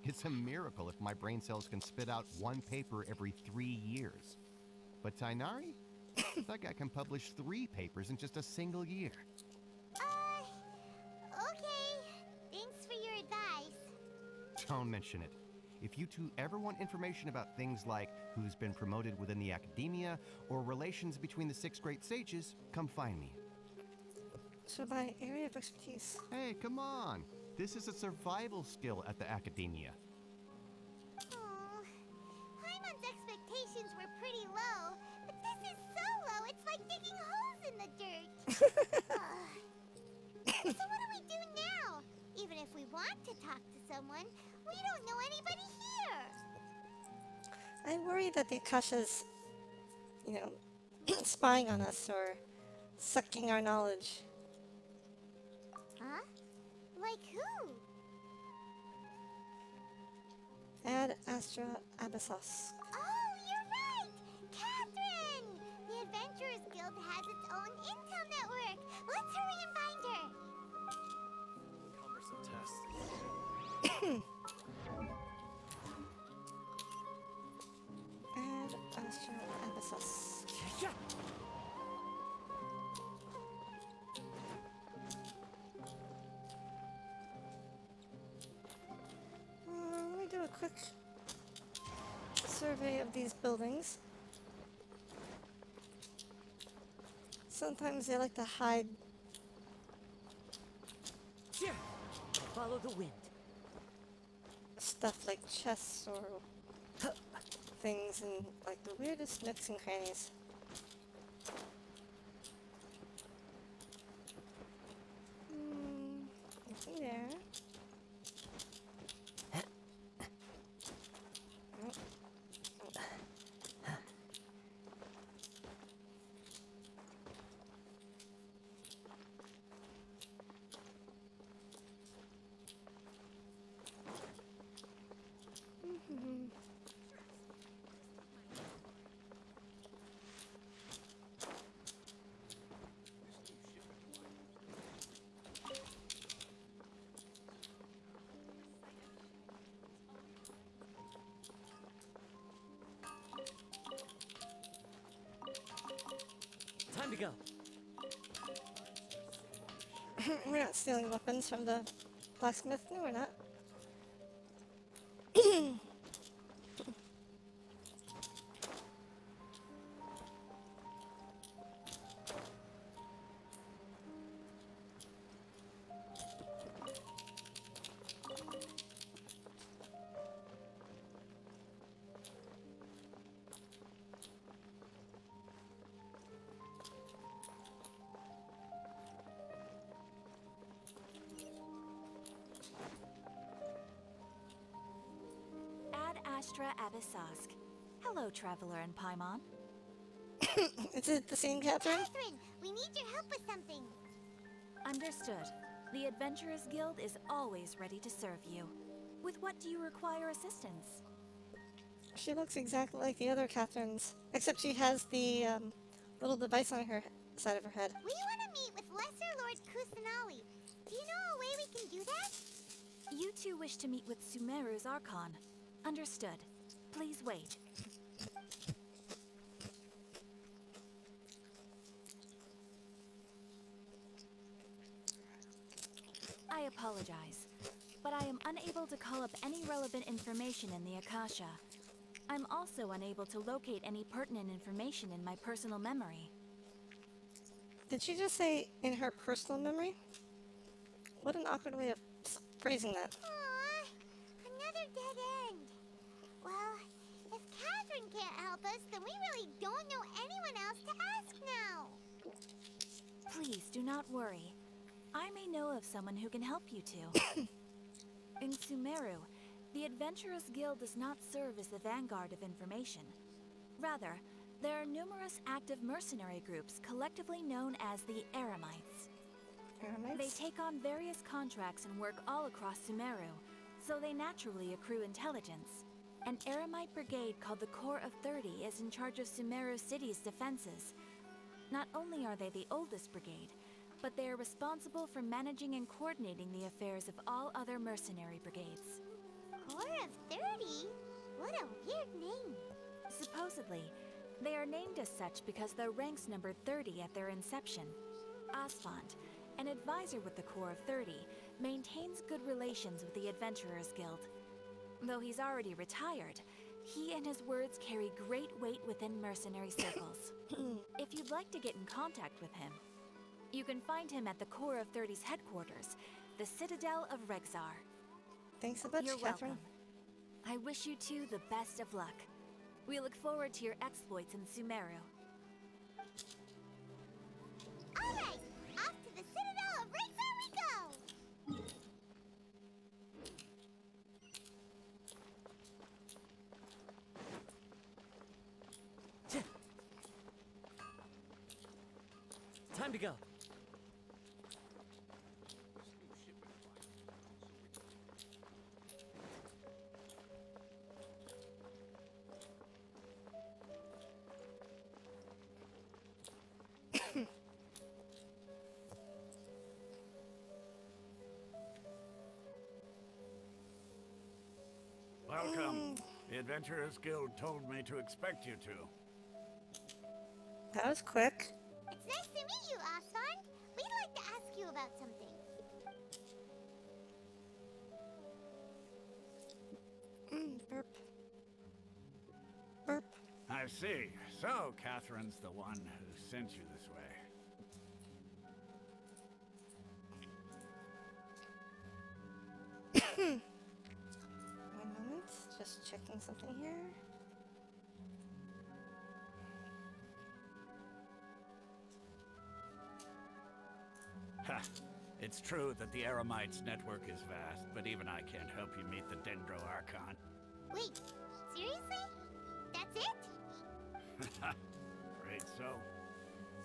It's a miracle if my brain cells can spit out one paper every 3 years. But Tainari? That guy can publish 3 papers in just a single year. Okay. Thanks for your advice. Don't mention it. If you two ever want information about things like who's been promoted within the academia or relations between the 6 great sages, come find me. So my area of expertise. Hey, come on. This is a survival skill at the academia. Oh, Paimon's expectations were pretty low, but this is so low, it's like digging holes in the dirt. So what do we do now? Even if we want to talk to someone, we don't know anybody here. I worry that the Akasha's, spying on us or sucking our knowledge. Huh? Like who? Ad Astra Abyssos. Oh, you're right! Catherine! The Adventurers Guild has its own intel network. Let's hurry and find her. Cumbersome test. Ad Astra Abyssos. Yeah. Let me do a quick survey of these buildings. Sometimes they like to hide Yeah. Follow the wind. stuff like chests or things in like the weirdest nooks and crannies. Nothing there. Time to go. We're not stealing weapons from the blacksmith. No, we're not. Astra Abyssosque. Hello, Traveler and Paimon. Is it the same Catherine? Catherine, we need your help with something. Understood. The Adventurers Guild is always ready to serve you. With what do you require assistance? She looks exactly like the other Catherines, except she has the little device on her side of her head. We want to meet with Lesser Lord Kusanali. Do you know a way we can do that? You two wish to meet with Sumeru's Archon. Understood. Please wait. I apologize, but I am unable to call up any relevant information in the Akasha. I'm also unable to locate any pertinent information in my personal memory. Did she just say in her personal memory? What an awkward way of phrasing that. Aww, another dead end. Well, if Catherine can't help us, then we really don't know anyone else to ask now. Please do not worry. I may know of someone who can help you two. In Sumeru, the Adventurers Guild does not serve as the vanguard of information. Rather, there are numerous active mercenary groups collectively known as the Eremites. Eremites? They take on various contracts and work all across Sumeru, so they naturally accrue intelligence. An Eremite brigade called the Corps of 30 is in charge of Sumeru City's defenses. Not only are they the oldest brigade, but they are responsible for managing and coordinating the affairs of all other mercenary brigades. Corps of 30? What a weird name. Supposedly, they are named as such because their ranks numbered 30 at their inception. Asphalt, an advisor with the Corps of 30, maintains good relations with the Adventurers Guild. Though he's already retired, he and his words carry great weight within mercenary circles. If you'd like to get in contact with him, you can find him at the Corps of 30's headquarters, the Citadel of Rexar. Thanks a bunch, You're Catherine. welcome. I wish you two the best of luck. We look forward to your exploits in Sumeru. All right, off to the Citadel of Rexar we go. Time to go. Welcome. The Adventurers Guild told me to expect you two. That was quick. It's nice to meet you, Asfan. We'd like to ask you about something. Burp. Burp. I see. So, Catherine's the one who sent you this way. One moment, just checking something here. Ha! It's true that the Eremites network is vast, but even I can't help you meet the Dendro Archon. Wait, seriously? That's it? Afraid so.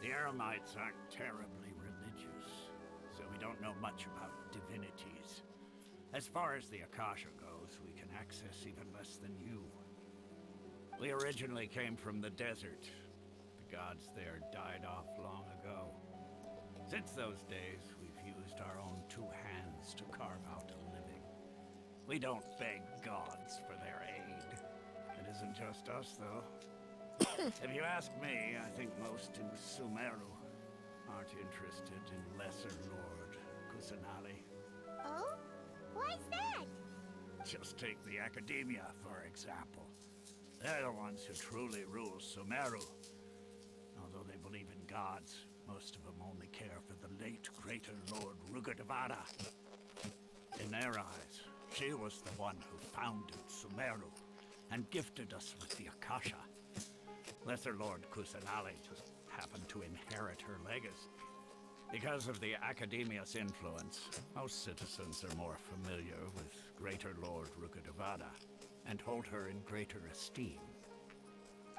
The Eremites aren't terribly religious, so we don't know much about divinities. As far as the Akasha goes, we can access even less than you. We originally came from the desert. The gods there died off long ago. Since those days, we've used our own two hands to carve out a living. We don't beg gods for their aid. It isn't just us, though. If you ask me, I think most in Sumeru aren't interested in Lesser Lord Kusanali. Oh? Why's that? Just take the Academia, for example. They're the ones who truly rule Sumeru. Although they believe in gods, most of them only care for the late Greater Lord Rukkhadevata. In their eyes, she was the one who founded Sumeru and gifted us with the Akasha. Lesser Lord Kusanali just happened to inherit her legacy. Because of the Academia's influence, most citizens are more familiar with Greater Lord Rukkhadevata. and hold her in greater esteem.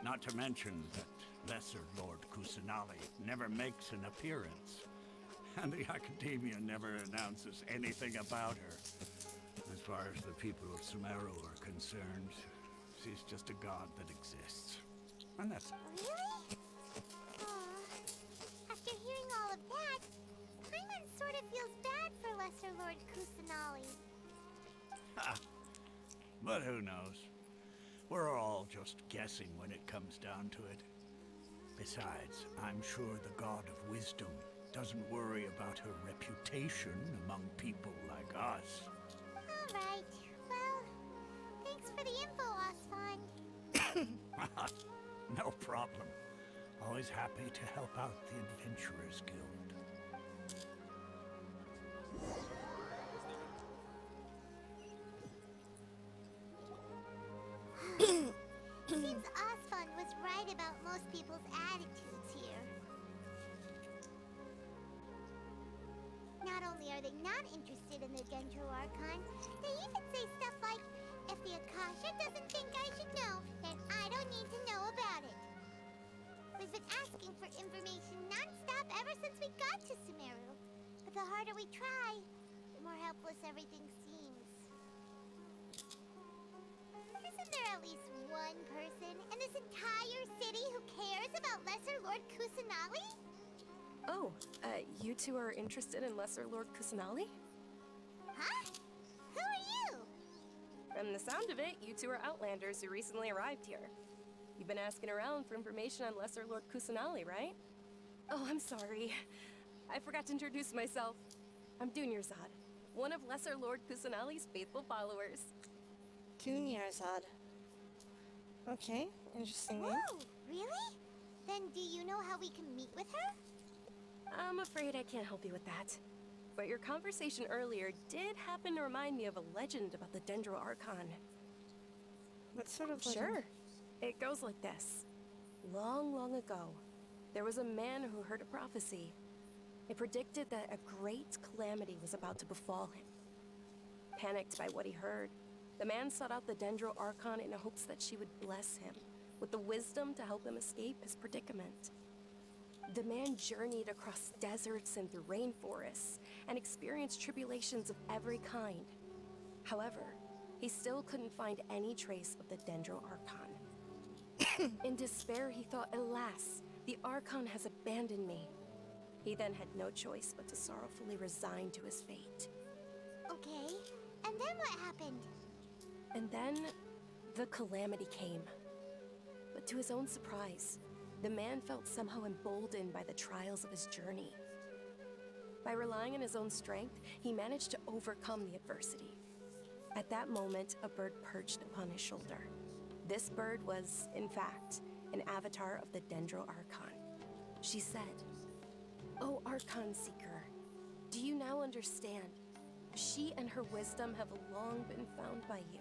Not to mention that Lesser Lord Kusanali never makes an appearance, and the Academia never announces anything about her. As far as the people of Sumeru are concerned, she's just a god that exists. And that's Really? Aw. After hearing all of that, Paimon sort of feels bad for Lesser Lord Kusanali. Ha! But who knows? We're all just guessing when it comes down to it. Besides, I'm sure the God of Wisdom doesn't worry about her reputation among people like us. Alright, well, thanks for the info, Osfond. No problem. Always happy to help out the Adventurers Guild. Seems Osfond was right about most people's attitudes here. Not only are they not interested in the Dendro Archon, they even say stuff like, if the Akasha doesn't think I should know, then I don't need to know about it. We've been asking for information non-stop ever since we got to Sumeru. But the harder we try, the more helpless everything seems. Isn't there at least one person in this entire city who cares about Lesser Lord Kusanali? Oh, you two are interested in Lesser Lord Kusanali? Huh? Who are you? From the sound of it, you two are Outlanders who recently arrived here. You've been asking around for information on Lesser Lord Kusanali, right? Oh, I'm sorry. I forgot to introduce myself. I'm Dunyarzad, one of Lesser Lord Kusanali's faithful followers. Dunyarzad. Okay, interesting name. Whoa, really? Then do you know how we can meet with her? I'm afraid I can't help you with that. But your conversation earlier did happen to remind me of a legend about the Dendro Archon. What sort of legend? Sure. It goes like this. Long, long ago, there was a man who heard a prophecy. It predicted that a great calamity was about to befall him. Panicked by what he heard, the man sought out the Dendro Archon in hopes that she would bless him with the wisdom to help him escape his predicament. The man journeyed across deserts and through rainforests and experienced tribulations of every kind. However, he still couldn't find any trace of the Dendro Archon. In despair, he thought, alas, the Archon has abandoned me. He then had no choice but to sorrowfully resign to his fate. Okay, and then what happened? And then, the calamity came. But to his own surprise, the man felt somehow emboldened by the trials of his journey. By relying on his own strength, he managed to overcome the adversity. At that moment, a bird perched upon his shoulder. This bird was, in fact, an avatar of the Dendro Archon. She said, "O Archon Seeker, do you now understand? She and her wisdom have long been found by you.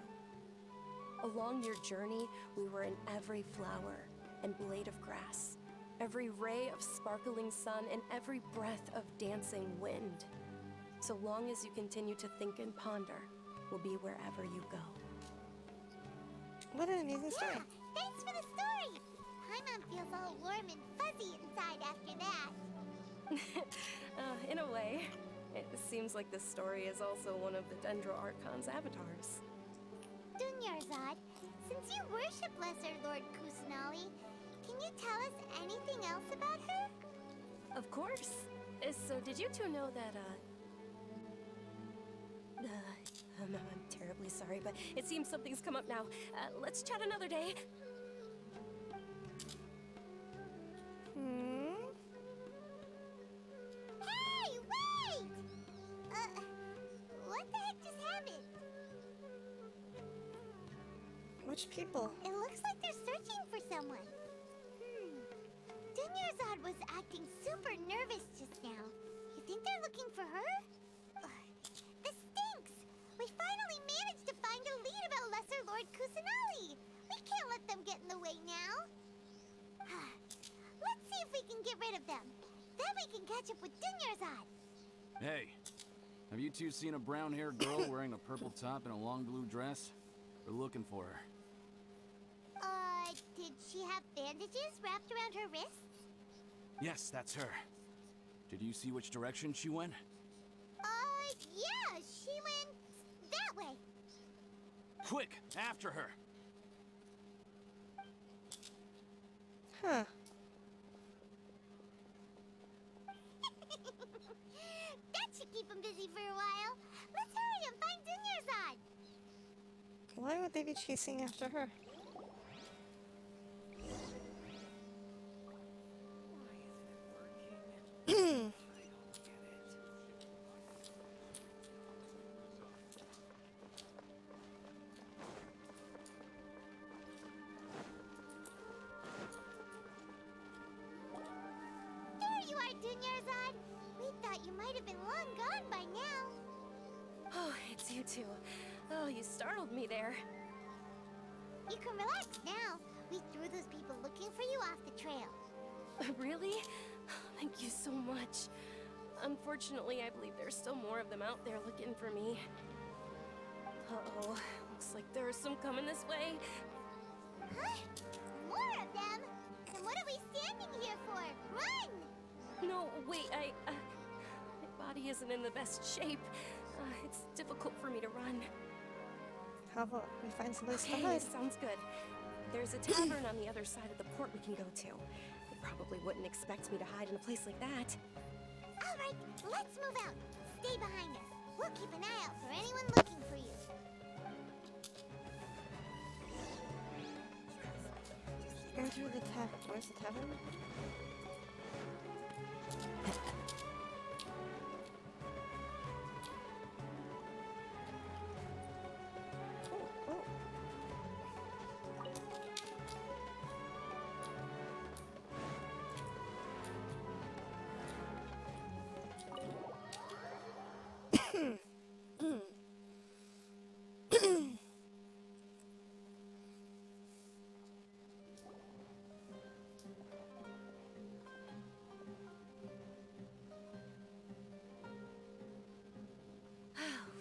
Along your journey, we were in every flower and blade of grass, every ray of sparkling sun, and every breath of dancing wind. So long as you continue to think and ponder, we'll be wherever you go." What an amazing story. Yeah, thanks for the story! Paimon feels all warm and fuzzy inside after that. In a way, it seems like this story is also one of the Dendro Archon's avatars. Dunyarzad, since you worship Lesser Lord Kusanali, can you tell us anything else about her? Of course. So did you two know that, I'm terribly sorry, but it seems something's come up now. Let's chat another day. Hey, wait! What the heck just happened? Which people? It looks like they're searching for someone. Dunyarzad was acting super nervous just now. You think they're looking for her? This stinks! We finally managed to find a lead about Lesser Lord Kusanali! We can't let them get in the way now! Let's see if we can get rid of them. Then we can catch up with Dunyarzad! Hey, have you two seen a brown-haired girl wearing a purple top and a long blue dress? We're looking for her. Did she have bandages wrapped around her wrists? Yes, that's her. Did you see which direction she went? Yeah, she went that way. Quick, after her. Huh. That should keep him busy for a while. Let's hurry and find Dunyarzad. Why would they be chasing after her? There you are, Dunyarzad. We thought you might have been long gone by now. Oh, it's you two. Oh, you startled me there. You can relax now. We threw those people looking for you off the trail. Really? Thank you so much. Unfortunately, I believe there's still more of them out there looking for me. Uh-oh. Looks like there's some coming this way. Huh? More of them? Then what are we standing here for? Run! No, wait, my body isn't in the best shape. It's difficult for me to run. How about we find someplace to Okay, hide? sounds good. There's a tavern on the other side of the port we can go to. They probably wouldn't expect me to hide in a place like that. All right, let's move out. Stay behind us. We'll keep an eye out for anyone looking for you. Enter the tavern. Where's the tavern?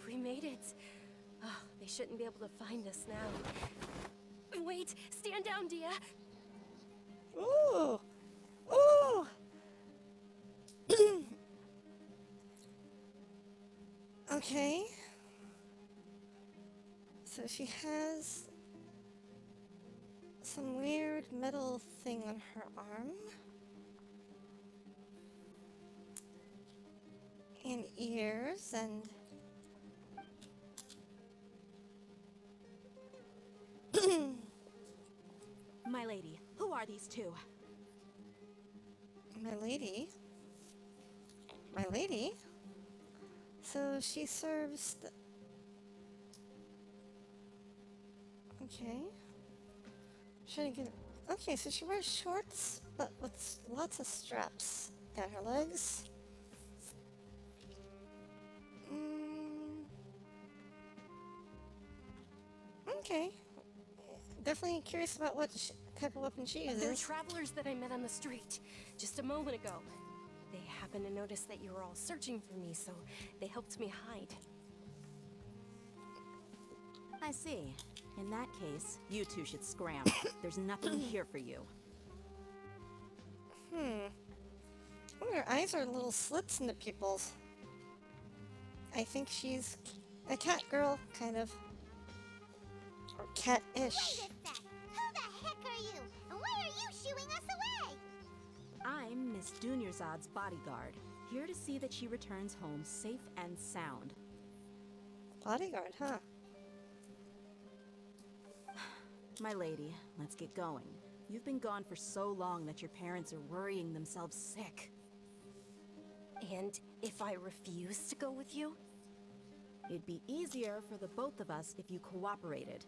We made it. Oh, they shouldn't be able to find us now. Wait, stand down, Dia. Ooh! Ooh! Okay. So she has some weird metal thing on her arm. And ears and... My lady, who are these two? My lady? My lady? So she serves the... Okay. Should I get... Okay, so she wears shorts, but with lots of straps down her legs. Okay. Definitely curious about what type of weapon she uses. They're travelers that I met on the street just a moment ago. They happened to notice that you were all searching for me, so they helped me hide. I see. In that case, you two should scram. There's nothing here for you. Oh, her eyes are little slits in the pupils. I think she's a cat girl, kind of. Or cat-ish. Wait a sec. Who the heck are you? And why are you shooing us away? I'm Miss Dunyarzad's bodyguard, here to see that she returns home safe and sound. Bodyguard, huh? My lady, let's get going. You've been gone for so long that your parents are worrying themselves sick. And if I refuse to go with you? It'd be easier for the both of us if you cooperated.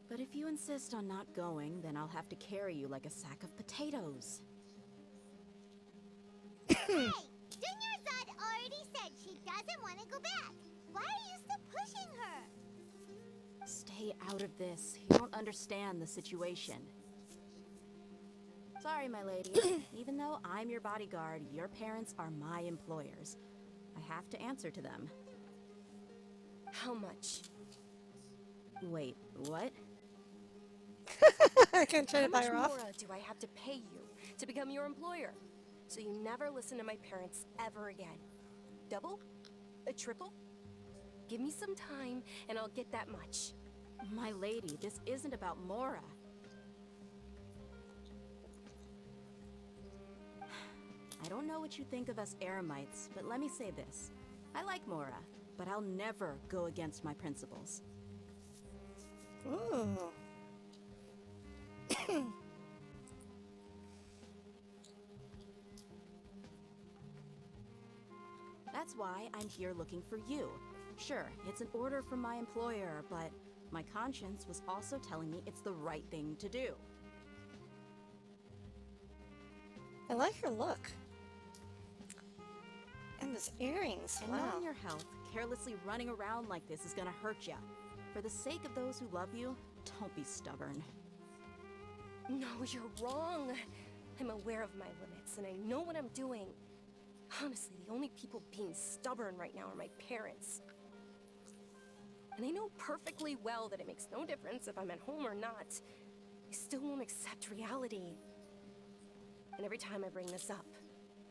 But if you insist on not going, then I'll have to carry you like a sack of potatoes. Hey! Dunyarzad already said she doesn't want to go back. Why are you still pushing her? Stay out of this. You don't understand the situation. Sorry, my lady. Even though I'm your bodyguard, your parents are my employers. I have to answer to them. How much? Wait, what? I can try How to buy much her off. more do I have to pay you to become your employer? So you never listen to my parents ever again. Double? A triple? Give me some time and I'll get that much. My lady, this isn't about Mora. I don't know what you think of us Eremites, but let me say this. I like Mora, but I'll never go against my principles. Ooh. That's why I'm here looking for you. Sure, it's an order from my employer, but my conscience was also telling me it's the right thing to do. I like her look. And those earrings, And wow. knowing your health, carelessly running around like this is gonna hurt ya. For the sake of those who love you, don't be stubborn. No, you're wrong. I'm aware of my limits and I know what I'm doing. Honestly, the only people being stubborn right now are my parents. And they know perfectly well that it makes no difference if I'm at home or not. They still won't accept reality. And every time I bring this up,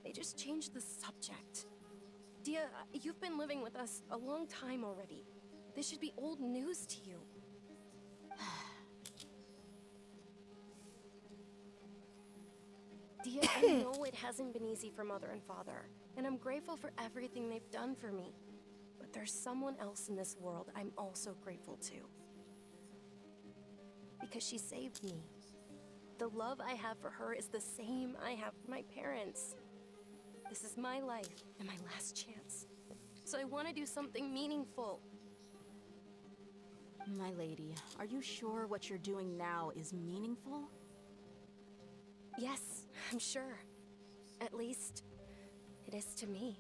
they just change the subject. Dia, you've been living with us a long time already. This should be old news to you. Dia, I know it hasn't been easy for Mother and Father, and I'm grateful for everything they've done for me. But there's someone else in this world I'm also grateful to. Because she saved me. The love I have for her is the same I have for my parents. This is my life and my last chance. So I want to do something meaningful. My lady, are you sure what you're doing now is meaningful? Yes, I'm sure. At least, it is to me.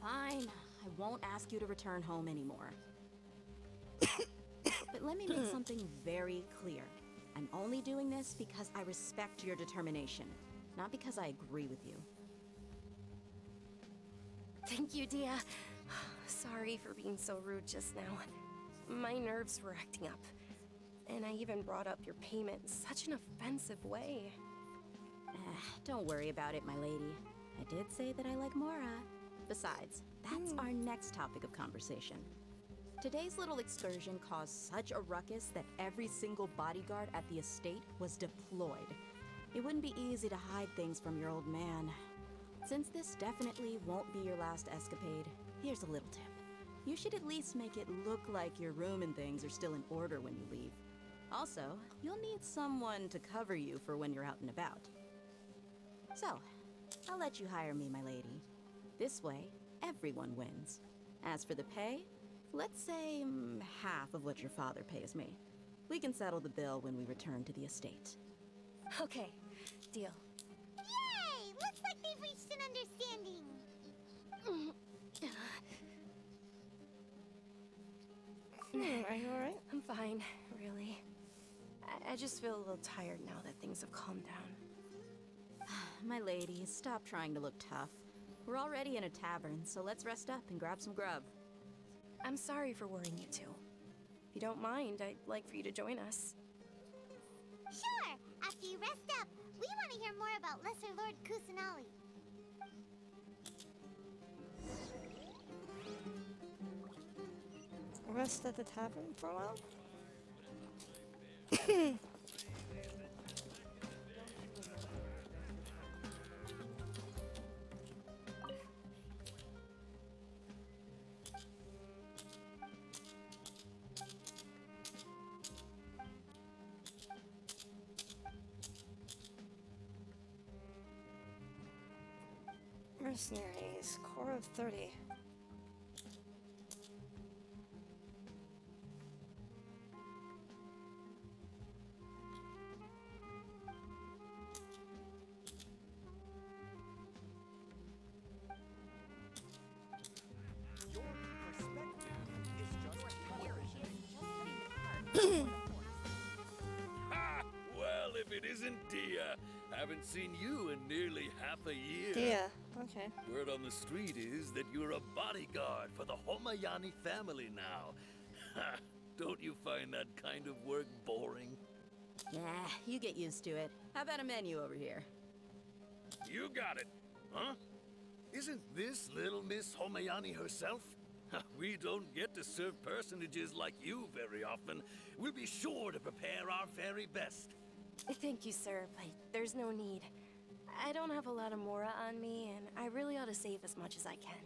Fine. I won't ask you to return home anymore. But let me make something very clear. I'm only doing this because I respect your determination, not because I agree with you. Thank you, Dia. Sorry for being so rude just now. My nerves were acting up. And I even brought up your payment in such an offensive way. Don't worry about it, my lady. I did say that I like Mora. Besides, that's our next topic of conversation. Today's little excursion caused such a ruckus that every single bodyguard at the estate was deployed. It wouldn't be easy to hide things from your old man. Since this definitely won't be your last escapade, here's a little tip. You should at least make it look like your room and things are still in order when you leave. Also, you'll need someone to cover you for when you're out and about. So, I'll let you hire me, my lady. This way, everyone wins. As for the pay, let's say half of what your father pays me. We can settle the bill when we return to the estate. Okay, deal. Yay! Looks like they've reached an understanding. Are you alright? I'm fine, really. I just feel a little tired now that things have calmed down. My lady, stop trying to look tough. We're already in a tavern, so let's rest up and grab some grub. I'm sorry for worrying you two. If you don't mind, I'd like for you to join us. Sure! After you rest up, we want to hear more about Lesser Lord Kusanali. Rest at the tavern for a while? Mercenaries, core of 30. Ha! Well, if it isn't Dia. Haven't seen you in nearly half a year. Dia, okay. Word on the street is that you're a bodyguard for the Homayani family now. Ha! Don't you find that kind of work boring? Yeah, you get used to it. How about a menu over here? You got it, huh? Isn't this little Miss Homayani herself? We don't get to serve personages like you very often. We'll be sure to prepare our very best. Thank you, sir, but there's no need. I don't have a lot of Mora on me, and I really ought to save as much as I can.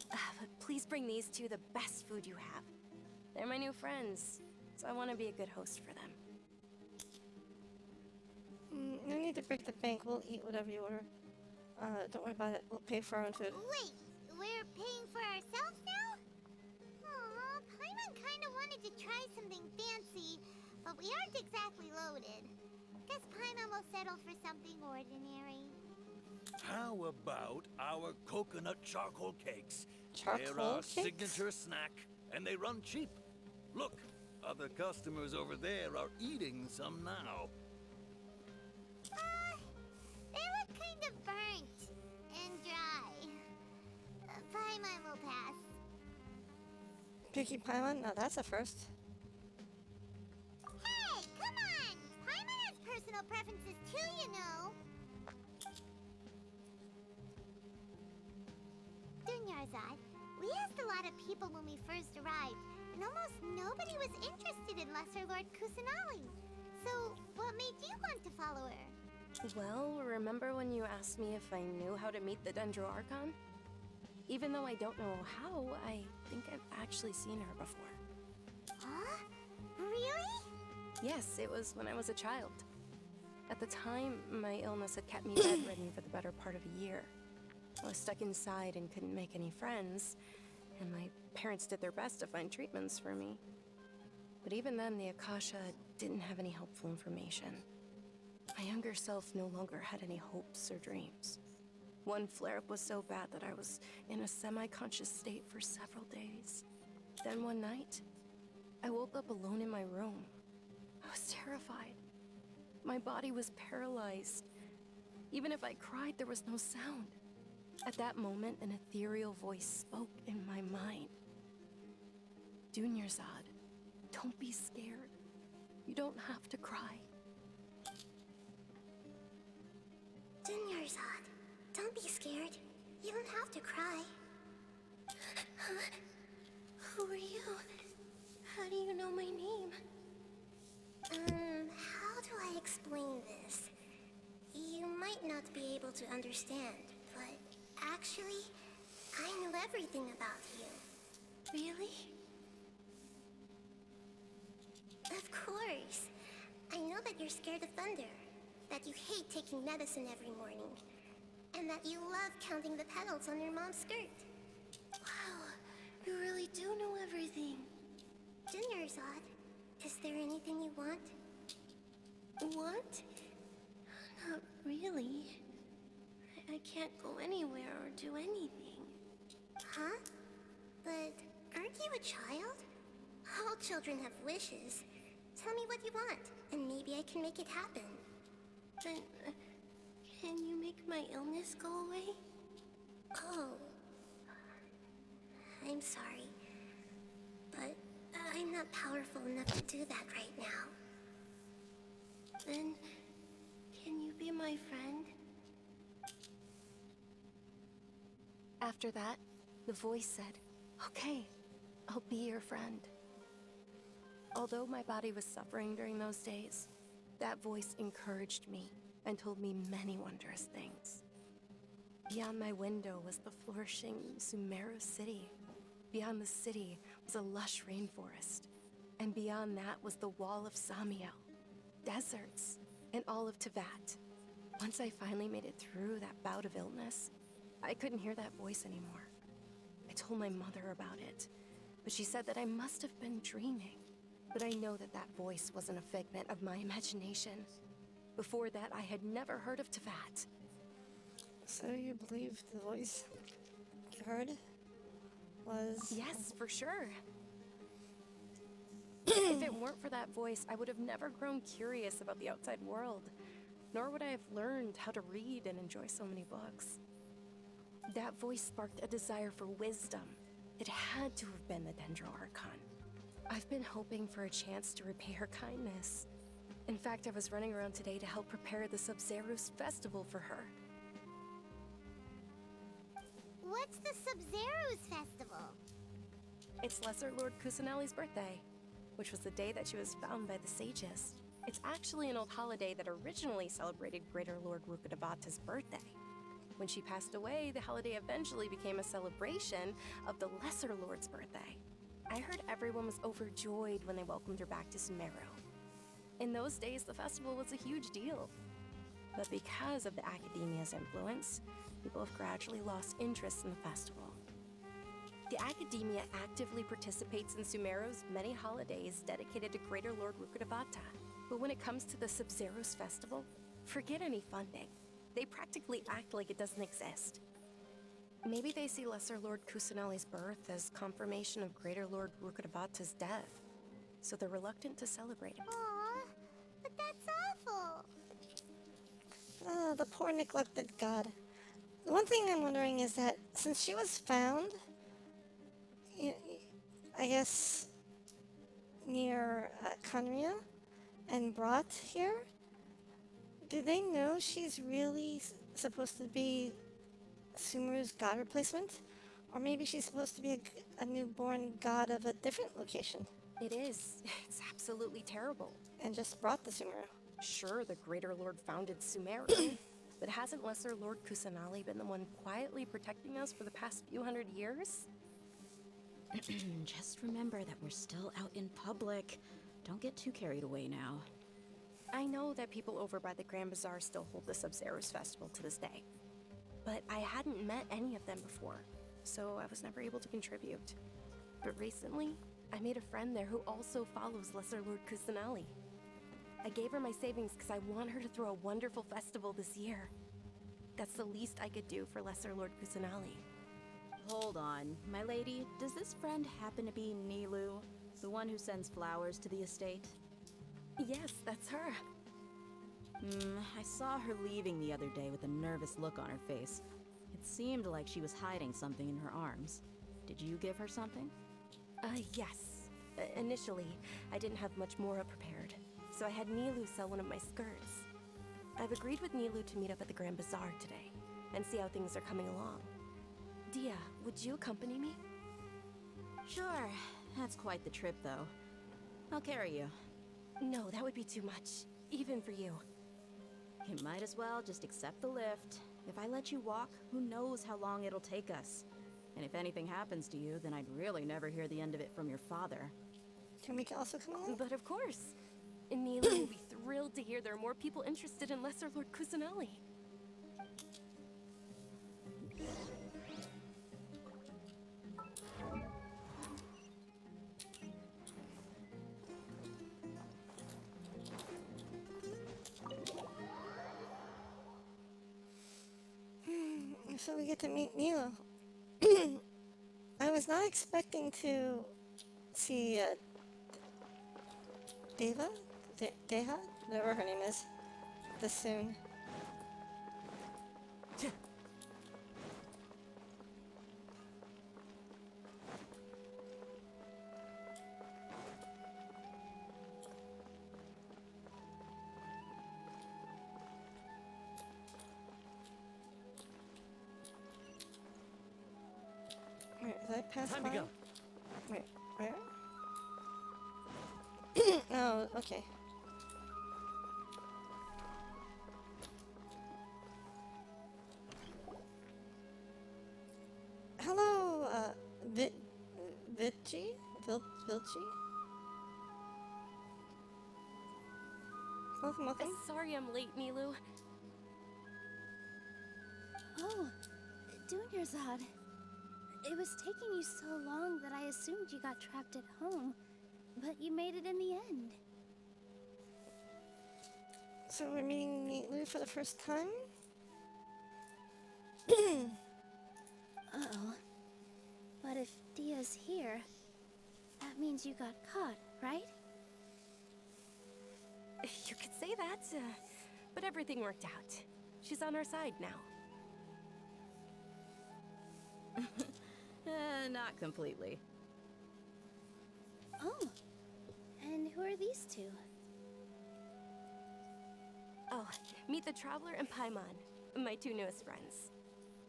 But please bring these two the best food you have. They're my new friends, so I want to be a good host for them. No need to break the bank. We'll eat whatever you order. Don't worry about it. We'll pay for our own food. Wait, we're paying for ourselves now? Aw, Paimon kinda wanted to try something fancy, but we aren't exactly loaded. Guess Paimon will settle for something ordinary. How about our coconut charcoal cakes? They're Charcoal our cakes? signature snack, and they run cheap. Look, other customers over there are eating some now. They look kind of burnt and dry. Paimon will pass. Picky Paimon? Now that's a first. Hey, come on! Paimon has personal preferences too, you know. Dunyarzad, we asked a lot of people when we first arrived, and almost nobody was interested in Lesser Lord Kusanali. So, what made you want to follow her? Well, remember when you asked me if I knew how to meet the Dendro Archon? Even though I don't know how, I think I've actually seen her before. Huh? Really? Yes, it was when I was a child. At the time, my illness had kept me bedridden for the better part of a year. I was stuck inside and couldn't make any friends, and my parents did their best to find treatments for me. But even then, the Akasha didn't have any helpful information. My younger self no longer had any hopes or dreams. One flare-up was so bad that I was in a semi-conscious state for several days. Then one night, I woke up alone in my room. I was terrified. My body was paralyzed. Even if I cried, there was no sound. At that moment, an ethereal voice spoke in my mind. Dunyarzad, don't be scared. You don't have to cry. Dunyarzad, don't be scared. You don't have to cry. Huh? Who are you? How do you know my name? How do I explain this? You might not be able to understand, but actually, I know everything about you. Really? Of course. I know that you're scared of thunder, that you hate taking medicine every morning, and that you love counting the petals on your mom's skirt. Wow, you really do know everything. Dunyarzad, is there anything you want? Want? Not really. I can't go anywhere or do anything. Huh? But aren't you a child? All children have wishes. Tell me what you want, and maybe I can make it happen. Then, can you make my illness go away? Oh. I'm sorry. But I'm not powerful enough to do that right now. Then, can you be my friend? After that, the voice said, "Okay, I'll be your friend." Although my body was suffering during those days, that voice encouraged me and told me many wondrous things. Beyond my window was the flourishing Sumeru city. Beyond the city was a lush rainforest. And beyond that was the wall of Samiel, deserts, and all of Teyvat. Once I finally made it through that bout of illness, I couldn't hear that voice anymore. I told my mother about it, but she said that I must have been dreaming. But I know that that voice wasn't a figment of my imagination. Before that, I had never heard of Teyvat. So you believe the voice you heard was... Yes, for sure. If it weren't for that voice, I would have never grown curious about the outside world, nor would I have learned how to read and enjoy so many books. That voice sparked a desire for wisdom. It had to have been the Dendro Archon. I've been hoping for a chance to repay her kindness. In fact, I was running around today to help prepare the Sub-Zerus festival for her. What's the Sub-Zerus festival? It's Lesser Lord Kusanali's birthday, which was the day that she was found by the sages. It's actually an old holiday that originally celebrated Greater Lord Rukkhadevata's birthday. When she passed away, the holiday eventually became a celebration of the Lesser Lord's birthday. I heard everyone was overjoyed when they welcomed her back to Sumeru. In those days, the festival was a huge deal. But because of the Academia's influence, people have gradually lost interest in the festival. The Academia actively participates in Sumeru's many holidays dedicated to Greater Lord Rukkhadevata. But when it comes to the Sub-Zerus festival, forget any funding. They practically act like it doesn't exist. Maybe they see Lesser Lord Kusanali's birth as confirmation of Greater Lord Rukkhadevata's death, so they're reluctant to celebrate it. Aw, but that's awful. Ah, the poor neglected god. The one thing I'm wondering is that since she was found, I guess, near Khaenri'ah and brought here, do they know she's really supposed to be Sumeru's god replacement? Or maybe she's supposed to be a newborn god of a different location? It is. It's absolutely terrible. And just brought to Sumeru. Sure, the Greater Lord founded Sumeru, but hasn't Lesser Lord Kusanali been the one quietly protecting us for the past few hundred years? Just remember that we're still out in public. Don't get too carried away now. I know that people over by the Grand Bazaar still hold the Sub-Zerus festival to this day, but I hadn't met any of them before, so I was never able to contribute. But recently, I made a friend there who also follows Lesser Lord Kusanali. I gave her my savings because I want her to throw a wonderful festival this year. That's the least I could do for Lesser Lord Kusanali. Hold on, my lady. Does this friend happen to be Nilou, the one who sends flowers to the estate? Yes, that's her. I saw her leaving the other day with a nervous look on her face. It seemed like she was hiding something in her arms. Did you give her something? Yes. Initially, I didn't have much Mora prepared, so I had Nilou sell one of my skirts. I've agreed with Nilou to meet up at the Grand Bazaar today, and see how things are coming along. Dia, would you accompany me? Sure. That's quite the trip, though. I'll carry you. No, that would be too much, even for you. You might as well just accept the lift. If I let you walk, who knows how long it'll take us. And if anything happens to you, then I'd really never hear the end of it from your father. Can we also come along? But of course. Nilou will be thrilled to hear there are more people interested in Lesser Lord Kusanali. So we get to meet Nilou. I was not expecting to see Deha, whatever her name is, this soon. Wait, did I pass Time by? to go. Wait, where? Oh, okay. Hello, Vilchi? Welcome. Sorry I'm late, Nilou. Oh, Dunyarzad. It was taking you so long that I assumed you got trapped at home, but you made it in the end. So we're meeting Nilou for the first time? Uh-oh. But if Dia's here, that means you got caught, right? You could say that, but everything worked out. She's on our side now. Not completely. Oh. And who are these two? Oh, meet the Traveler and Paimon, my two newest friends.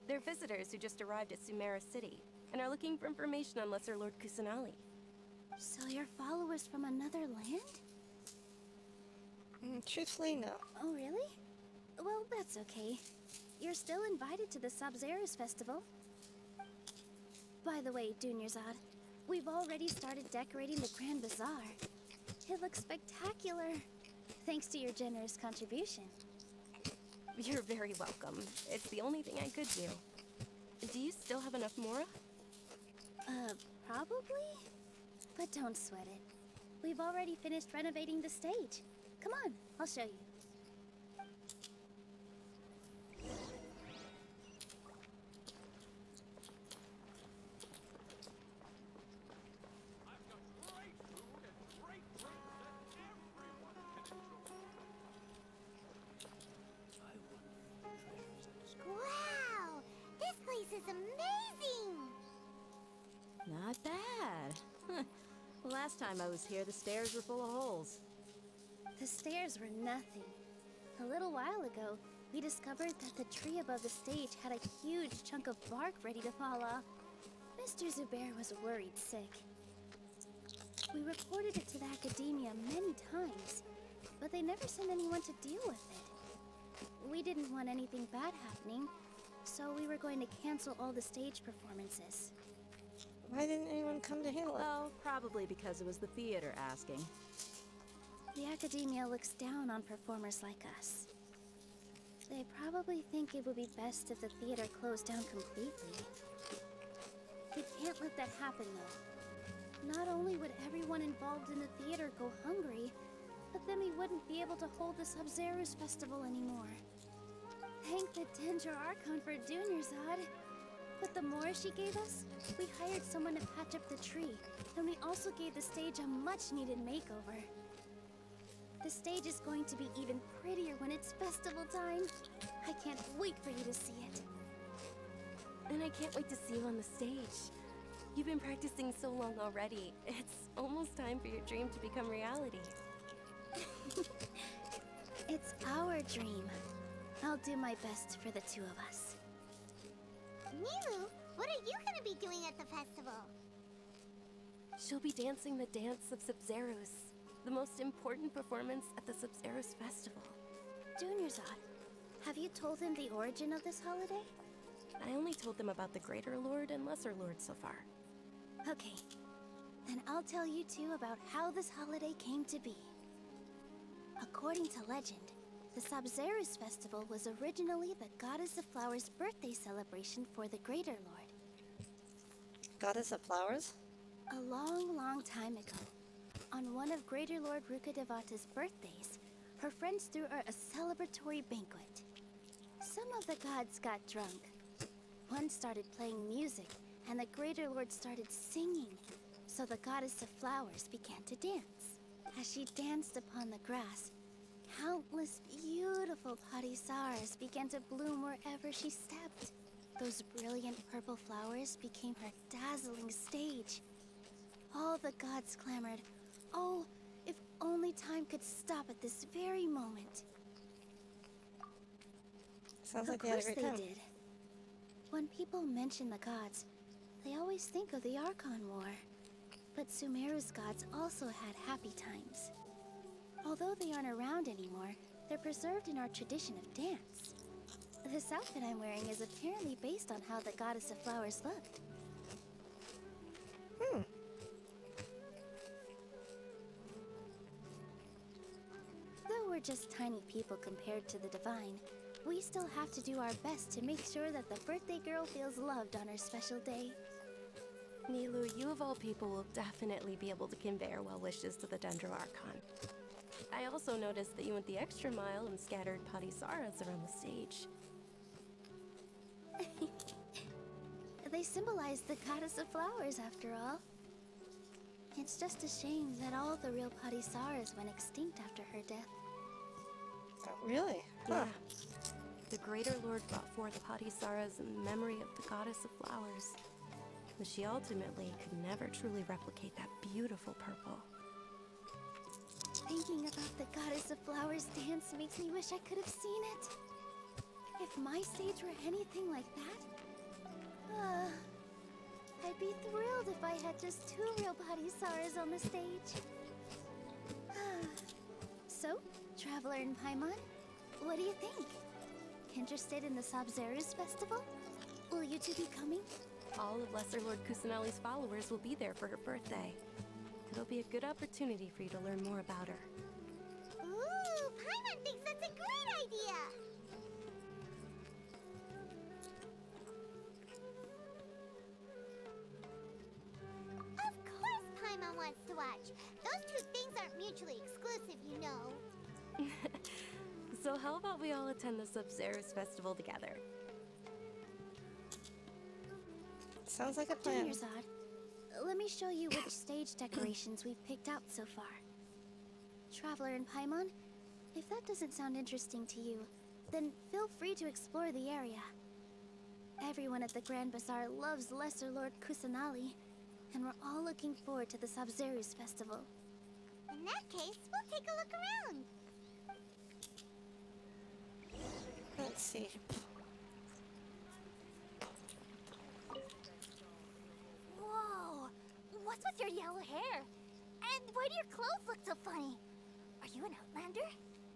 They're visitors who just arrived at Sumeru City and are looking for information on Lesser Lord Kusanali. So you're followers from another land? Truthfully, no. Oh, really? Well, that's okay. You're still invited to the Sabzeruz festival. By the way, Dunyarzad, we've already started decorating the Grand Bazaar. It looks spectacular, thanks to your generous contribution. You're very welcome. It's the only thing I could do. Do you still have enough Mora? Probably? But don't sweat it. We've already finished renovating the stage. Come on, I'll show you. Wow! This place is amazing! Not bad. Last time I was here, the stairs were full of holes. The stairs were nothing. A little while ago, we discovered that the tree above the stage had a huge chunk of bark ready to fall off. Mr. Zubair was worried sick. We reported it to the academia many times, but they never sent anyone to deal with it. We didn't want anything bad happening, so we were going to cancel all the stage performances. Why didn't anyone come to handle it? Oh, probably because it was the theater asking. The academia looks down on performers like us. They probably think it would be best if the theater closed down completely. We can't let that happen, though. Not only would everyone involved in the theater go hungry, but then we wouldn't be able to hold the Sabzeruz festival anymore. Thank the Dendra Archon for Dunyarzad. With the Mora she gave us, we hired someone to patch up the tree, and we also gave the stage a much-needed makeover. The stage is going to be even prettier when it's festival time. I can't wait for you to see it. And I can't wait to see you on the stage. You've been practicing so long already. It's almost time for your dream to become reality. It's our dream. I'll do my best for the two of us. Nilou, what are you gonna be doing at the festival? She'll be dancing the dance of Sabzeruz, the most important performance at the Sabzeruz festival. Dunyarzad, have you told them the origin of this holiday? I only told them about the Greater Lord and Lesser Lord so far. Okay, then I'll tell you two about how this holiday came to be. According to legend, the Sabzeruz festival was originally the Goddess of Flowers' birthday celebration for the Greater Lord. Goddess of Flowers? A long, long time ago, on one of Greater Lord Rukkhadevata's birthdays, her friends threw her a celebratory banquet. Some of the gods got drunk. One started playing music, and the Greater Lord started singing, so the Goddess of Flowers began to dance. As she danced upon the grass, countless beautiful parisaras began to bloom wherever she stepped. Those brilliant purple flowers became her dazzling stage. All the gods clamored, "Oh, if only time could stop at this very moment." Sounds like they had a great time. Of course they did. When people mention the gods, they always think of the Archon War. But Sumeru's gods also had happy times. Although they aren't around anymore, they're preserved in our tradition of dance. This outfit I'm wearing is apparently based on how the Goddess of Flowers looked. Though we're just tiny people compared to the Divine, we still have to do our best to make sure that the birthday girl feels loved on her special day. Nilou, you of all people will definitely be able to convey our well wishes to the Dendro Archon. I also noticed that you went the extra mile and scattered Padisaras around the stage. They symbolize the Goddess of Flowers, after all. It's just a shame that all the real Padisaras went extinct after her death. Oh, really? Yeah. The Greater Lord brought forth Padisaras in memory of the Goddess of Flowers. but she ultimately could never truly replicate that beautiful purple. Thinking about the Goddess of Flowers dance makes me wish I could have seen it. If my stage were anything like that, I'd be thrilled if I had just 2 real Bodhisars on the stage. So, Traveler and Paimon, what do you think? Interested in the Sabzeruz festival? Will you two be coming? All of Lesser Lord Kusanali's followers will be there for her birthday. It'll be a good opportunity for you to learn more about her. Ooh, Paimon thinks that's a great idea! Of course Paimon wants to watch. Those 2 things aren't mutually exclusive, you know. So how about we all attend the Sabzeruz festival together? Sounds like a plan. Dunyarzad, let me show you which stage decorations we've picked out so far. Traveler and Paimon, if that doesn't sound interesting to you, then feel free to explore the area. Everyone at the Grand Bazaar loves Lesser Lord Kusanali, and we're all looking forward to the Sabzeruz festival. In that case, we'll take a look around. Let's see. Whoa! What's with your yellow hair? And why do your clothes look so funny? Are you an Outlander?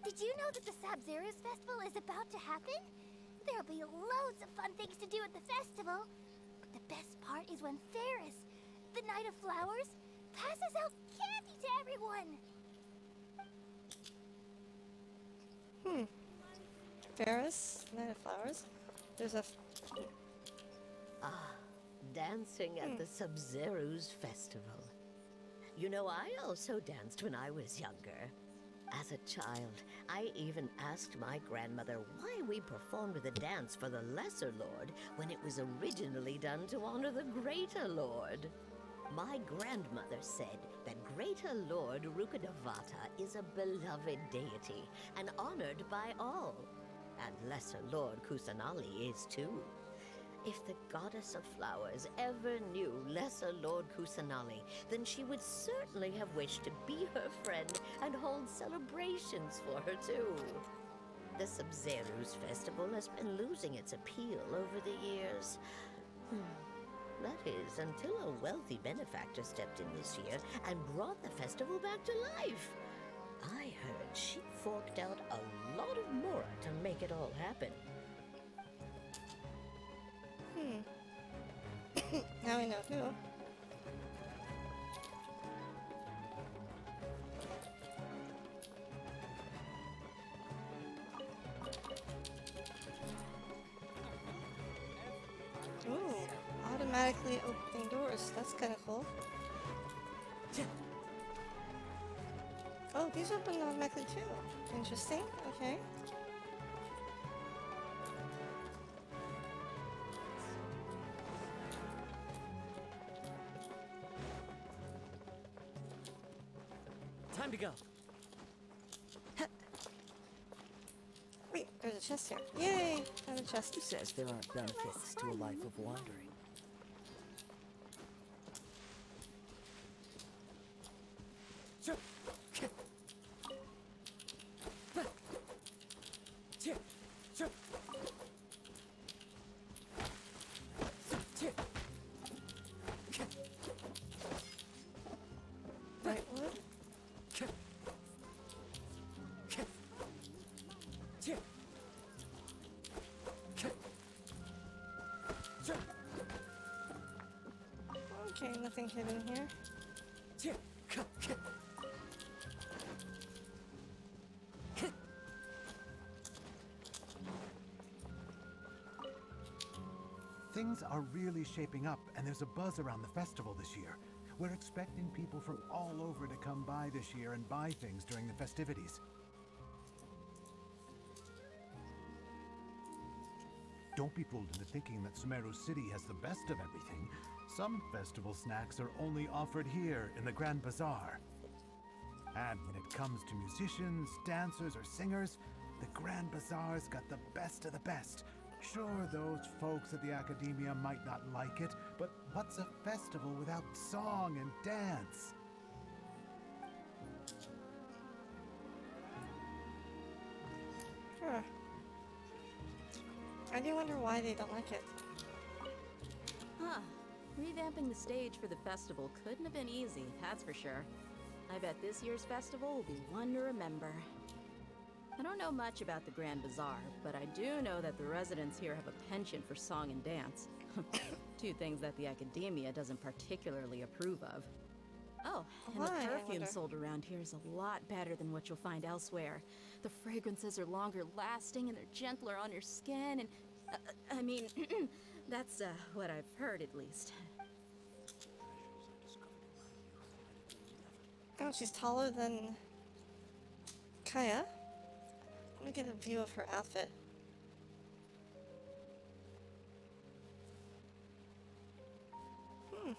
Did you know that the Sabzeruz festival is about to happen? There'll be loads of fun things to do at the festival. But the best part is when Ferris, the Knight of Flowers, passes out candy to everyone. Ferris, Knight of Flowers. There's a. Dancing at the Sabzeruz festival. You know, I also danced when I was younger. As a child, I even asked my grandmother why we performed the dance for the Lesser Lord when it was originally done to honor the Greater Lord. My grandmother said that Greater Lord Rukkhadevata is a beloved deity and honored by all. And Lesser Lord Kusanali is too. If the Goddess of Flowers ever knew Lesser Lord Kusanali, then she would certainly have wished to be her friend and hold celebrations for her too. The Sabzeruz festival has been losing its appeal over the years. That is, until a wealthy benefactor stepped in this year and brought the festival back to life. I heard she forked out a lot of mora to make it all happen. Now we know who. Ooh, automatically opening doors. That's kind of cool. Oh, these open automatically too. Interesting. Okay. Time to go. Wait, there's a chest here. Yay! Found a chest. Who says there aren't benefits to a life of wandering? Right wood? Okay, nothing hidden here. Things are really shaping up, and there's a buzz around the festival this year. We're expecting people from all over to come by this year and buy things during the festivities. Don't be fooled into thinking that Sumeru City has the best of everything. Some festival snacks are only offered here in the Grand Bazaar. And when it comes to musicians, dancers, or singers, the Grand Bazaar's got the best of the best. Sure, those folks at the Academia might not like it, but what's a festival without song and dance? Huh. I do wonder why they don't like it. Huh. Revamping the stage for the festival couldn't have been easy, that's for sure. I bet this year's festival will be one to remember. I don't know much about the Grand Bazaar, but I do know that the residents here have a penchant for song and dance. Two things that the Academia doesn't particularly approve of. Oh, and Why, the I perfume wonder? sold around here is a lot better than what you'll find elsewhere. The fragrances are longer lasting and they're gentler on your skin and... I mean, that's what I've heard at least. Oh, she's taller than Kaya. Let me get a view of her outfit. Hmm.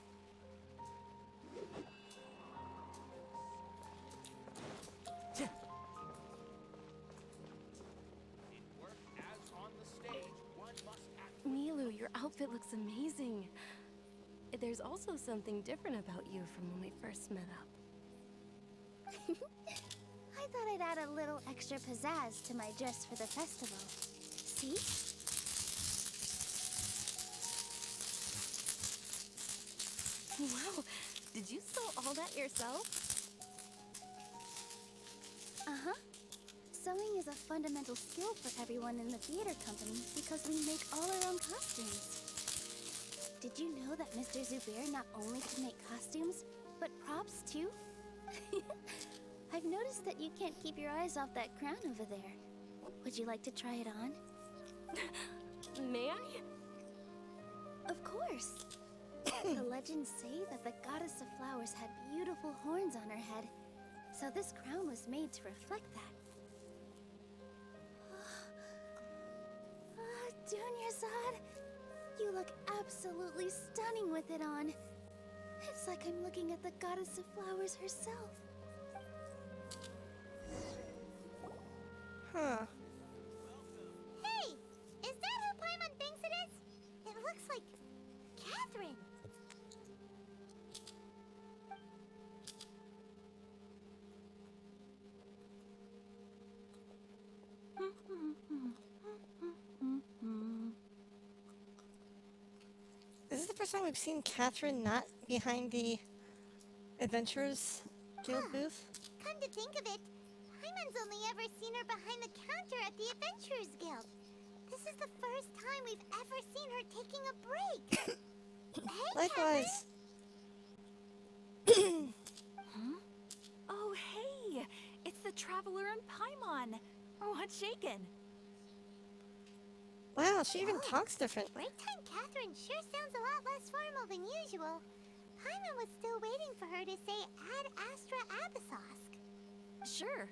Milu, your outfit looks amazing. There's also something different about you from when we first met up. I thought I'd add a little extra pizzazz to my dress for the festival. See? Wow, did you sew all that yourself? Uh-huh. Sewing is a fundamental skill for everyone in the theater company because we make all our own costumes. Did you know that Mr. Zubair not only can make costumes, but props too? I've noticed that you can't keep your eyes off that crown over there. Would you like to try it on? May I? Of course. The legends say that the goddess of flowers had beautiful horns on her head, so this crown was made to reflect that. Dunyarzad, you look absolutely stunning with it on. It's like I'm looking at the goddess of flowers herself. Huh. Hey! Is that who Paimon thinks it is? It looks like Catherine. Is this the first time we've seen Catherine not behind the Adventurers Guild booth? Come to think of it, Paimon's only ever seen her behind the counter at the Adventurers Guild. This is the first time we've ever seen her taking a break. Hey, Likewise. Huh? Oh, hey! It's the Traveler and Paimon. What's shaken? Wow, she even talks different. Break time Catherine sure sounds a lot less formal than usual. Paimon was still waiting for her to say Ad Astra Abyssosque. Sure.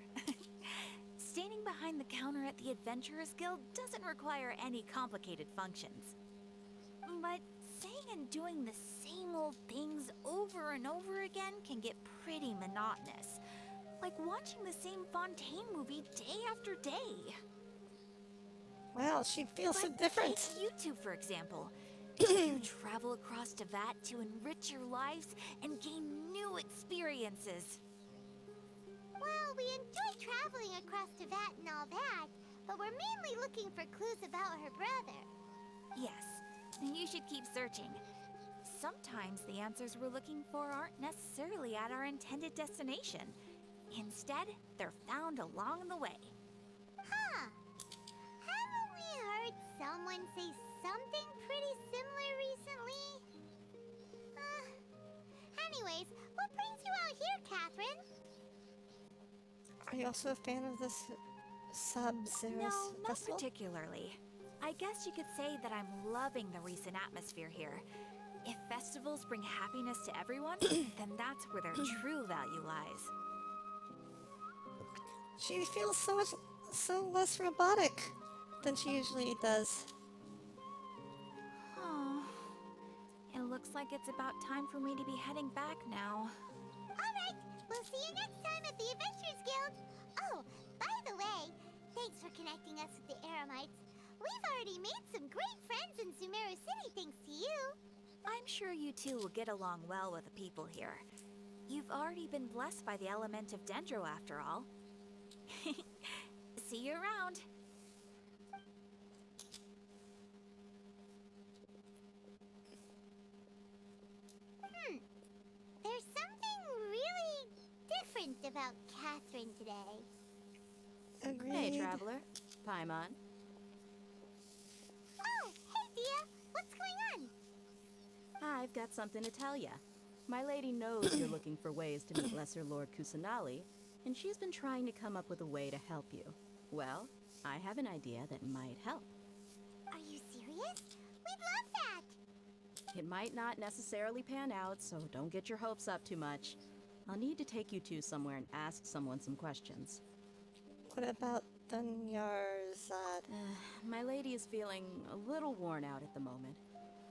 Standing behind the counter at the Adventurers Guild doesn't require any complicated functions. But saying and doing the same old things over and over again can get pretty monotonous. Like watching the same Fontaine movie day after day. Wow, she feels so different. Take you two, for example. You travel across Teyvat to enrich your lives and gain new experiences. Well, we enjoy traveling across Teyvat and all that, but we're mainly looking for clues about her brother. Yes, and you should keep searching. Sometimes the answers we're looking for aren't necessarily at our intended destination. Instead, they're found along the way. Huh. Haven't we heard someone say something pretty similar recently? Anyways, what brings you out here, Catherine? Are you also a fan of this Sub-Zero No, not festival? particularly. I guess you could say that I'm loving the recent atmosphere here. If festivals bring happiness to everyone, then that's where their true value lies. She feels so less robotic than she usually does. Oh, it looks like it's about time for me to be heading back now. Alright, we'll see you next time at the Adventurers Guild. Oh, by the way, thanks for connecting us with the Eremites. We've already made some great friends in Sumeru City thanks to you. I'm sure you two will get along well with the people here. You've already been blessed by the element of Dendro after all. See you around. There's something really different about Catherine today. Agreed. Hey, traveler. Paimon. Oh, hey, Dia. What's going on? I've got something to tell ya. My lady knows you're looking for ways to meet Lesser Lord Kusanali, and she's been trying to come up with a way to help you. Well, I have an idea that might help. Are you serious? We'd love that. It might not necessarily pan out, so don't get your hopes up too much. I'll need to take you two somewhere and ask someone some questions. What about Dunyarzad? My lady is feeling a little worn out at the moment.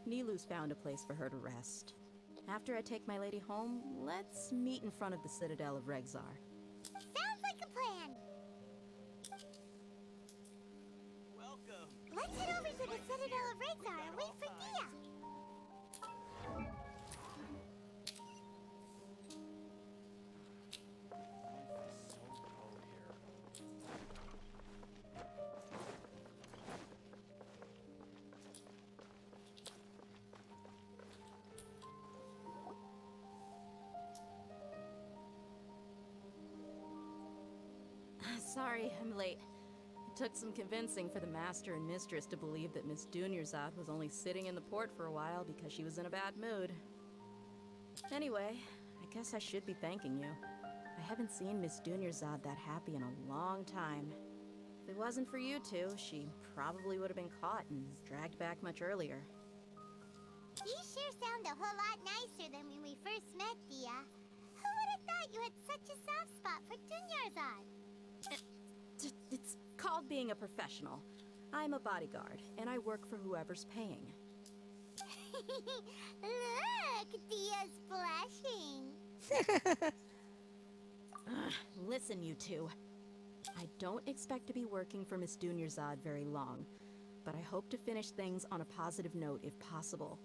Nilu's found a place for her to rest. After I take my lady home, let's meet in front of the Citadel of Regzar. Sounds like a plan. Welcome. Let's head over to the Citadel of Regzar and wait for Dia. Sorry, I'm late. It took some convincing for the master and mistress to believe that Miss Dunyarzad was only sitting in the port for a while because she was in a bad mood. Anyway, I guess I should be thanking you. I haven't seen Miss Dunyarzad that happy in a long time. If it wasn't for you two, she probably would have been caught and dragged back much earlier. You sure sound a whole lot nicer than when we first met, Dia. Who would have thought you had such a soft spot for Dunyarzad? It's called being a professional. I'm a bodyguard, and I work for whoever's paying. Look, Dia's blushing. Listen, you two. I don't expect to be working for Miss Dunyarzad very long, but I hope to finish things on a positive note if possible.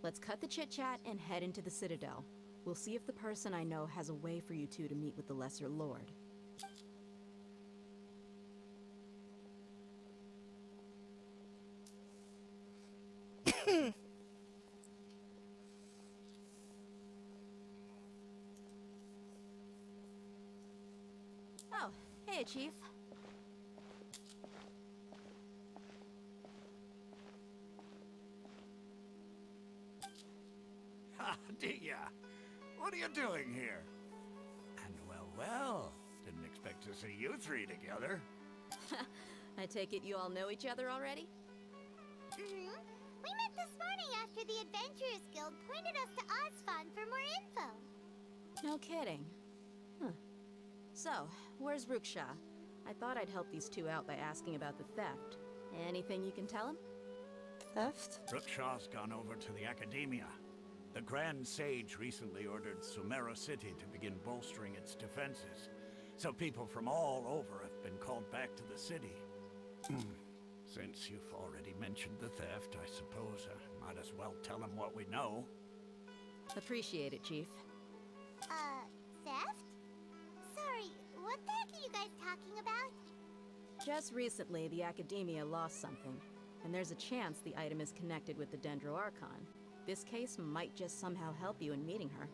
Let's cut the chit-chat and head into the Citadel. We'll see if the person I know has a way for you two to meet with the Lesser Lord. Oh, hey, Chief. Ha, Dia! What are you doing here? And well, didn't expect to see you three together. I take it you all know each other already? Mm-hmm. We met this morning after the Adventurers Guild pointed us to Osfon for more info. No kidding. Huh. So, where's Ruksha? I thought I'd help these two out by asking about the theft. Anything you can tell him? Theft? Ruksha's gone over to the Academia. The Grand Sage recently ordered Sumeru City to begin bolstering its defenses, so people from all over have been called back to the city. Since you've already mentioned the theft, I suppose I might as well tell them what we know. Appreciate it, Chief. Theft? Sorry, what the heck are you guys talking about? Just recently, the Academia lost something, and there's a chance the item is connected with the Dendro Archon. This case might just somehow help you in meeting her.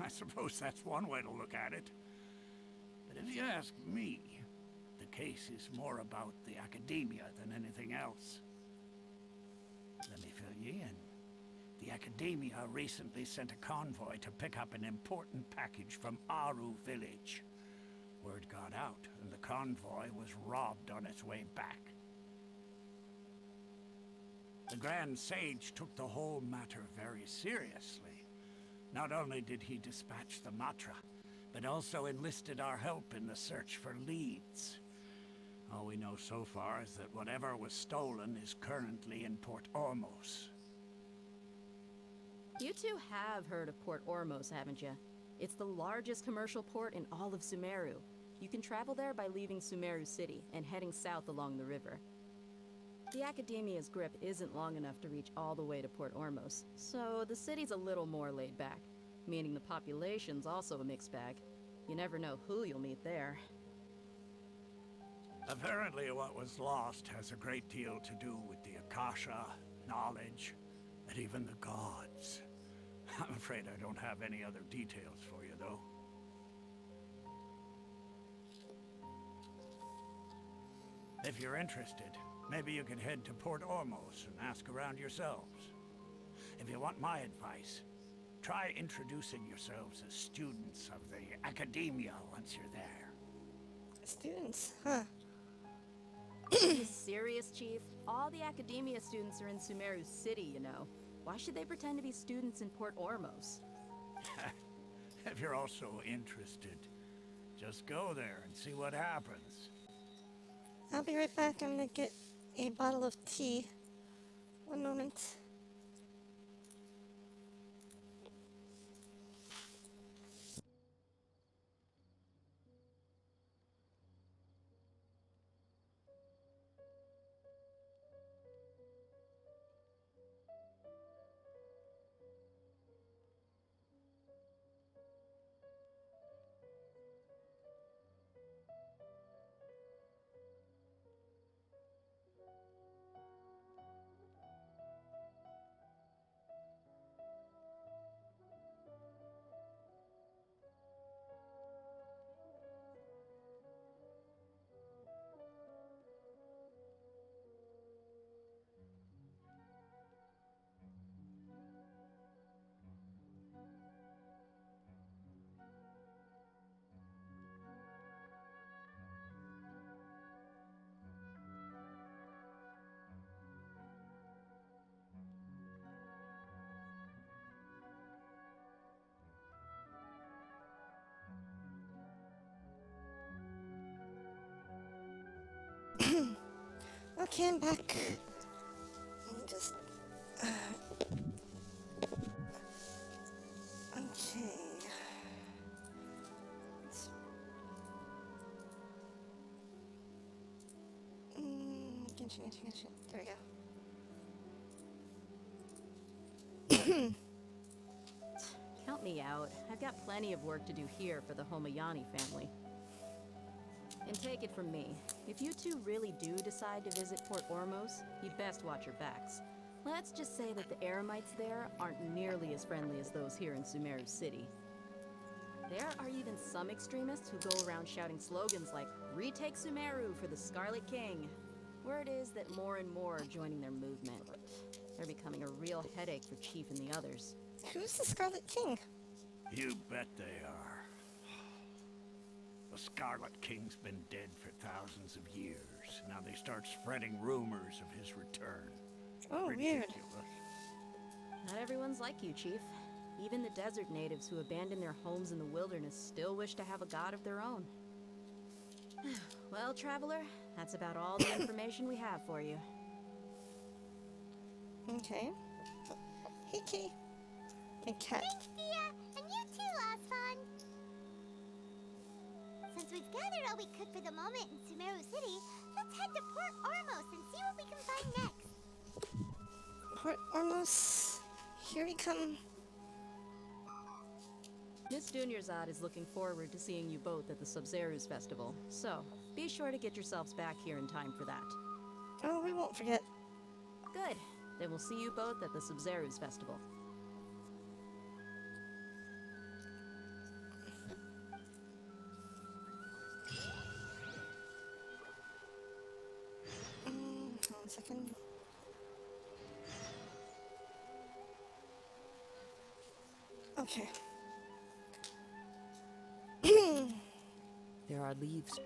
I suppose that's one way to look at it. But if you ask me, the case is more about the Academia than anything else. Let me fill you in. The Academia recently sent a convoy to pick up an important package from Aru village. Word got out, and the convoy was robbed on its way back. The Grand Sage took the whole matter very seriously. Not only did he dispatch the Matra, but also enlisted our help in the search for leads. All we know so far is that whatever was stolen is currently in Port Ormos. You two have heard of Port Ormos, haven't you? It's the largest commercial port in all of Sumeru. You can travel there by leaving Sumeru City and heading south along the river. The Academia's grip isn't long enough to reach all the way to Port Ormos, so the city's a little more laid back, meaning the population's also a mixed bag. You never know who you'll meet there. Apparently what was lost has a great deal to do with the Akasha, knowledge, and even the gods. I'm afraid I don't have any other details for you, though. If you're interested, maybe you can head to Port Ormos and ask around yourselves. If you want my advice, try introducing yourselves as students of the Academia once you're there. Students, huh? Are you serious, Chief? All the Academia students are in Sumeru City, you know. Why should they pretend to be students in Port Ormos? If you're also interested, just go there and see what happens. I'll be right back. I'm gonna get a bottle of tea. One moment. Okay, I'm back. Let me just... okay. Gotcha. There we go. Count me out. I've got plenty of work to do here for the Homayani family. And take it from me, if you two really do decide to visit Port Ormos, you'd best watch your backs. Let's just say that the Eremites there aren't nearly as friendly as those here in Sumeru City. There are even some extremists who go around shouting slogans like, "Retake Sumeru for the Scarlet King." Word is that more and more are joining their movement. They're becoming a real headache for Chief and the others. Who's the Scarlet King? You bet they are. The Scarlet King's been dead for thousands of years. Now they start spreading rumors of his return. Oh, Ridiculous. weird. Not everyone's like you, Chief. Even the desert natives who abandoned their homes in the wilderness still wish to have a god of their own. Well, Traveler, that's about all the information we have for you. Okay. Hey, Kay. Hey, cat. Thanks, Thea, and you too, Asfan. Since we've gathered all we could for the moment in Sumeru City, let's head to Port Ormos and see what we can find next. Port Ormos. Here we come. Miss Dunyarzad is looking forward to seeing you both at the Sub-Zerus Festival, so be sure to get yourselves back here in time for that. Oh, we won't forget. Good. Then we'll see you both at the Sub-Zerus Festival. Hold on a second. Okay. There are leaves.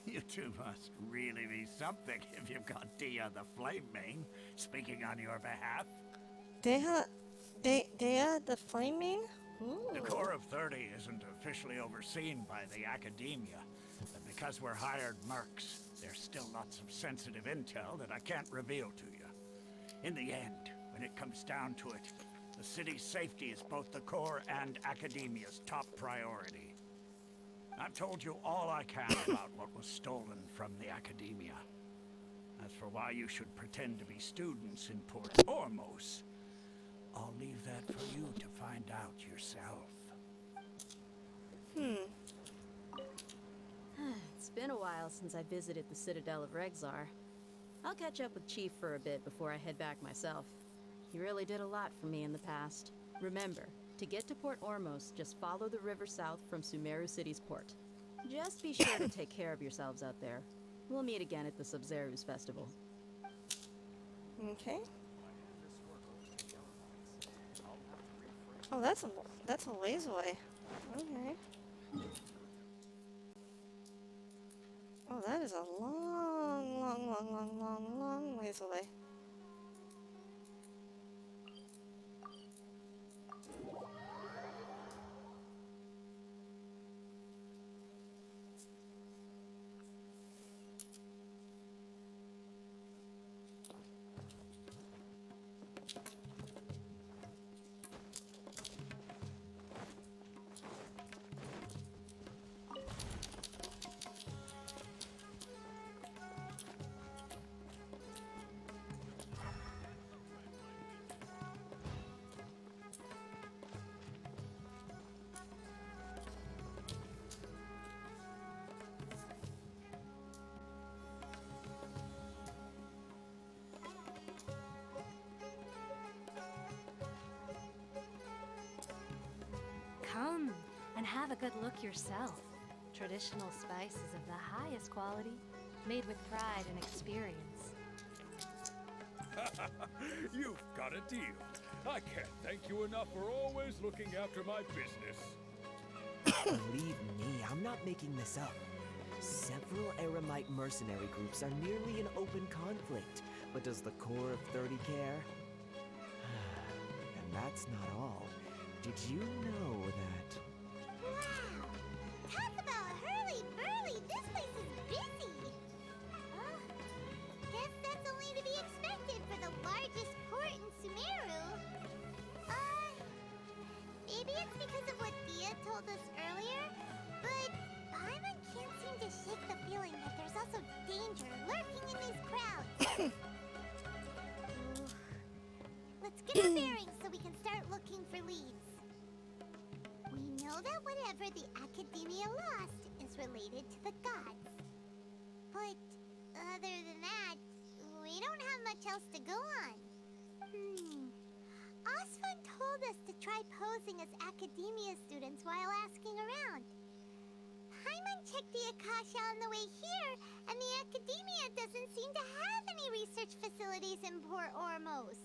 You two must really be something if you've got Dia the Flame Mane speaking on your behalf. Dea the Flame Mane? The Corps of 30 isn't officially overseen by the Academia, but because we're hired mercs, there's still lots of sensitive intel that I can't reveal to you. In the end, when it comes down to it, the city's safety is both the Corps and Academia's top priority. I've told you all I can about what was stolen from the Academia. As for why you should pretend to be students in Port Ormos, I'll leave that for you to find out yourself. It's been a while since I visited the Citadel of Regzar. I'll catch up with Chief for a bit before I head back myself. He really did a lot for me in the past. Remember, to get to Port Ormos, just follow the river south from Sumeru City's port. Just be sure to take care of yourselves out there. We'll meet again at the Sub-Zerus Festival. Okay. Oh, that's a ways away. Okay. Oh, that is a long ways away. Come and have a good look yourself. Traditional spices of the highest quality, made with pride and experience. You've got a deal. I can't thank you enough for always looking after my business. Believe me, I'm not making this up. Several Eremite mercenary groups are nearly in open conflict, but does the core of 30 care? And that's not all. Did you know that... Wow! Talk about hurly-burly! This place is busy! Guess that's only to be expected for the largest port in Sumeru. Maybe it's because of what Thea told us earlier, but Paimon can't seem to shake the feeling that there's also danger lurking in these crowds. Let's get our bearings so we can start looking for leads. We know that whatever the Academia lost is related to the gods. But other than that, we don't have much else to go on. Osfund told us to try posing as Academia students while asking around. Paimon checked the Akasha on the way here, and the Academia doesn't seem to have any research facilities in Port Ormos.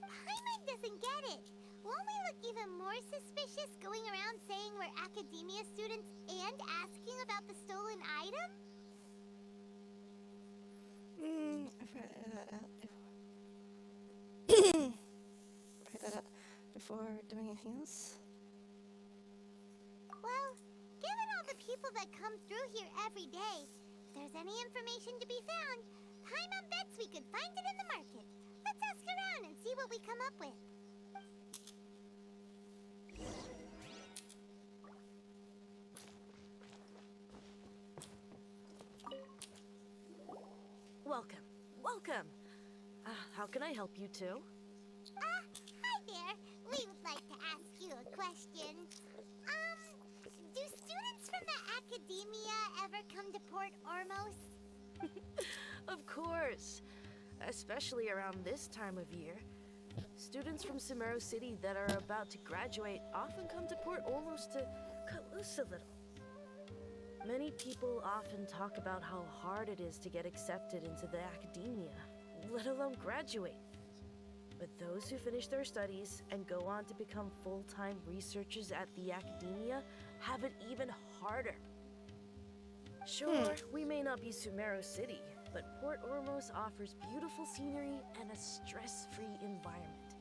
Paimon doesn't get it. Won't we look even more suspicious going around saying we're Academia students and asking about the stolen item? Write that out before doing anything else. Well, given all the people that come through here every day, if there's any information to be found, Paimon bets we could find it in the market. Let's ask around and see what we come up with. Welcome. Welcome. How can I help you too? Hi there. We would like to ask you a question. Do students from the Academia ever come to Port Ormos? Of course. Especially around this time of year. Students from Sumeru City that are about to graduate often come to Port Ormos to cut loose a little. Many people often talk about how hard it is to get accepted into the Academia, let alone graduate. But those who finish their studies and go on to become full-time researchers at the Academia have it even harder. Sure, we may not be Sumeru City, but Port Ormos offers beautiful scenery and a stress-free environment.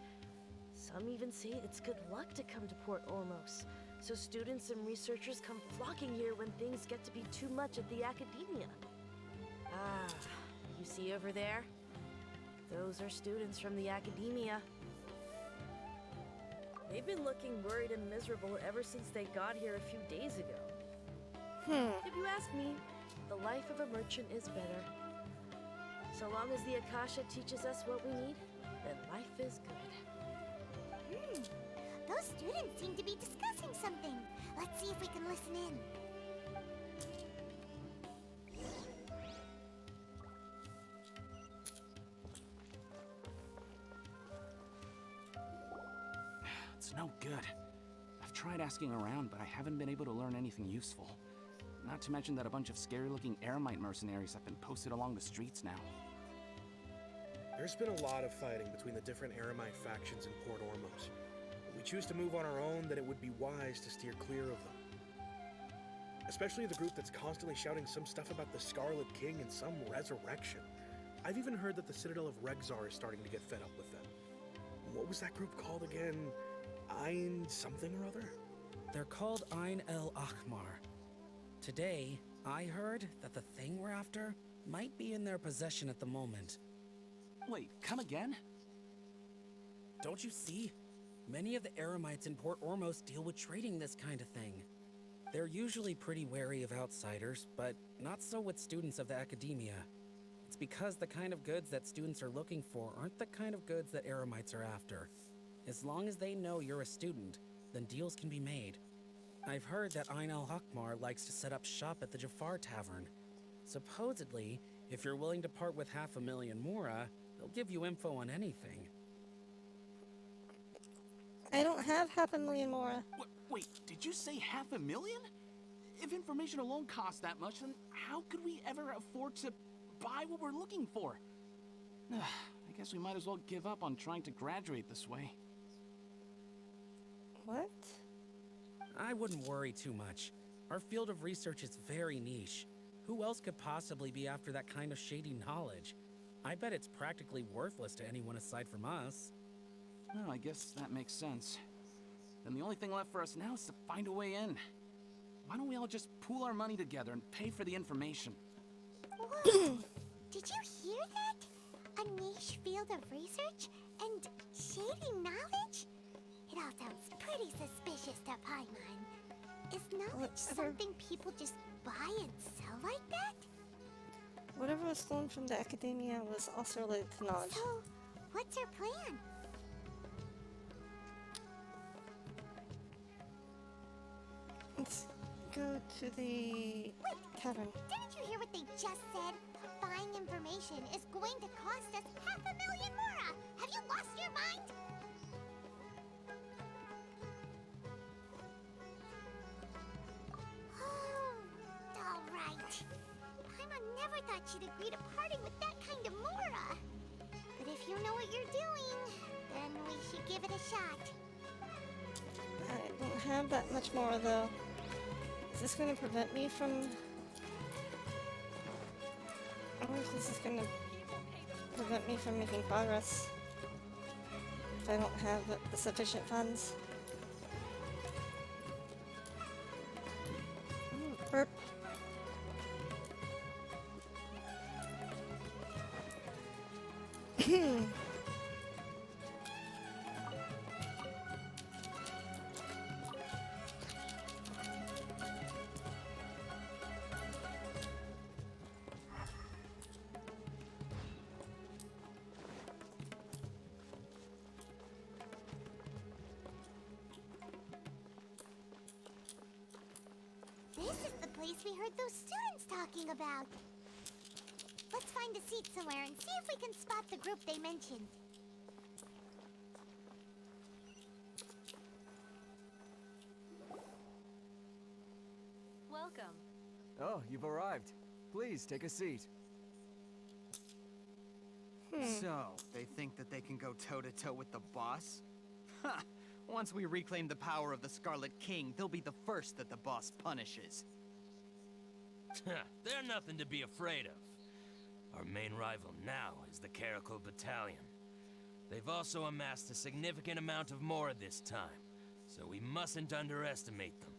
Some even say it's good luck to come to Port Ormos, so students and researchers come flocking here when things get to be too much at the Academia. You see over there? Those are students from the Academia. They've been looking worried and miserable ever since they got here a few days ago. If you ask me, the life of a merchant is better. So long as the Akasha teaches us what we need, then life is good. Those students seem to be discussing something. Let's see if we can listen in. It's no good. I've tried asking around, but I haven't been able to learn anything useful. Not to mention that a bunch of scary-looking Eremite mercenaries have been posted along the streets now. There's been a lot of fighting between the different Eremite factions in Port Ormos. If we choose to move on our own, then it would be wise to steer clear of them. Especially the group that's constantly shouting some stuff about the Scarlet King and some resurrection. I've even heard that the Citadel of Regzar is starting to get fed up with them. What was that group called again? Ein something or other? They're called Ein El Ahmar. Today, I heard that the thing we're after might be in their possession at the moment. Wait, come again? Don't you see? Many of the Eremites in Port Ormos deal with trading this kind of thing. They're usually pretty wary of outsiders, but not so with students of the academia. It's because the kind of goods that students are looking for aren't the kind of goods that Eremites are after. As long as they know you're a student, then deals can be made. I've heard that Ein El Ahmar likes to set up shop at the Jafar Tavern. Supposedly, if you're willing to part with 500,000 Mora, they'll give you info on anything. I don't have 500,000 Mora. Wait, did you say 500,000? If information alone costs that much, then how could we ever afford to buy what we're looking for? I guess we might as well give up on trying to graduate this way. What? I wouldn't worry too much. Our field of research is very niche. Who else could possibly be after that kind of shady knowledge? I bet it's practically worthless to anyone aside from us. Well, I guess that makes sense. Then the only thing left for us now is to find a way in. Why don't we all just pool our money together and pay for the information? Whoa! Did you hear that? A niche field of research and shady knowledge? It all sounds pretty suspicious to Paimon. Is knowledge something people just buy and sell like that? Whatever was stolen from the academia was also related to knowledge. So, what's her plan? Let's go to the tavern. Didn't you hear what they just said? Buying information is going to cost us 500,000 Mora! Have you lost your mind? Alright. Paimon never thought she'd agree to parting with that kind of Mora. But if you know what you're doing, then we should give it a shot. I don't have that much more though. Is this going to prevent me from... I wonder if this is going to prevent me from making progress. If I don't have the sufficient funds. Ooh, burp. This is the place we heard those students talking about. Let's find a seat somewhere and see if we can spot the group they mentioned. Welcome. Oh, you've arrived. Please, take a seat. So, they think that they can go toe-to-toe with the boss? Ha! Once we reclaim the power of the Scarlet King, they'll be the first that the boss punishes. They're nothing to be afraid of. Our main rival now is the Caracal Battalion. They've also amassed a significant amount of Mora this time, so we mustn't underestimate them.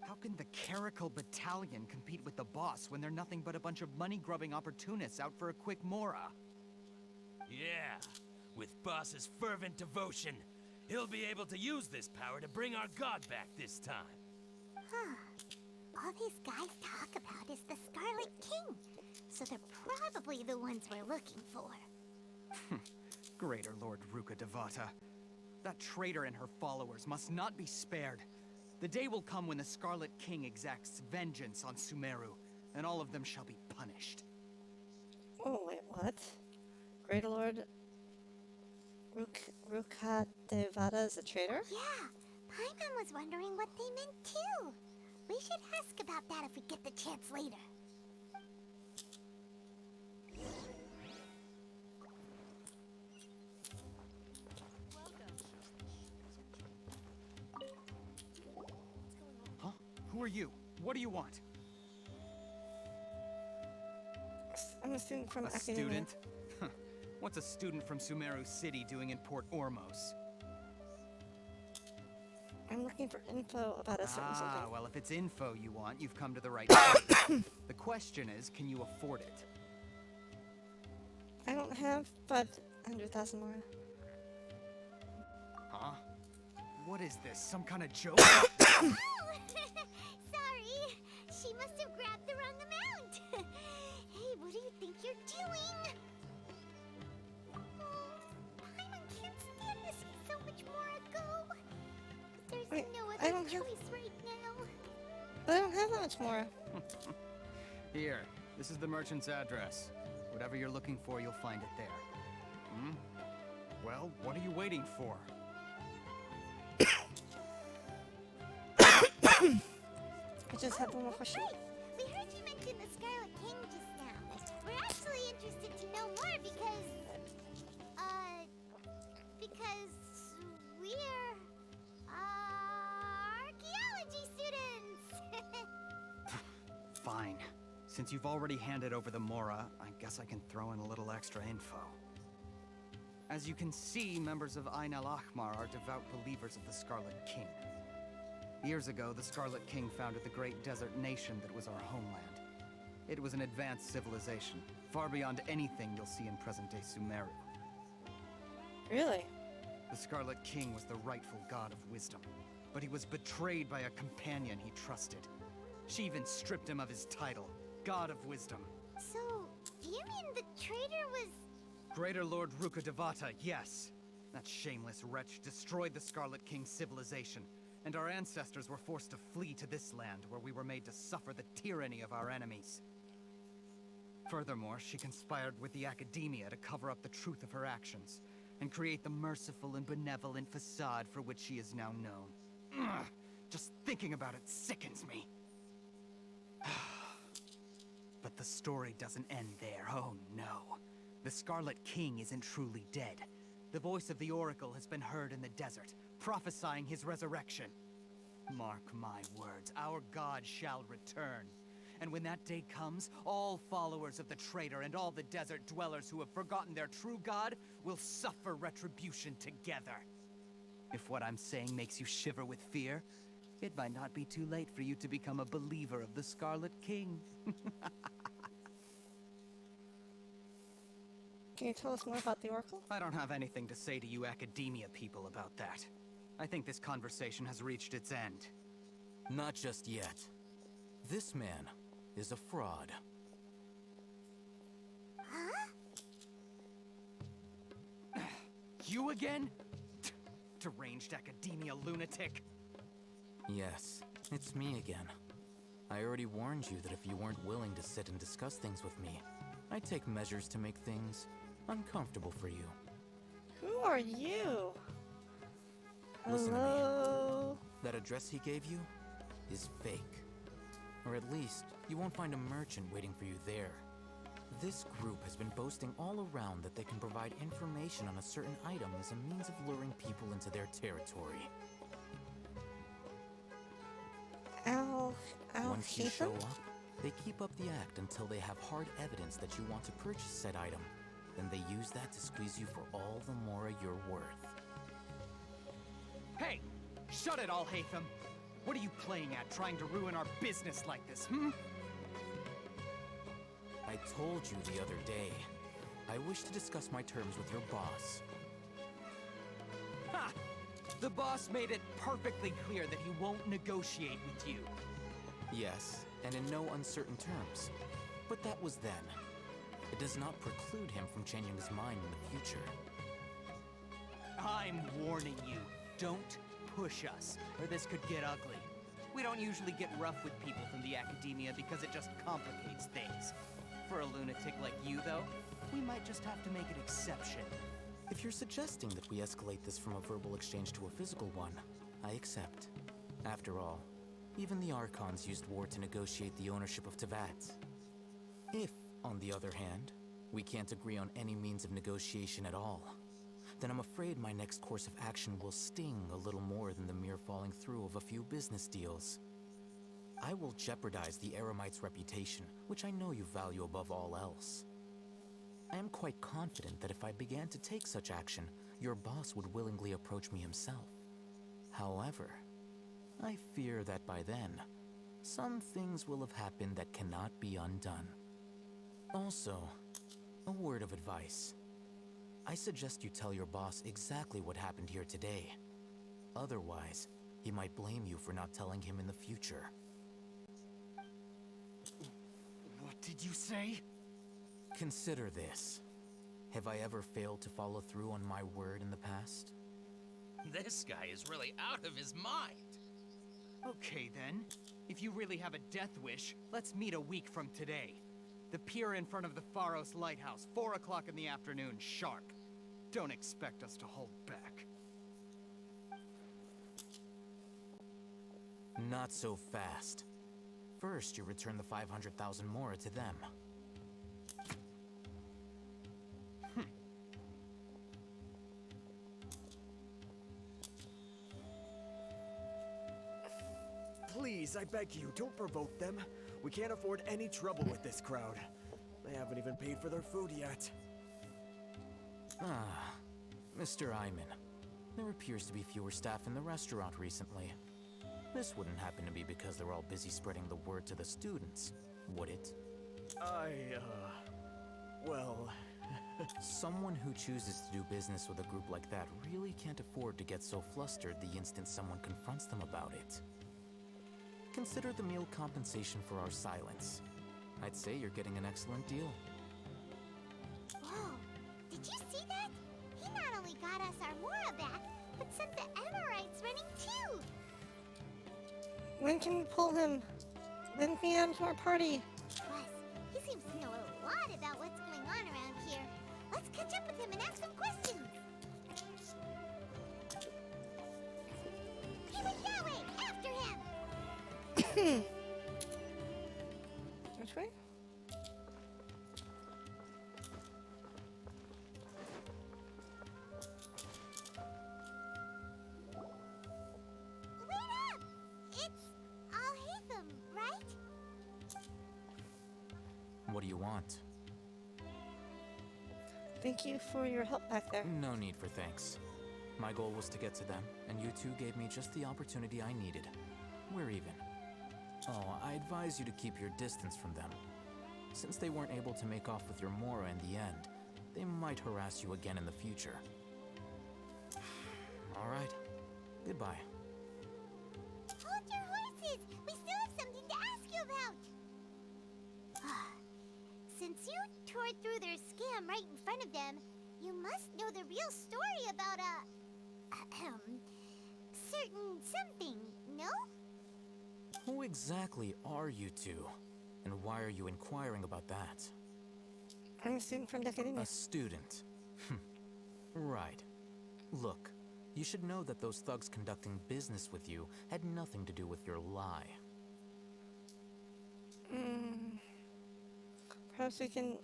How can the Caracal Battalion compete with the boss when they're nothing but a bunch of money-grubbing opportunists out for a quick Mora? Yeah, with Boss's fervent devotion, he'll be able to use this power to bring our god back this time. Huh. All these guys talk about is the Scarlet King. So they're probably the ones we're looking for. Greater Lord Ruka Devata. That traitor and her followers must not be spared. The day will come when the Scarlet King exacts vengeance on Sumeru, and all of them shall be punished. Oh, wait, what? Great Lord Ruka Devata is a traitor? Yeah, Paimon was wondering what they meant too. We should ask about that if we get the chance later. Huh? Who are you? What do you want? I'm a student from A Academia. student? What's a student from Sumeru City doing in Port Ormos? I'm looking for info about a certain something. Well, if it's info you want, you've come to the right place. The question is, can you afford it? I don't have but 100,000 more. Huh? What is this? Some kind of joke? Sorry, she must have grabbed the wrong amount. Hey, what do you think you're doing? Paimon can't stand to see so much more ago. But there's no other choice right now. But I don't have that much more. Here, this is the merchant's address. Whatever you're looking for, you'll find it there. Hmm? Well, what are you waiting for? I just have one more question. Right. We heard you mention the Scarlet King just now. We're actually interested to know more because we're archaeology students. Fine. Since you've already handed over the Mora, I guess I can throw in a little extra info. As you can see, members of Ain al-Ahmar are devout believers of the Scarlet King. Years ago, the Scarlet King founded the great desert nation that was our homeland. It was an advanced civilization, far beyond anything you'll see in present-day Sumeru. Really? The Scarlet King was the rightful god of wisdom, but he was betrayed by a companion he trusted. She even stripped him of his title, God of Wisdom. So, do you mean the traitor was... Greater Lord Ruka Devata, yes. That shameless wretch destroyed the Scarlet King's civilization, and our ancestors were forced to flee to this land where we were made to suffer the tyranny of our enemies. Furthermore, she conspired with the Academia to cover up the truth of her actions, and create the merciful and benevolent facade for which she is now known. Ugh, just thinking about it sickens me. But the story doesn't end there, oh no. The Scarlet King isn't truly dead. The voice of the Oracle has been heard in the desert, prophesying his resurrection. Mark my words, our god shall return. And when that day comes, all followers of the traitor and all the desert dwellers who have forgotten their true god will suffer retribution together. If what I'm saying makes you shiver with fear, it might not be too late for you to become a believer of the Scarlet King. Can you tell us more about the Oracle? I don't have anything to say to you Academia people about that. I think this conversation has reached its end. Not just yet. This man is a fraud. Huh? You again? Deranged Academia lunatic. Yes, it's me again. I already warned you that if you weren't willing to sit and discuss things with me, I'd take measures to make things uncomfortable for you. Who are you? Listen to me. Hello? That address he gave you is fake. Or at least, you won't find a merchant waiting for you there. This group has been boasting all around that they can provide information on a certain item as a means of luring people into their territory. Once you show up, they keep up the act until they have hard evidence that you want to purchase said item. Then they use that to squeeze you for all the Mora you're worth. Hey! Shut it, Alhaitham! What are you playing at, trying to ruin our business like this, hmm? I told you the other day, I wish to discuss my terms with your boss. Ha! The boss made it perfectly clear that he won't negotiate with you. Yes, and in no uncertain terms. But that was then. It does not preclude him from changing his mind in the future. I'm warning you. Don't push us, or this could get ugly. We don't usually get rough with people from the academia because it just complicates things. For a lunatic like you, though, we might just have to make an exception. If you're suggesting that we escalate this from a verbal exchange to a physical one, I accept. After all, even the Archons used war to negotiate the ownership of Teyvat. If, on the other hand, we can't agree on any means of negotiation at all, then I'm afraid my next course of action will sting a little more than the mere falling through of a few business deals. I will jeopardize the Eremites' reputation, which I know you value above all else. I am quite confident that if I began to take such action, your boss would willingly approach me himself. However, I fear that by then, some things will have happened that cannot be undone. Also, a word of advice. I suggest you tell your boss exactly what happened here today. Otherwise, he might blame you for not telling him in the future. What did you say? Consider this. Have I ever failed to follow through on my word in the past? This guy is really out of his mind. Okay then. If you really have a death wish, let's meet a week from today. The pier in front of the Pharos Lighthouse, 4 o'clock in the afternoon, sharp. Don't expect us to hold back. Not so fast. First, you return the 500,000 Mora to them. Please, I beg you, don't provoke them. We can't afford any trouble with this crowd. They haven't even paid for their food yet. Ah, Mr. Iman. There appears to be fewer staff in the restaurant recently. This wouldn't happen to be because they're all busy spreading the word to the students, would it? Well... Someone who chooses to do business with a group like that really can't afford to get so flustered the instant someone confronts them about it. Consider the meal compensation for our silence. I'd say you're getting an excellent deal. Whoa! Did you see that? He not only got us our Mora back, but sent the Emirites running too! When can we pull him? Lend me on to our party. Plus, he seems to know a lot about what's going on around here. Let's catch up with him and ask some questions. He went that way! After him! Which way? Wait up! It's Al-Haytham, right? What do you want? Thank you for your help back there. No need for thanks. My goal was to get to them, and you two gave me just the opportunity I needed. We're even. Oh, I advise you to keep your distance from them. Since they weren't able to make off with your Mora in the end, they might harass you again in the future. All right. Goodbye. Hold your horses! We still have something to ask you about! Since you tore through their scam right in front of them, you must know the real story about certain something, no? Who exactly are you two? And why are you inquiring about that? I'm a student from the academia. A student? Right. Look, you should know that those thugs conducting business with you had nothing to do with your lie. Perhaps we can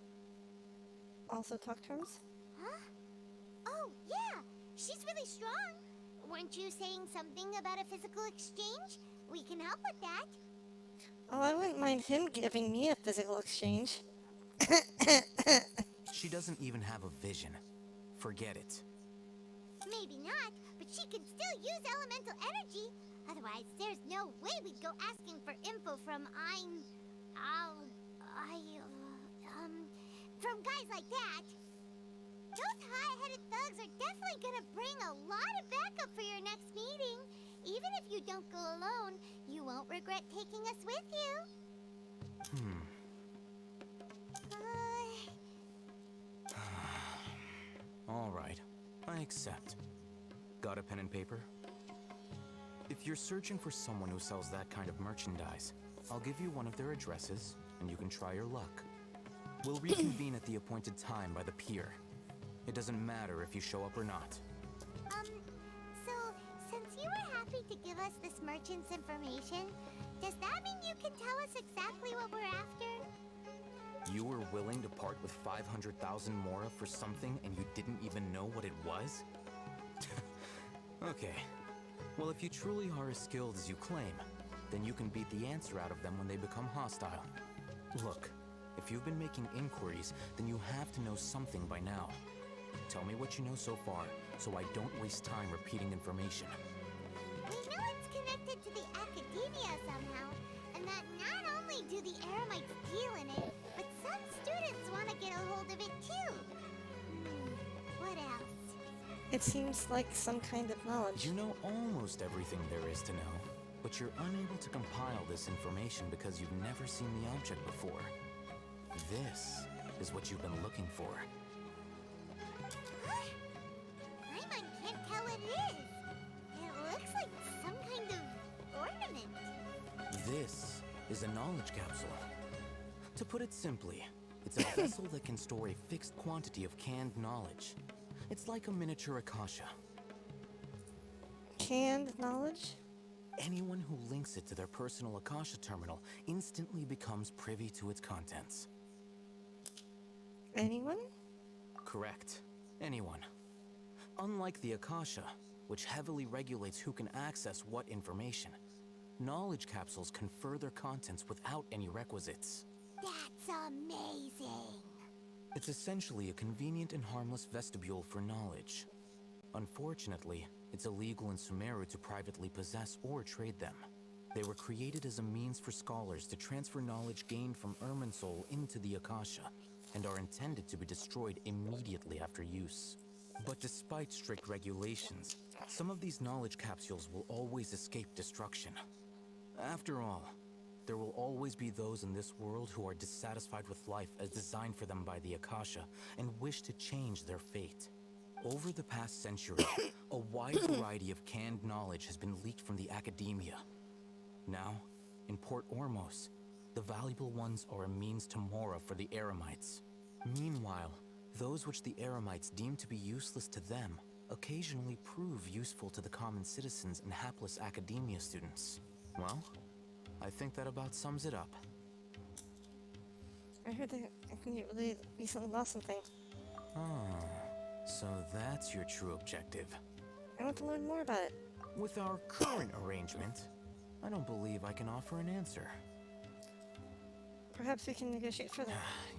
also talk terms? Huh? Oh, yeah! She's really strong! Weren't you saying something about a physical exchange? We can help with that. Oh, I wouldn't mind him giving me a physical exchange. She doesn't even have a vision. Forget it. Maybe not, but she can still use elemental energy. Otherwise, there's no way we'd go asking for info from from guys like that. Those high-headed thugs are definitely gonna bring a lot of backup for your next meeting. Even if you you don't go alone, you won't regret taking us with you. All right, I accept. Got a pen and paper? If you're searching for someone who sells that kind of merchandise, I'll give you one of their addresses, and you can try your luck. We'll reconvene at the appointed time by the pier. It doesn't matter if you show up or not. So, since you were happy to give us this merchant's information, does that mean you can tell us exactly what we're after? You were willing to part with 500,000 mora for something and you didn't even know what it was? Okay. Well, if you truly are as skilled as you claim, then you can beat the answer out of them when they become hostile. Look, if you've been making inquiries, then you have to know something by now. Tell me what you know so far, so I don't waste time repeating information. We know it's connected to the academia somehow, and that not only do the Eremites deal in it, but some students want to get a hold of it too. What else? It seems like some kind of knowledge. You know almost everything there is to know, but you're unable to compile this information because you've never seen the object before. This is what you've been looking for. Paimon can't tell what it is. It looks like some kind of ornament. This is a knowledge capsule. To put it simply, it's a vessel that can store a fixed quantity of canned knowledge. It's like a miniature Akasha. Canned knowledge? Anyone who links it to their personal Akasha terminal instantly becomes privy to its contents. Anyone? Correct. Anyone. Unlike the Akasha, which heavily regulates who can access what information, knowledge capsules confer their contents without any requisites. That's amazing. It's essentially a convenient and harmless vestibule for knowledge. Unfortunately, it's illegal in Sumeru to privately possess or trade them. They were created as a means for scholars to transfer knowledge gained from Irminsul into the Akasha, and are intended to be destroyed immediately after use. But despite strict regulations, some of these knowledge capsules will always escape destruction. After all, there will always be those in this world who are dissatisfied with life as designed for them by the Akasha and wish to change their fate. Over the past century, a wide variety of canned knowledge has been leaked from the academia. Now, in Port Ormos, the valuable ones are a means to mora for the Eremites. Meanwhile, those which the Eremites deem to be useless to them occasionally prove useful to the common citizens and hapless academia students. Well, I think that about sums it up. I heard that they recently lost something. Ah, so that's your true objective. I want to learn more about it. With our current arrangement, I don't believe I can offer an answer. Perhaps we can negotiate further.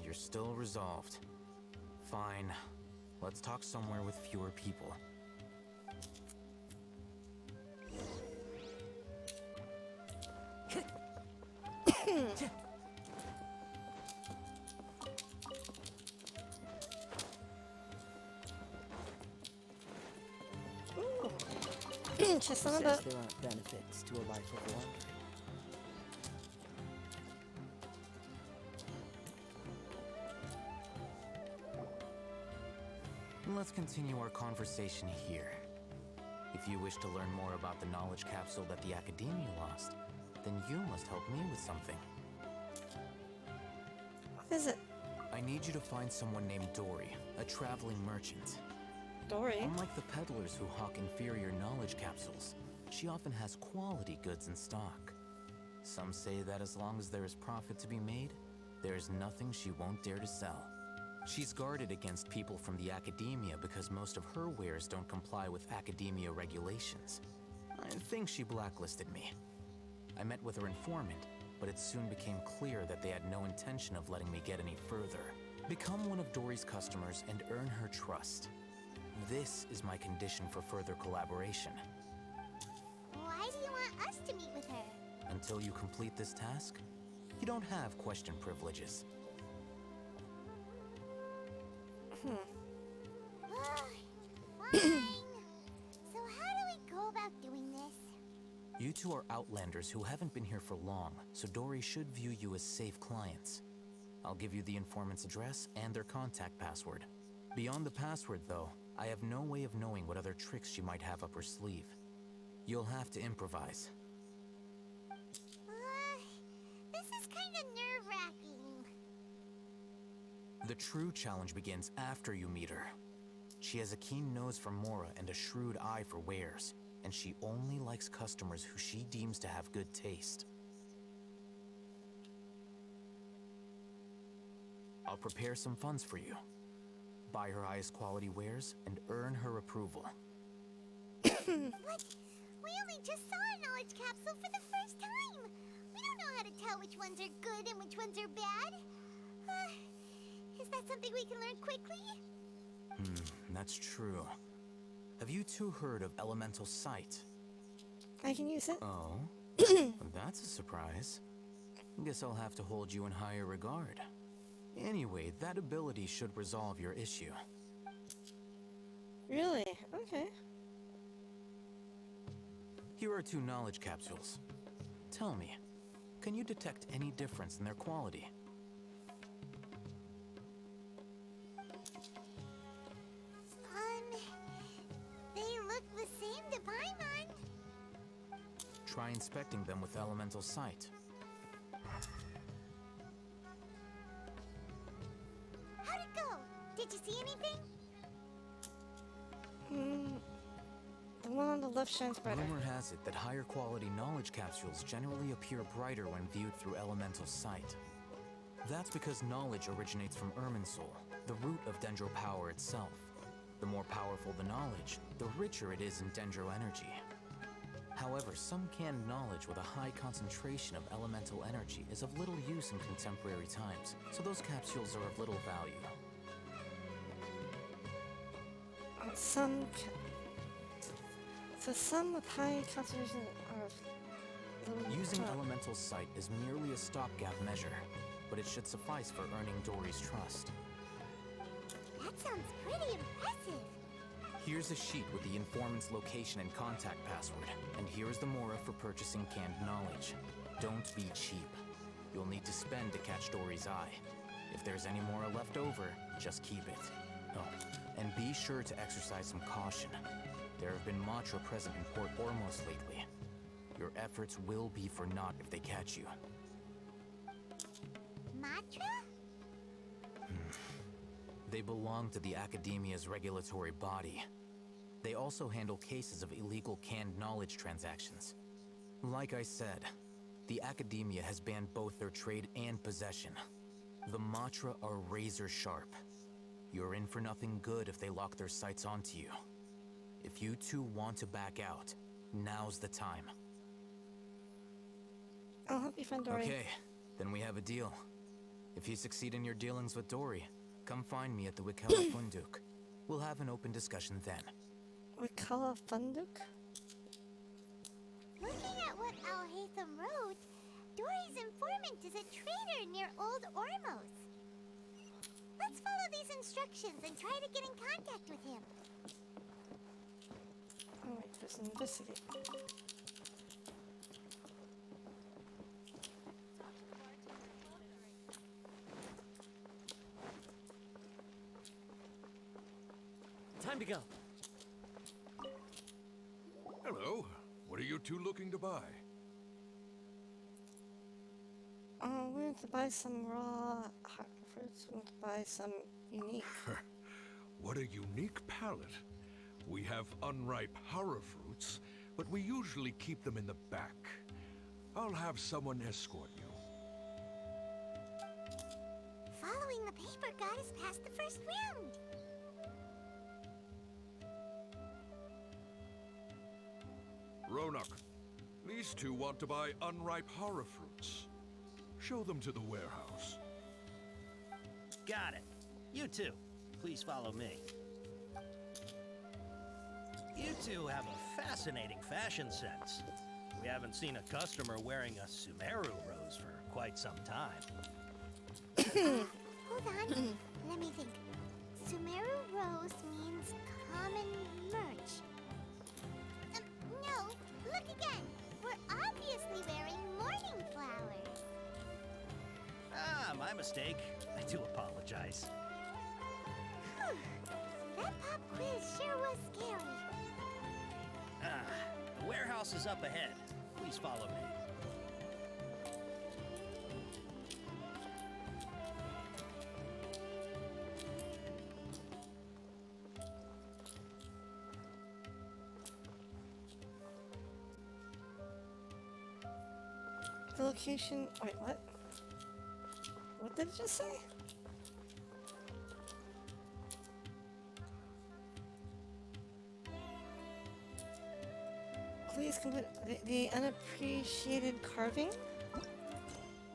You're still resolved. Fine. Let's talk somewhere with fewer people. Just some Says about. there aren't benefits to a life of wandering. Let's continue our conversation here. If you wish to learn more about the knowledge capsule that the Academia lost, then you must help me with something. What is it? I need you to find someone named Dory, a traveling merchant. Dory? Unlike the peddlers who hawk inferior knowledge capsules, she often has quality goods in stock. Some say that as long as there is profit to be made, there is nothing she won't dare to sell. She's guarded against people from the Academia because most of her wares don't comply with Academia regulations. I think she blacklisted me. I met with her informant, but it soon became clear that they had no intention of letting me get any further. Become one of Dory's customers and earn her trust. This is my condition for further collaboration. Why do you want us to meet with her? Until you complete this task, you don't have question privileges. Fine. So how do we go about doing this? You two are outlanders who haven't been here for long, so Dory should view you as safe clients. I'll give you the informant's address and their contact password. Beyond the password, though, I have no way of knowing what other tricks she might have up her sleeve. You'll have to improvise. This is kind of nerve-wracking. The true challenge begins after you meet her. She has a keen nose for Mora and a shrewd eye for wares, and she only likes customers who she deems to have good taste. I'll prepare some funds for you. Buy her highest quality wares and earn her approval. What? We only just saw a knowledge capsule for the first time. We don't know how to tell which ones are good and which ones are bad. Is that something we can learn quickly? That's true. Have you two heard of Elemental Sight? I can use it. Oh? That's a surprise. Guess I'll have to hold you in higher regard. Anyway, that ability should resolve your issue. Really? Okay. Here are 2 knowledge capsules. Tell me, can you detect any difference in their quality? They look the same to Paimon. Try inspecting them with Elemental Sight. How'd it go? Did you see anything? The one on the left shines brighter. Rumor has it that higher quality knowledge capsules generally appear brighter when viewed through Elemental Sight. That's because knowledge originates from Irminsul, the root of Dendro power itself. The more powerful the knowledge, the richer it is in Dendro energy. However, some canned knowledge with a high concentration of elemental energy is of little use in contemporary times, so those capsules are of little value. Some with high concentration are little Using Elemental Sight is merely a stopgap measure, but it should suffice for earning Dory's trust. That sounds pretty impressive. Here's a sheet with the informant's location and contact password, and here's the Mora for purchasing canned knowledge. Don't be cheap. You'll need to spend to catch Dory's eye. If there's any Mora left over, just keep it. Oh, and be sure to exercise some caution. There have been Matra present in Port Ormos lately. Your efforts will be for naught if they catch you. Matra? They belong to the Academia's regulatory body. They also handle cases of illegal canned knowledge transactions. Like I said, the Academia has banned both their trade and possession. The Matra are razor sharp. You're in for nothing good if they lock their sights onto you. If you two want to back out, now's the time. I'll help you find Dory. Okay, then we have a deal. If you succeed in your dealings with Dory, come find me at the Wikella Funduk. We'll have an open discussion then. Wikella Funduk? Looking at what Al-Haytham wrote, Dory's informant is a trader near Old Ormos. Let's follow these instructions and try to get in contact with him. Alright, let's investigate. Time to go. Hello. What are you two looking to buy? We want to buy some raw fruits. We want to buy some unique. What a unique palate. We have unripe horror fruits, but we usually keep them in the back. I'll have someone escort you. Following the paper got us past the first round. Ronak, these two want to buy unripe horror fruits. Show them to the warehouse. Got it. You two, please follow me. You two have a fascinating fashion sense. We haven't seen a customer wearing a Sumeru rose for quite some time. Hold on. Let me think. Sumeru Rose means common merch. No, look again. We're My mistake. I do apologize. That pop quiz sure was scary. The warehouse is up ahead. Please follow me. The location. Wait, what? What did it just say? Please complete the unappreciated carving?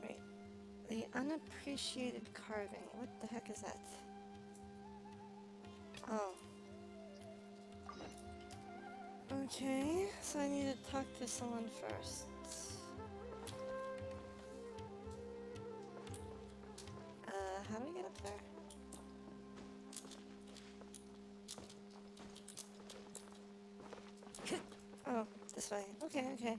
Wait. The unappreciated carving. What the heck is that? Oh. Okay, so I need to talk to someone first. How do we get up there? Oh, this way. Okay, okay.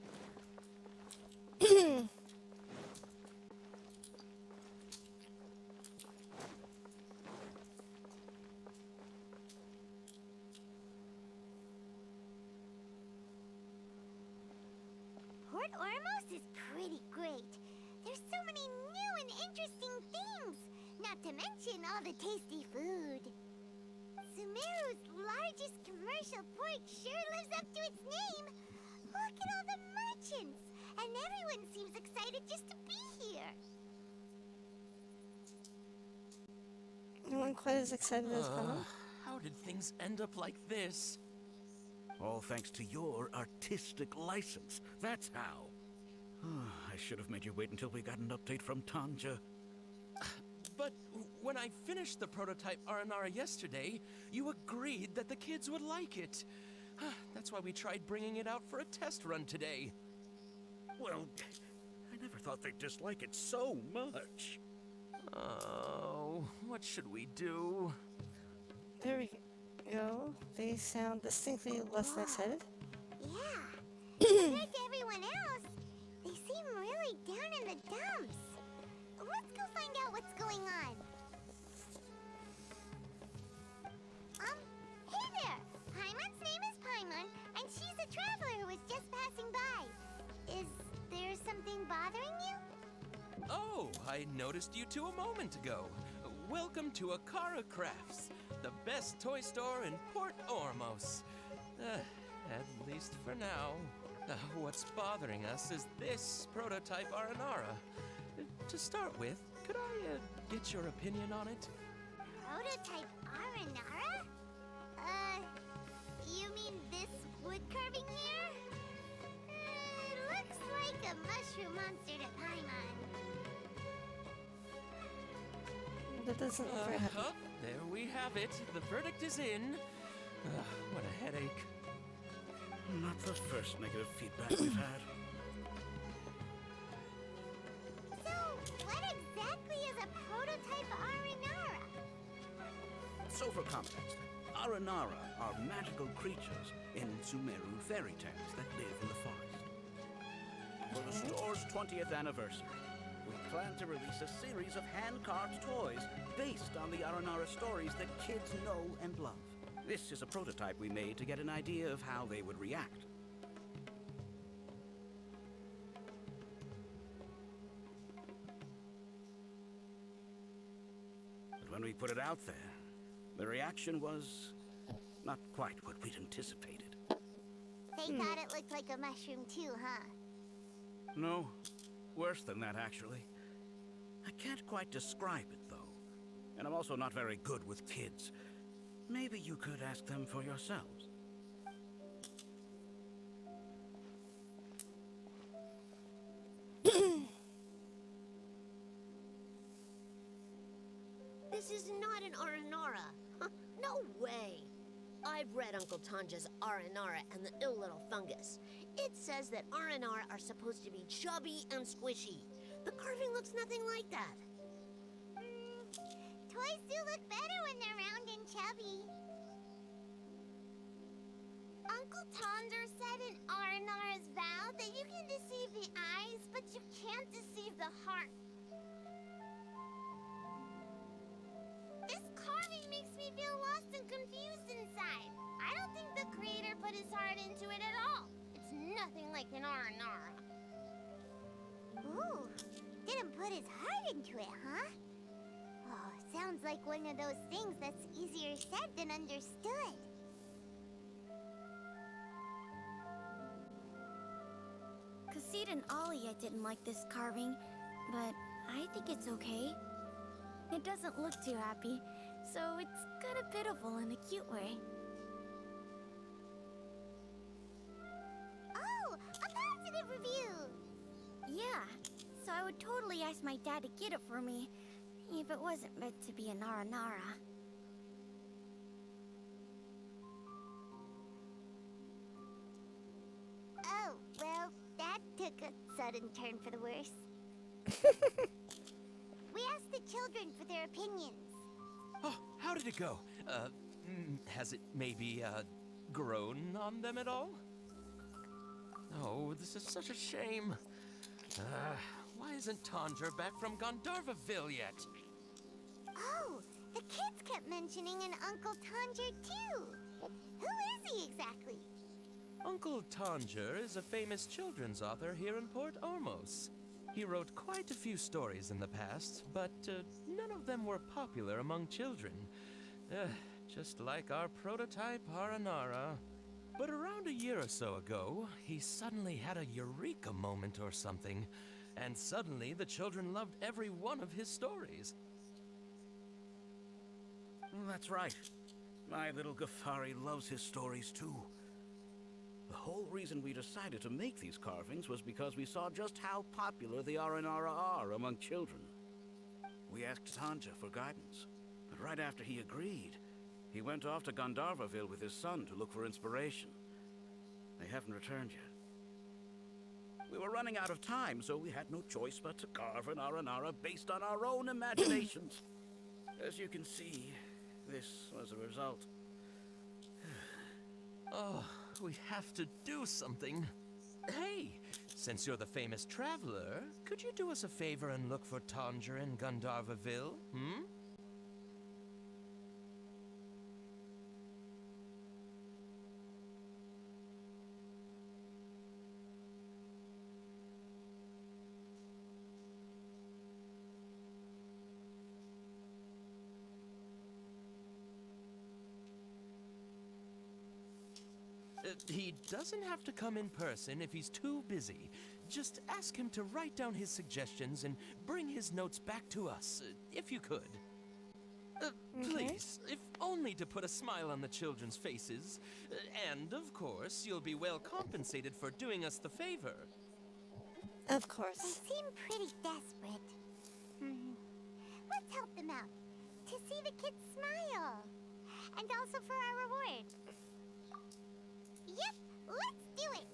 Port Ormos is pretty great. There's so many new and interesting things, not to mention all the tasty food. Sumeru's largest commercial port sure lives up to its name. Look at all the merchants, and everyone seems excited just to be here. No one quite as excited as Paimon. How did things end up like this? All thanks to your artistic license. That's how. I should have made you wait until we got an update from Tanja. But when I finished the prototype Aranara yesterday, you agreed that the kids would like it. That's why we tried bringing it out for a test run today. Well, I never thought they'd dislike it so much. Oh, what should we do? There we go. They sound distinctly less than excited. Yeah. Compared to everyone else, they seem really down in the dumps. Let's go find out what's going on. Hey there! Paimon's name is Paimon, and she's a traveler who was just passing by. Is there something bothering you? Oh, I noticed you two a moment ago. Welcome to Akara Crafts, the best toy store in Port Ormos. At least for now. What's bothering us is this prototype Aranara. To start with, could I get your opinion on it? Prototype Aranara? You mean this wood carving here? Looks like a mushroom monster to Paimon. That doesn't look very happy. There we have it. The verdict is in. What a headache. Not the first negative feedback we've had. So, what exactly is a prototype Aranara? So for context, Aranara are magical creatures in Sumeru fairy tales that live in the forest. For the store's 20th anniversary, we plan to release a series of hand-carved toys based on the Aranara stories that kids know and love. This is a prototype we made to get an idea of how they would react. But when we put it out there, the reaction was not quite what we'd anticipated. They thought it looked like a mushroom too, huh? No, worse than that, actually. I can't quite describe it, though. And I'm also not very good with kids. Maybe you could ask them for yourselves. This is not an Aranara. No way. I've read Uncle Tanja's Aranara and the Ill Little Fungus. It says that Aranara are supposed to be chubby and squishy. The carving looks nothing like that. Toys do look better when they're round and chubby. Uncle Tonder said in Aranara's vow that you can deceive the eyes, but you can't deceive the heart. carving makes me feel lost and confused inside. I don't think the creator put his heart into it at all. It's nothing like an Aranara. Ooh, didn't put his heart into it, huh? Oh, sounds like one of those things that's easier said than understood. Kassid and Alia didn't like this carving, but I think it's okay. It doesn't look too happy, so it's kind of pitiful in a cute way. Oh, a positive review! Yeah, so I would totally ask my dad to get it for me, if it wasn't meant to be a Naranara. Oh, well, that took a sudden turn for the worse. We asked the children for their opinions. Oh, how did it go? Has it maybe, grown on them at all? Oh, this is such a shame. Why isn't Tanger back from Gandharvaville yet? Oh, the kids kept mentioning an Uncle Tanger, too. Who is he exactly? Uncle Tanger is a famous children's author here in Port Ormos. He wrote quite a few stories in the past, but none of them were popular among children. Just like our prototype Aranara. But around a year or so ago, he suddenly had a eureka moment or something, and suddenly the children loved every one of his stories. That's right. My little Ghaffari loves his stories too. The whole reason we decided to make these carvings was because we saw just how popular the Aranara are among children. We asked Tanja for guidance, but right after he agreed, he went off to Gandharvaville with his son to look for inspiration. They haven't returned yet. We were running out of time, so we had no choice but to carve an Aranara based on our own imaginations. As you can see, this was the result. Oh, we have to do something. Hey, since you're the famous traveler, could you do us a favor and look for Tanger in Gandharvaville, hmm? He doesn't have to come in person if he's too busy. Just ask him to write down his suggestions and bring his notes back to us, if you could. Please, if only to put a smile on the children's faces. And, of course, you'll be well compensated for doing us the favor. Of course. They seem pretty desperate. Let's help them out. To see the kids smile. And also for our reward. Yep, let's do it!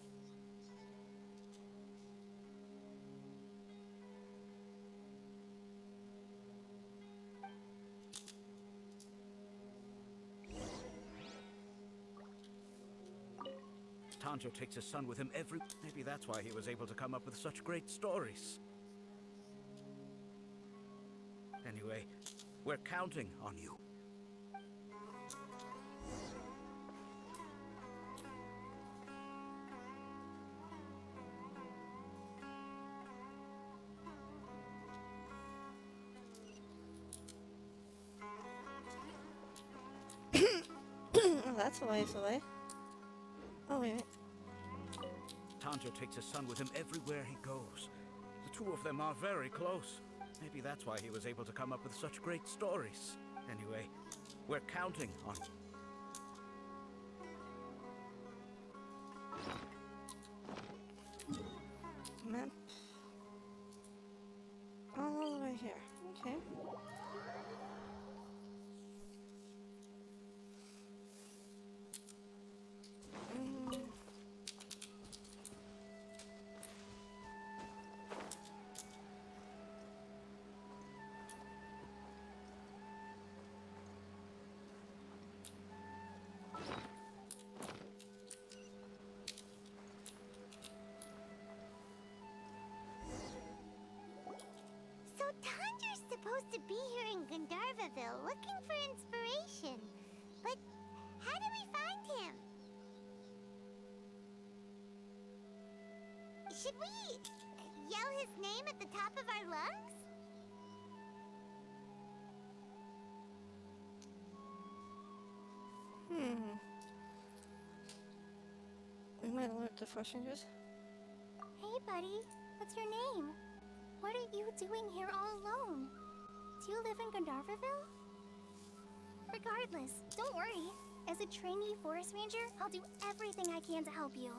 Tanjo takes his son with him every... Maybe that's why he was able to come up with such great stories. Anyway, we're counting on you. Oh, that's a ways away. Oh, wait a minute. Tanjo takes his son with him everywhere he goes. The two of them are very close. Maybe that's why he was able to come up with such great stories. Anyway, we're counting on you. Map. All the way here. Okay. So Tanger's the supposed to be here in Gandharvaville looking for inspiration. But how do we find him? Should we yell his name at the top of our lungs? We might alert the Forest Rangers. Hey, buddy. What's your name? What are you doing here all alone? Do you live in Gandharvaville? Regardless, don't worry. As a trainee forest ranger, I'll do everything I can to help you.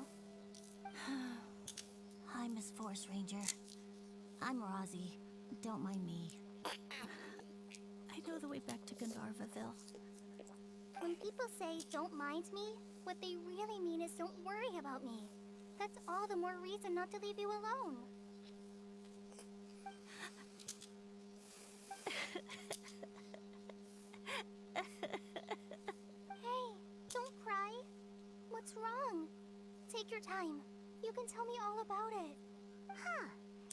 Hi, Miss Forest Ranger. I'm Rozzy. Don't mind me. I know the way back to Gandharvaville. When people say, don't mind me, what they really mean is don't worry about me. That's all the more reason not to leave you alone. Hey, don't cry. What's wrong? Take your time. You can tell me all about it. Huh.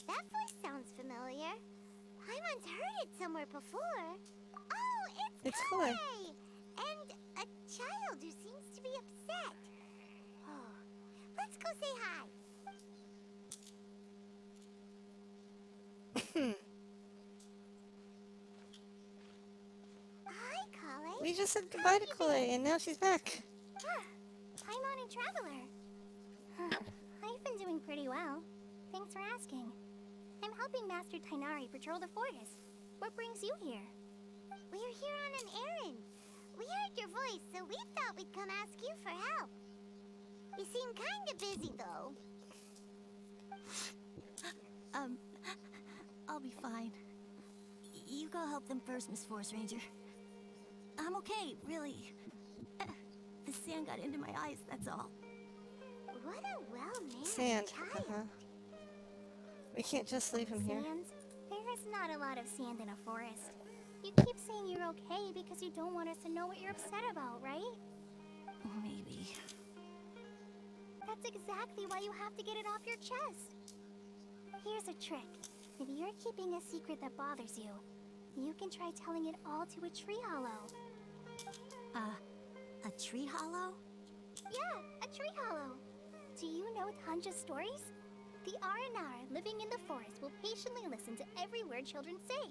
That voice sounds familiar. I once heard it somewhere before. Oh, it's Clay. Clay! And a child who seems to be upset. Oh, let's go say hi. Hi, Clay. We just said goodbye to Clay, and now she's back. Ah, Paimon and Traveler. I've been doing pretty well. Thanks for asking. I'm helping Master Tainari patrol the forest. What brings you here? We're here on an errand. We heard your voice, so we thought we'd come ask you for help. You seem kinda busy, though. I'll be fine. You go help them first, Miss Forest Ranger. I'm okay, really. The sand got into my eyes, that's all. What a well-mannered Sand. child. We can't just leave him here. Sand? There is not a lot of sand in a forest. You keep saying you're okay because you don't want us to know what you're upset about, right? Maybe. That's exactly why you have to get it off your chest. Here's a trick. If you're keeping a secret that bothers you, you can try telling it all to a tree hollow. A tree hollow? Yeah, a tree hollow. Do you know Tanja's stories? The Aranara living in the forest will patiently listen to every word children say.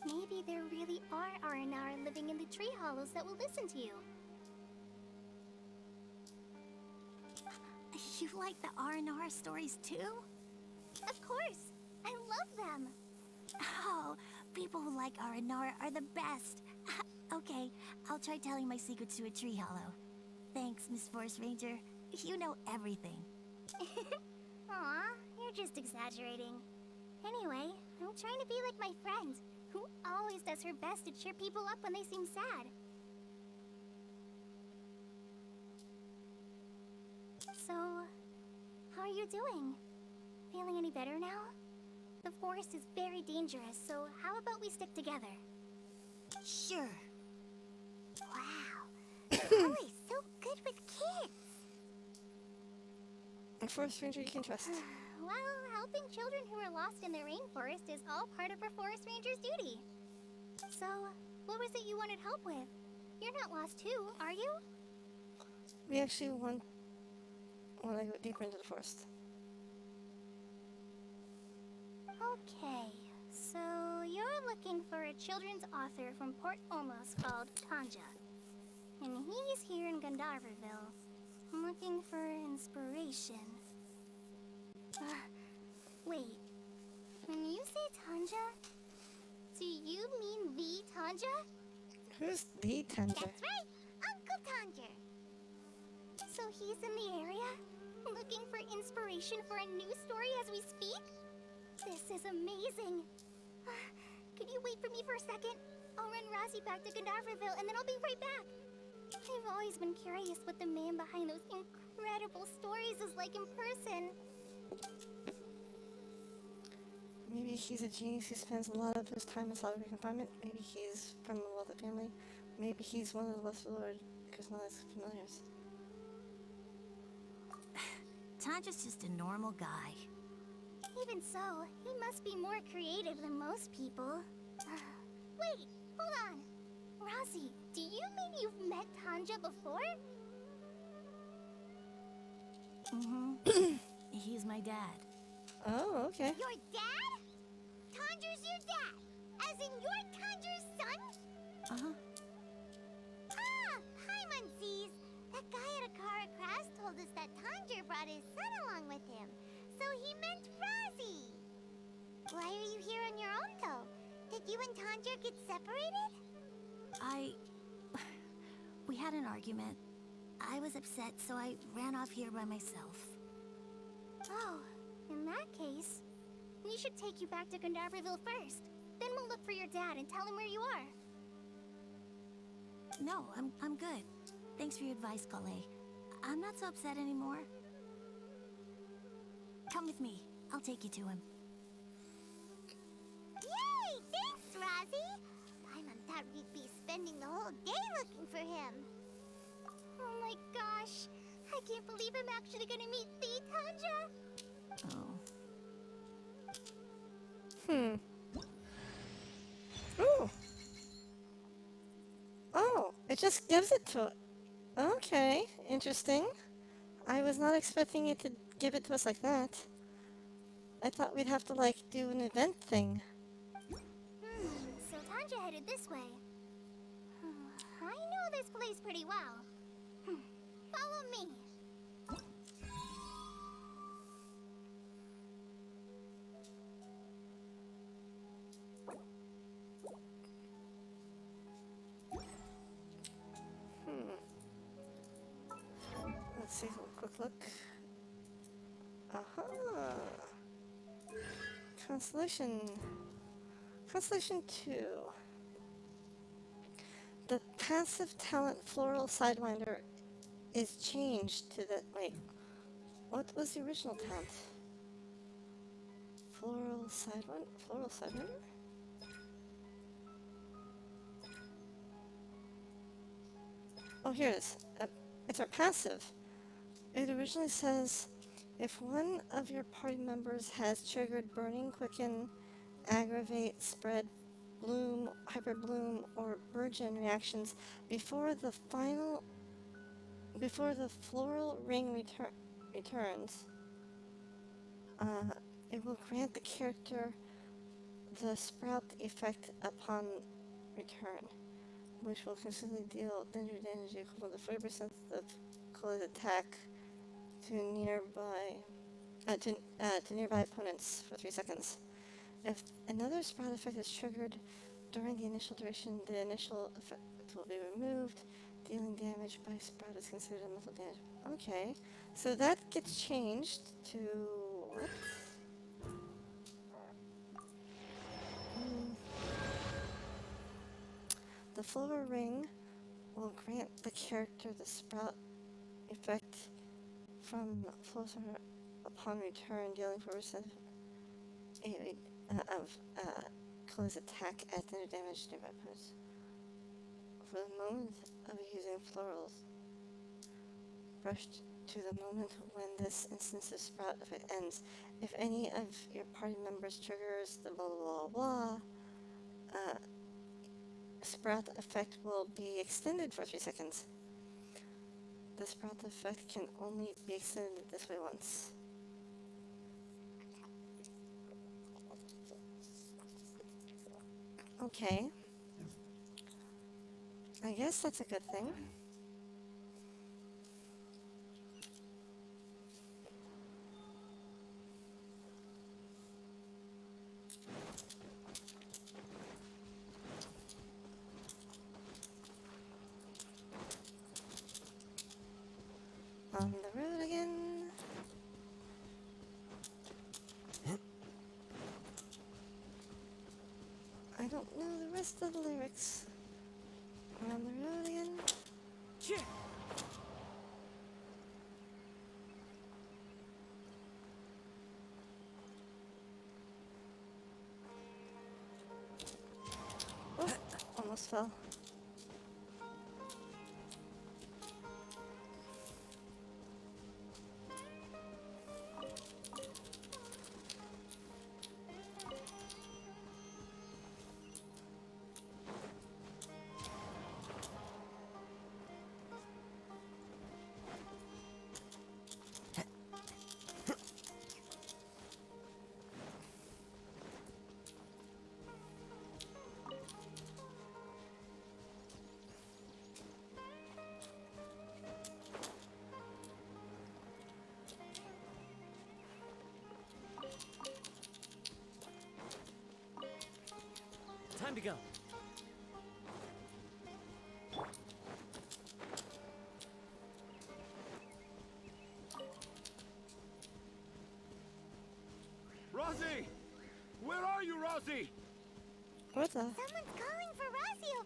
Maybe there really are Aranara living in the tree hollows that will listen to you. You like the Aranara stories too? Of course! I love them! Oh, people who like Aranara are the best. Okay, I'll try telling my secrets to a tree hollow. Thanks, Miss Forest Ranger. You know everything. Aw, you're just exaggerating. Anyway, I'm trying to be like my friend, who always does her best to cheer people up when they seem sad. So, how are you doing? Feeling any better now? The forest is very dangerous, so how about we stick together? Sure. Wow. You're always so good with kids. A Forest Ranger you can trust. Well, helping children who are lost in the rainforest is all part of a forest ranger's duty. So, what was it you wanted help with? You're not lost too, are you? We actually want to go deeper into the forest. Okay, so you're looking for a children's author from Port Olmos called Tanja. And he's here in Gandharvaville, looking for inspiration. Wait, when you say Tanja, do you mean the Tanja? Who's the Tanja? That's right, Uncle Tanja. So he's in the area, looking for inspiration for a new story as we speak? This is amazing. Could you wait for me for a second? I'll run Rozzy back to Gandharvaville and then I'll be right back. I've always been curious what the man behind those incredible stories is like in person. Maybe he's a genius who spends a lot of his time in solitary confinement. Maybe he's from a wealthy family. Maybe he's one of the Lesser Lord, because none of us familiars. Tanja's just a normal guy. Even so, he must be more creative than most people. Wait, hold on. Razi, do you mean you've met Tanja before? Mm-hmm. He's my dad. Oh, okay. Your dad? Tanja's your dad? As in you're Tanja's son? Uh-huh. Ah, hi, Muncies. That guy at Akara Crash told us that Tanja brought his son along with him. So he meant Razi. Why are you here on your own, though? Did you and Tanja get separated? We had an argument. I was upset, so I ran off here by myself. Oh, in that case, we should take you back to Gandaverville first. Then we'll look for your dad and tell him where you are. No, I'm good. Thanks for your advice, Kale. I'm not so upset anymore. Come with me. I'll take you to him. Yay! Thanks, Razi! Paimon thought we'd be spending the whole day looking for him. Oh my gosh! I can't believe I'm actually gonna meet the Tanja! Oh. Oh. Oh, it just gives it to... Okay, interesting. I was not expecting it to give it to us like that. I thought we'd have to, like, do an event thing. So Tanja headed this way. I know this place pretty well. Follow me. Let's see, a quick look. Aha! Constellation. Constellation 2. The passive talent Floral Sidewinder is changed to the... Wait. What was the original talent? Floral Sidewinder? Floral Sidewinder? Oh, here it is. It's our passive. It originally says, if one of your party members has triggered Burning, Quicken, Aggravate, Spread, Bloom, Hyper Bloom, or Burgeon reactions before the floral ring returns, it will grant the character the Sprout effect upon return, which will consistently deal danger damage equal to 40% of the close attack to nearby opponents for 3 seconds. If another Sprout effect is triggered during the initial duration, the initial effect will be removed. Dealing damage by Sprout is considered a mental damage. Okay, so that gets changed to what? The floral ring will grant the character the Sprout effect from closer upon return, dealing 4% of close attack at the damage nearby opponents. For the moment of using florals, brushed to the moment when this instance of Sprout effect ends. If any of your party members triggers the blah blah blah blah, Sprout effect will be extended for 3 seconds. The Sprout effect can only be extended this way once. Okay. I guess that's a good thing. On the road again. I don't know the rest of the lyrics. We're on the road again. Oh, almost fell. Time to go. Rosie! Where are you, Rosie? What the? Someone's calling for Rosie.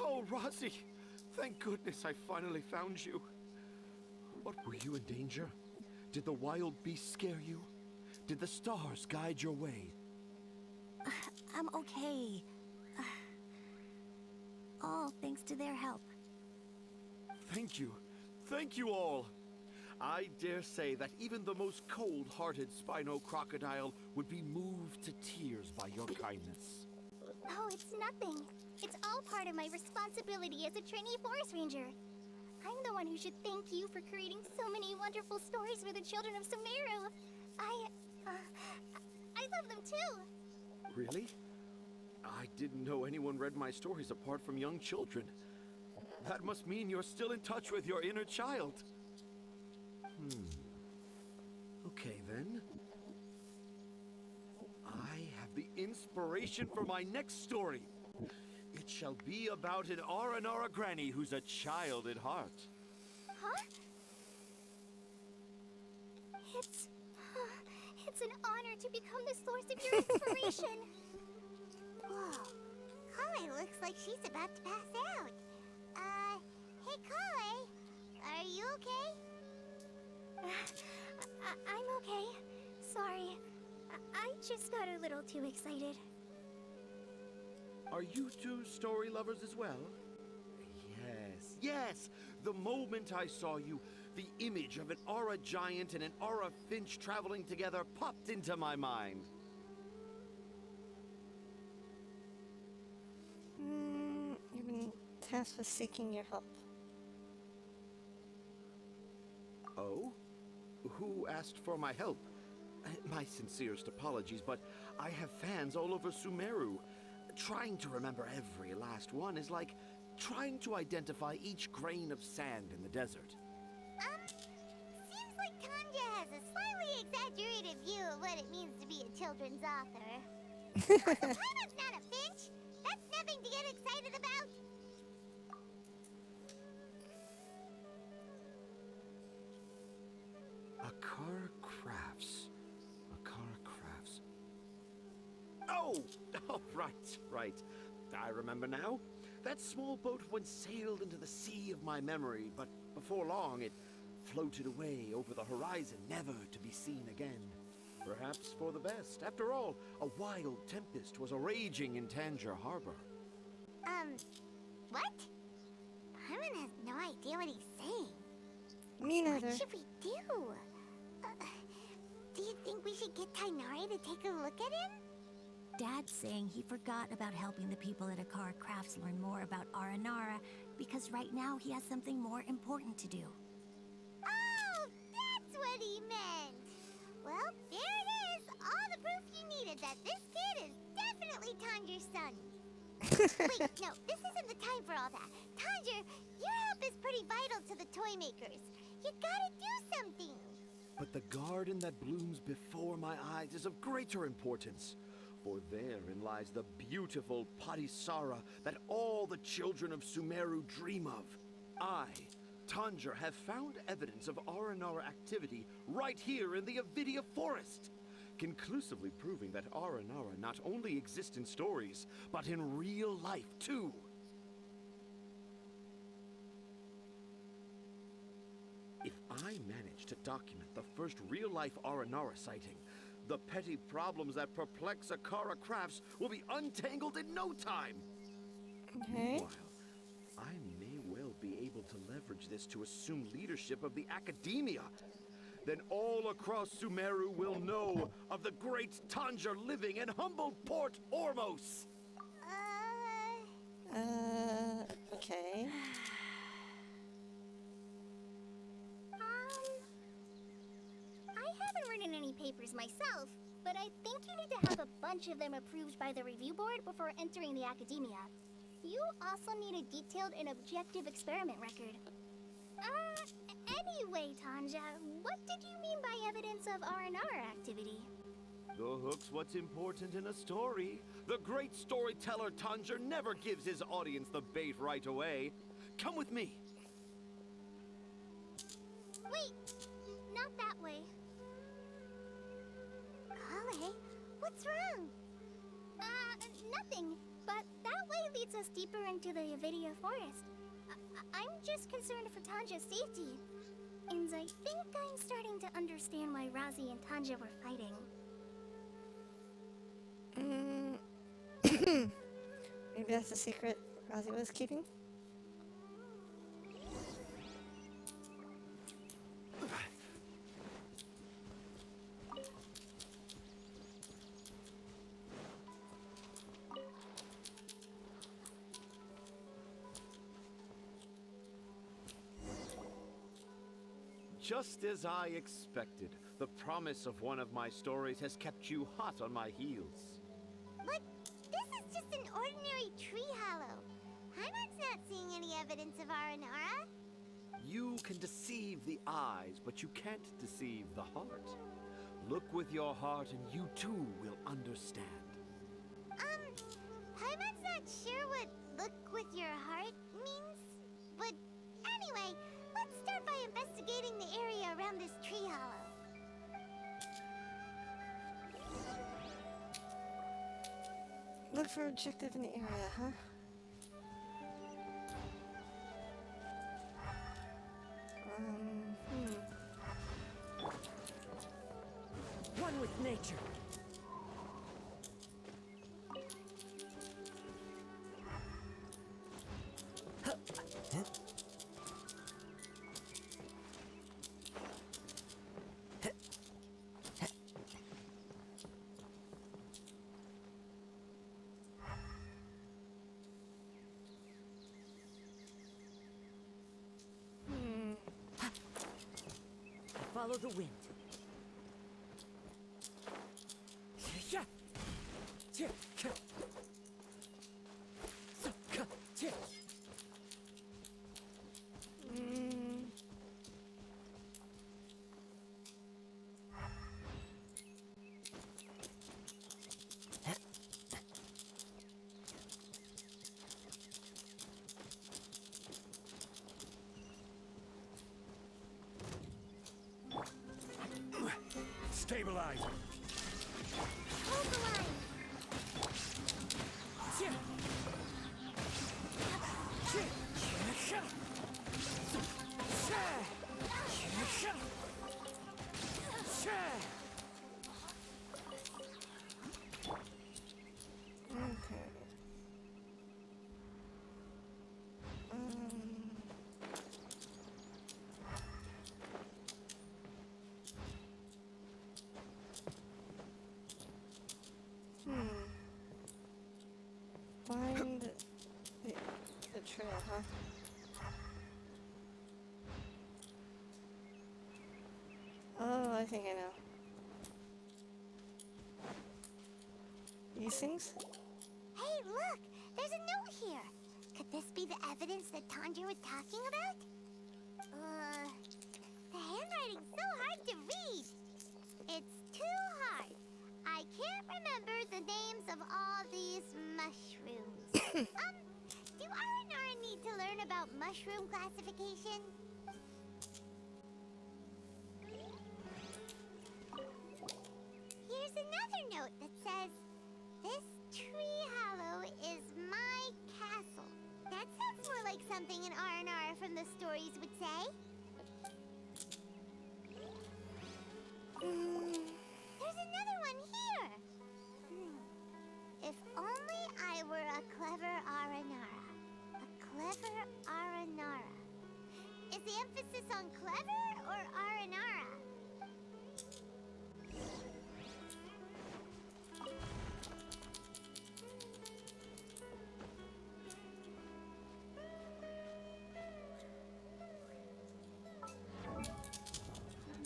Oh, Rosie! Thank goodness I finally found you. What, were you in danger? Did the wild beasts scare you? Did the stars guide your way? I'm okay. All thanks to their help. Thank you. Thank you all. I dare say that even the most cold-hearted Spino crocodile would be moved to tears by your kindness. Oh, it's nothing. It's all part of my responsibility as a trainee forest ranger. I'm the one who should thank you for creating so many wonderful stories for the children of Sumeru. I love them too. Really? I didn't know anyone read my stories apart from young children. That must mean you're still in touch with your inner child. Okay, then. I have the inspiration for my next story. It shall be about an Aranara granny who's a child at heart. Huh? It's an honor to become the source of your inspiration. Whoa. Kale looks like she's about to pass out. Hey Kale, are you okay? I'm okay. Sorry. I just got a little too excited. Are you two story lovers as well? Yes, yes! The moment I saw you, the image of an Aura giant and an Aura finch traveling together popped into my mind. You've been tasked with seeking your help. Oh? Who asked for my help? My sincerest apologies, but I have fans all over Sumeru. Trying to remember every last one is like trying to identify each grain of sand in the desert. Seems like Tanja has a slightly exaggerated view of what it means to be a children's author. Paimon's not a finch. That's nothing to get excited about. Akara Crafts. Akara Crafts. Oh! Oh, right. I remember now. That small boat once sailed into the sea of my memory, but before long it floated away over the horizon, never to be seen again. Perhaps for the best. After all, a wild tempest was raging in Tanger Harbor. What? Paimon has no idea what he's saying. Me neither. What should we do? Do you think we should get Tighnari to take a look at him? Dad's saying he forgot about helping the people at Akara Crafts learn more about Aranara because right now he has something more important to do. Oh, that's what he meant! Well, there it is! All the proof you needed that this kid is definitely Tanger's son. Wait, no, this isn't the time for all that. Tanger, your help is pretty vital to the toy makers. You gotta do something! But the garden that blooms before my eyes is of greater importance. For therein lies the beautiful Padisara that all the children of Sumeru dream of. I, Tanger, have found evidence of Aranara activity right here in the Avidia Forest, conclusively proving that Aranara not only exist in stories, but in real life too. If I manage to document the first real-life Aranara sighting, the petty problems that perplex Akara Crafts will be untangled in no time. Okay. Meanwhile, I may well be able to leverage this to assume leadership of the academia. Then all across Sumeru will know of the great Tanger living in humble Port Ormos. Okay. I haven't written any papers myself, but I think you need to have a bunch of them approved by the review board before entering the academia. You also need a detailed and objective experiment record. Anyway, Tanja, what did you mean by evidence of R&R activity? The hook's what's important in a story. The great storyteller Tanger never gives his audience the bait right away. Come with me. Wait, not that way. Kale, what's wrong? Nothing. But that way leads us deeper into the Avidia forest. I'm just concerned for Tanja's safety. And I think I'm starting to understand why Razi and Tanja were fighting. Maybe that's a secret Razi was keeping? Just as I expected, the promise of one of my stories has kept you hot on my heels. But this is just an ordinary tree hollow. Paimon's not seeing any evidence of Aranara. You can deceive the eyes, but you can't deceive the heart. Look with your heart and you too will understand. Paimon's not sure what look with your heart means. But anyway, let's start by investigating the area around this tree hollow. Look for objective in the area, huh? One with nature. Follow the wind. Stabilize. Hold the line. Okay. Find the trail, huh? Oh, I think I know. These things? Hey, look! There's a note here. Could this be the evidence that Tanja was talking about? The handwriting's so hard to read. It's too hard. I can't remember the names of all these mushrooms. Do Aranara need to learn about mushroom classification? Here's another note that says, "This tree hollow is my castle." That sounds more like something an R&R from the stories would say. There's another one here. If only I were a clever Aranara. A clever Aranara. Is the emphasis on clever or Aranara?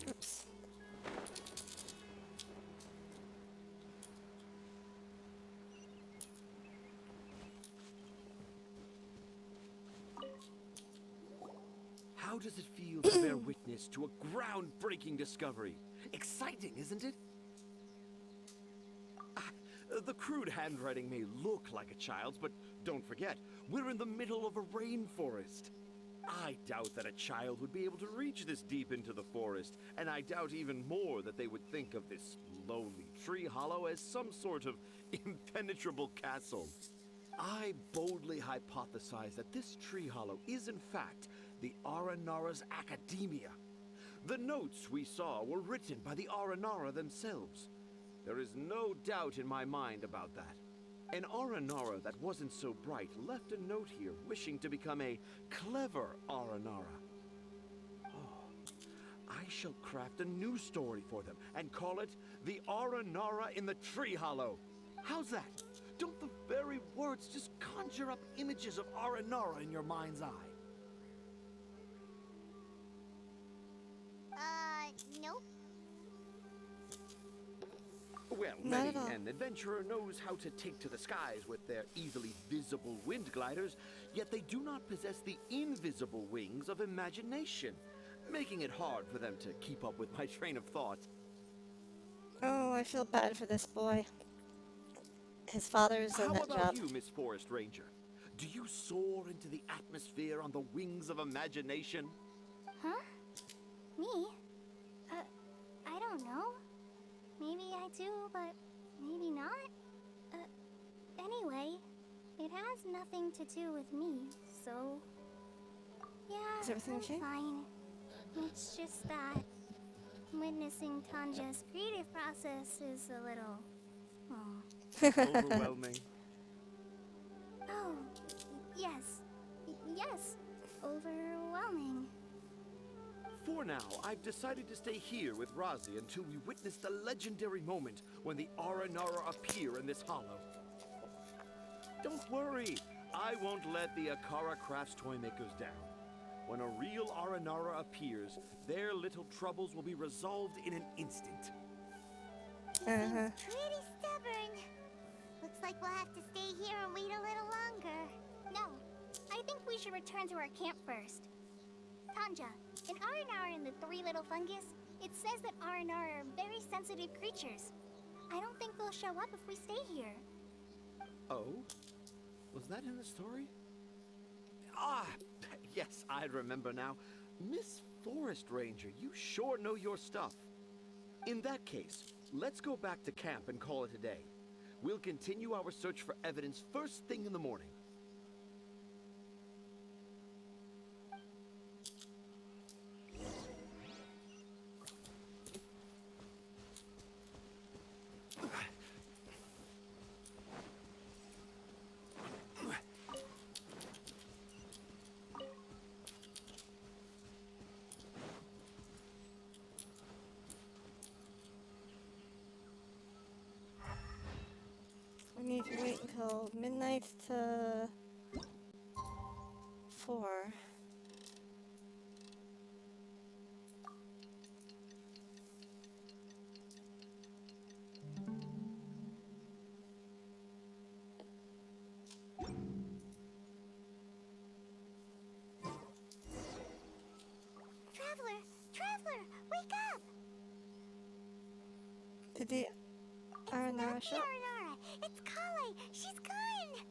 Oops. How does it feel to bear witness to a groundbreaking discovery? Exciting, isn't it? The crude handwriting may look like a child's, but don't forget, we're in the middle of a rainforest. I doubt that a child would be able to reach this deep into the forest, and I doubt even more that they would think of this lonely tree hollow as some sort of impenetrable castle. I boldly hypothesize that this tree hollow is in fact the Aranara's academia. The notes we saw were written by the Aranara themselves. There is no doubt in my mind about that. An Aranara that wasn't so bright left a note here wishing to become a clever Aranara. Oh, I shall craft a new story for them and call it The Aranara in the Tree Hollow. How's that? Don't the very words just conjure up images of Aranara in your mind's eye? Nope. Well, Not many at all. an adventurer knows how to take to the skies with their easily visible wind gliders, yet they do not possess the invisible wings of imagination, making it hard for them to keep up with my train of thought. Oh, I feel bad for this boy. His father's in How that about job. you, Miss Forest Ranger? Do you soar into the atmosphere on the wings of imagination? Huh? Me? I don't know. Maybe I do, but maybe not. Anyway, it has nothing to do with me, so... Yeah, Is everything I'm okay? fine. It's just that witnessing Tanja's creative process is a little... Overwhelming. Oh, yes. Yes, overwhelming. For now, I've decided to stay here with Razi until we witness the legendary moment when the Aranara appear in this hollow. Don't worry, I won't let the Akara Crafts Toymakers down. When a real Aranara appears, their little troubles will be resolved in an instant. Uh-huh. Pretty stubborn. Looks like we'll have to stay here and wait a little longer. No, I think we should return to our camp first. Tanja, in Aranara and the Three Little Fungus, it says that Aranara are very sensitive creatures. I don't think they'll show up if we stay here. Oh? Was that in the story? Ah, yes, I remember now. Miss Forest Ranger, you sure know your stuff. In that case, let's go back to camp and call it a day. We'll continue our search for evidence first thing in the morning. We need to wait until midnight to 4. Traveler, wake up! Did the Aranara show? Aranara, it's Kale. She's gone.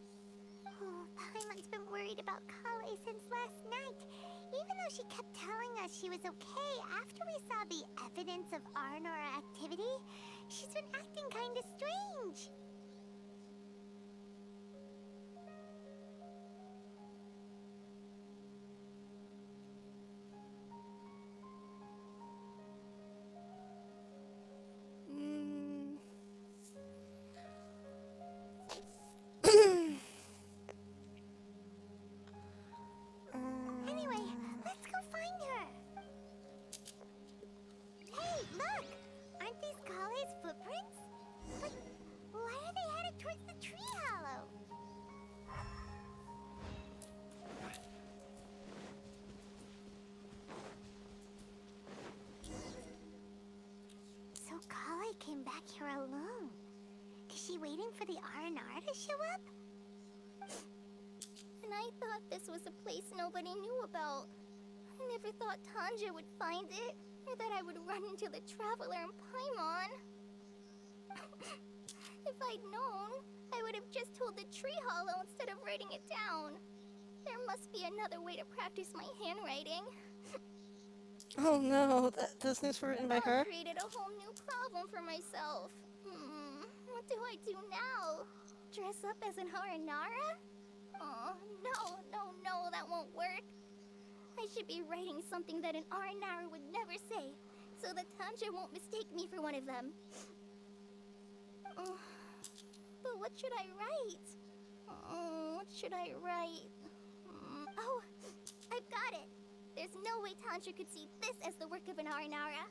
Oh, Paimon's been worried about Kale since last night. Even though she kept telling us she was okay after we saw the evidence of Aranara activity, she's been acting kind of strange. Anyway, let's go find her. Hey, look! Aren't these Kale's footprints? But why are they headed towards the tree hollow? So Kale came back here alone. Is she waiting for the Aranara to show up? And I thought this was a place nobody knew about. I never thought Tanja would find it, or that I would run into the Traveler in Paimon. If I'd known, I would have just told the Tree Hollow instead of writing it down. There must be another way to practice my handwriting. Oh no, those notes were written by her? I created a whole new problem for myself. What do I do now? Dress up as an Aranara? Oh, no, that won't work. I should be writing something that an Aranara would never say, so that Tanja won't mistake me for one of them. But what should I write? What should I write? Oh, I've got it! There's no way Tanja could see this as the work of an Aranara.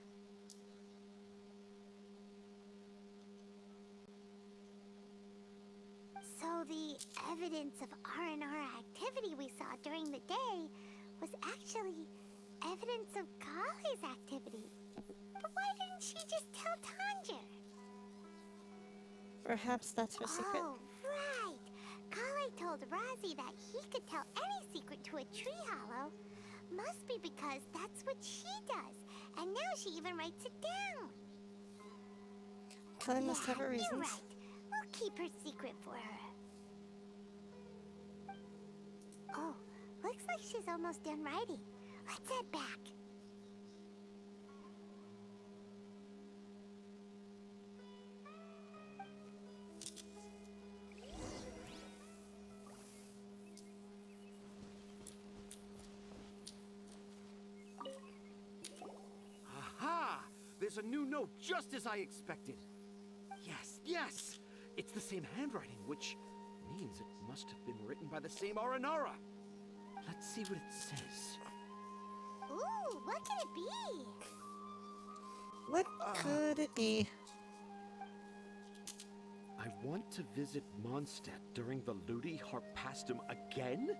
So the evidence of Aranara activity we saw during the day was actually evidence of Kale's activity. But why didn't she just tell Tanja? Perhaps that's her secret. Oh, right. Kale told Razi that he could tell any secret to a tree hollow. Must be because that's what she does. And now she even writes it down. Kale must have her reasons. You're right. We'll keep her secret for her. Oh, looks like she's almost done writing. Let's head back. Aha! There's a new note just as I expected. Yes! It's the same handwriting, which means it must have been written by the same Aranara. Let's see what it says. Ooh, what could it be? What could it be? I want to visit Mondstadt during the Ludi Harpastum again?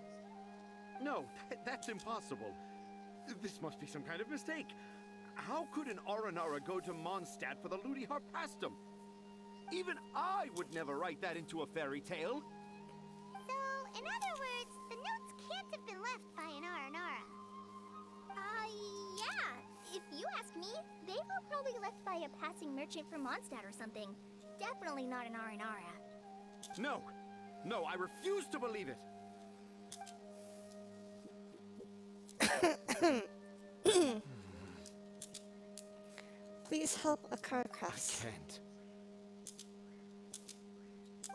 No, that's impossible. This must be some kind of mistake. How could an Aranara go to Mondstadt for the Ludi Harpastum? Even I would never write that into a fairy tale. So, in other words, the notes can't have been left by an Aranara. Yeah. If you ask me, they were probably left by a passing merchant from Mondstadt or something. Definitely not an Aranara. No, I refuse to believe it. Please help Akarkas. I can't.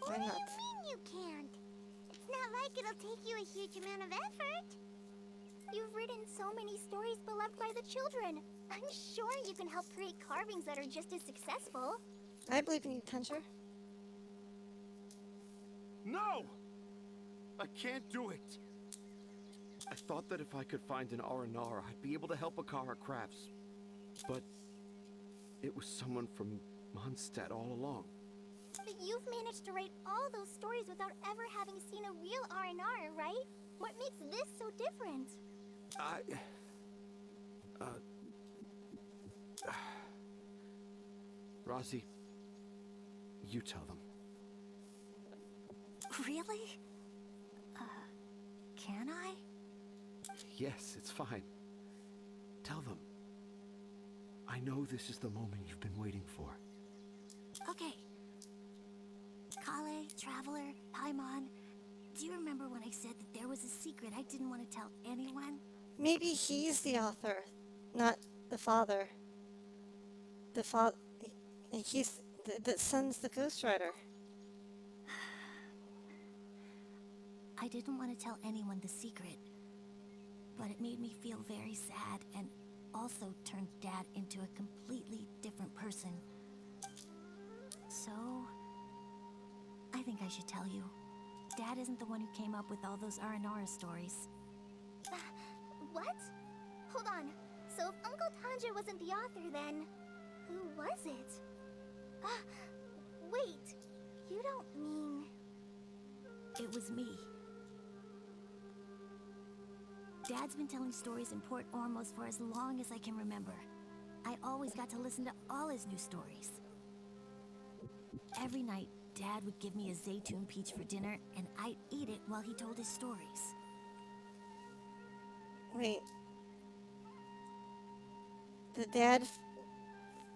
Why not? What do you mean you can't? It's not like it'll take you a huge amount of effort. You've written so many stories beloved by the children. I'm sure you can help create carvings that are just as successful. I believe in you, Tanja. No! I can't do it. I thought that if I could find an Aranara, I'd be able to help Akara Crafts. But it was someone from Mondstadt all along. But you've managed to write all those stories without ever having seen a real Aranara, right? What makes this so different? Razi, you tell them. Really? Can I? Yes, it's fine. Tell them. I know this is the moment you've been waiting for. Okay. Kale, Traveler, Paimon, do you remember when I said that there was a secret I didn't want to tell anyone? Maybe he's the author, not the father. The father... He's... The son's the ghostwriter. I didn't want to tell anyone the secret, but it made me feel very sad and also turned Dad into a completely different person. So, I think I should tell you. Dad isn't the one who came up with all those Aranara stories. What? Hold on. So if Uncle Tanja wasn't the author, then who was it? Wait. You don't mean... It was me. Dad's been telling stories in Port Ormos for as long as I can remember. I always got to listen to all his new stories. Every night, Dad would give me a Zaytun peach for dinner, and I'd eat it while he told his stories. Wait. the dad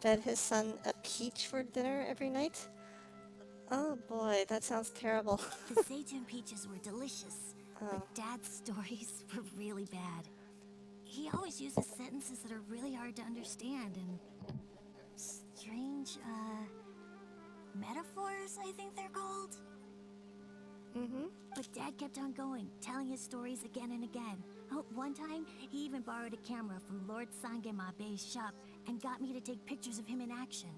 fed his son a peach for dinner every night? Oh boy, that sounds terrible. The Zaytun peaches were delicious, but Dad's stories were really bad. He always uses sentences that are really hard to understand and strange, metaphors, I think they're called. But Dad kept on going, telling his stories again and again. Oh, one time, he even borrowed a camera from Lord Sangema Bey's shop and got me to take pictures of him in action.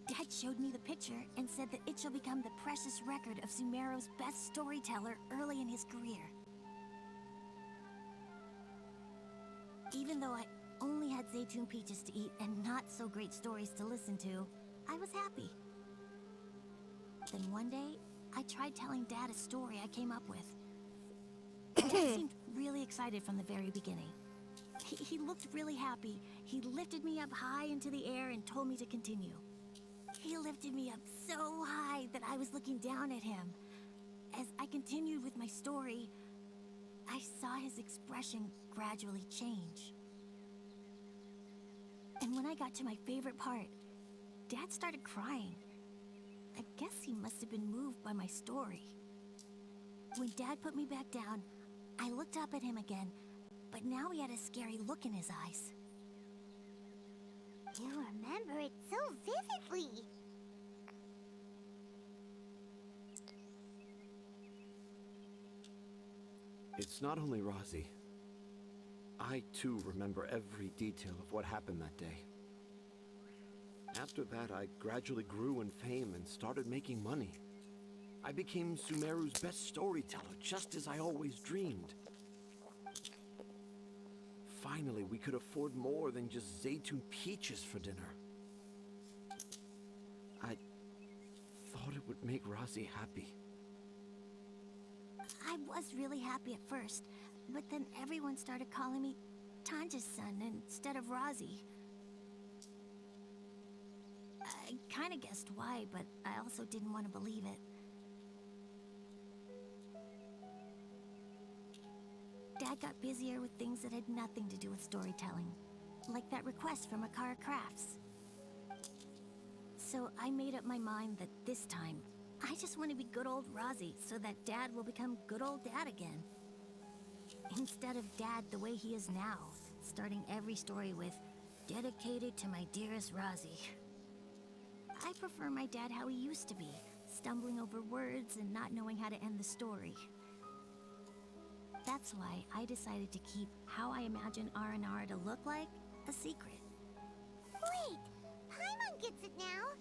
Dad showed me the picture and said that it shall become the precious record of Sumeru's best storyteller early in his career. Even though I only had Zaytun peaches to eat and not so great stories to listen to, I was happy. Then one day, I tried telling Dad a story I came up with. Dad seemed really excited from the very beginning. He looked really happy. He lifted me up high into the air and told me to continue. He lifted me up so high that I was looking down at him. As I continued with my story, I saw his expression gradually change. And when I got to my favorite part, Dad started crying. I guess he must have been moved by my story. When Dad put me back down, I looked up at him again, but now he had a scary look in his eyes. You remember it so vividly. It's not only Razi. I too remember every detail of what happened that day. After that, I gradually grew in fame and started making money. I became Sumeru's best storyteller, just as I always dreamed. Finally, we could afford more than just Zaytun peaches for dinner. I thought it would make Razi happy. I was really happy at first, but then everyone started calling me Tanja's son instead of Razi. I kinda guessed why, but I also didn't want to believe it. Dad got busier with things that had nothing to do with storytelling, like that request from Akara Crafts. So I made up my mind that this time, I just want to be good old Razi so that Dad will become good old Dad again. Instead of Dad the way he is now, starting every story with, "Dedicated to my dearest Razi." I prefer my dad how he used to be, stumbling over words and not knowing how to end the story. That's why I decided to keep how I imagine Aranara to look like a secret. Wait, Paimon gets it now.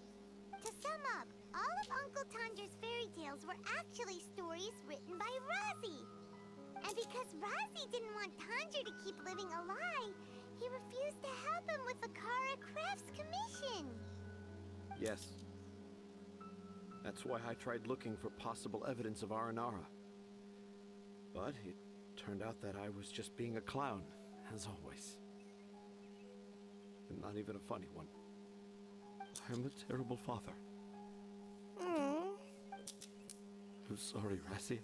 To sum up, all of Uncle Tandra's fairy tales were actually stories written by Razi. And because Razi didn't want Tandra to keep living a lie, he refused to help him with the Akara Crafts commission. Yes. That's why I tried looking for possible evidence of Aranara. But it turned out that I was just being a clown, as always. And not even a funny one. I'm a terrible father. I'm sorry, Razi.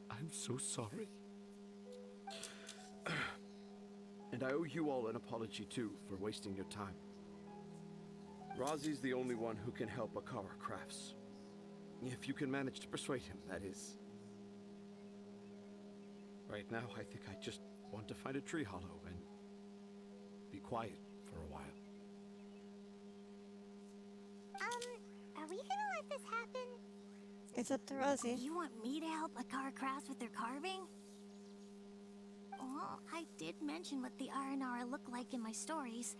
I'm so sorry. And I owe you all an apology, too, for wasting your time. Razi's the only one who can help Akara Crafts. If you can manage to persuade him, that is. Right now, I think I just want to find a tree hollow and be quiet for a while. Are we gonna let this happen? It's up to Razi. You want me to help Akara Crafts with their carving? Well, I did mention what the Aranara look like in my stories,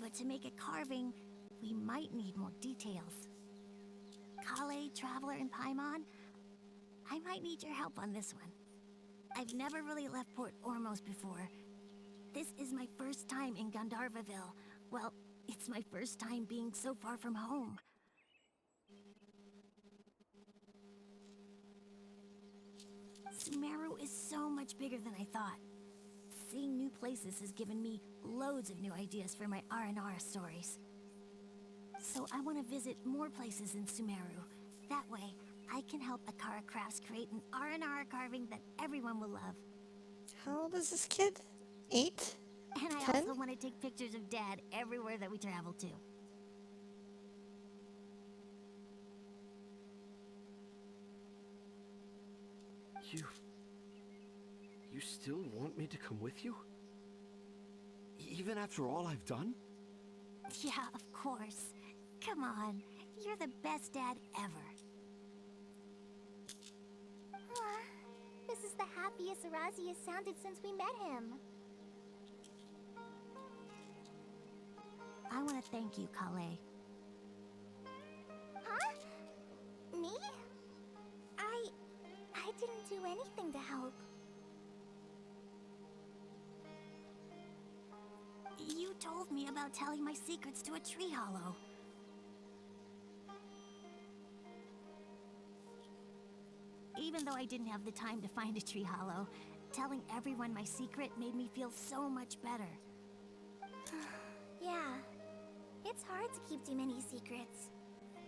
but to make a carving, we might need more details. Kale, Traveler, and Paimon, I might need your help on this one. I've never really left Port Ormos before. This is my first time in Gandharvaville. Well, it's my first time being so far from home. Sumeru is so much bigger than I thought. Seeing new places has given me loads of new ideas for my Aranara stories. So I want to visit more places in Sumeru. That way, I can help Akara Crafts create an Aranara carving that everyone will love. How old is this kid? 8? And I 10? also want to take pictures of Dad everywhere that we travel to. You still want me to come with you? Even after all I've done? Yeah, of course. Come on. You're the best dad ever. Aw, this is the happiest Arazi has sounded since we met him. I want to thank you, Kale. Huh? Me? I didn't do anything to help. You told me about telling my secrets to a tree hollow. Even though I didn't have the time to find a tree hollow, telling everyone my secret made me feel so much better. Yeah, it's hard to keep too many secrets.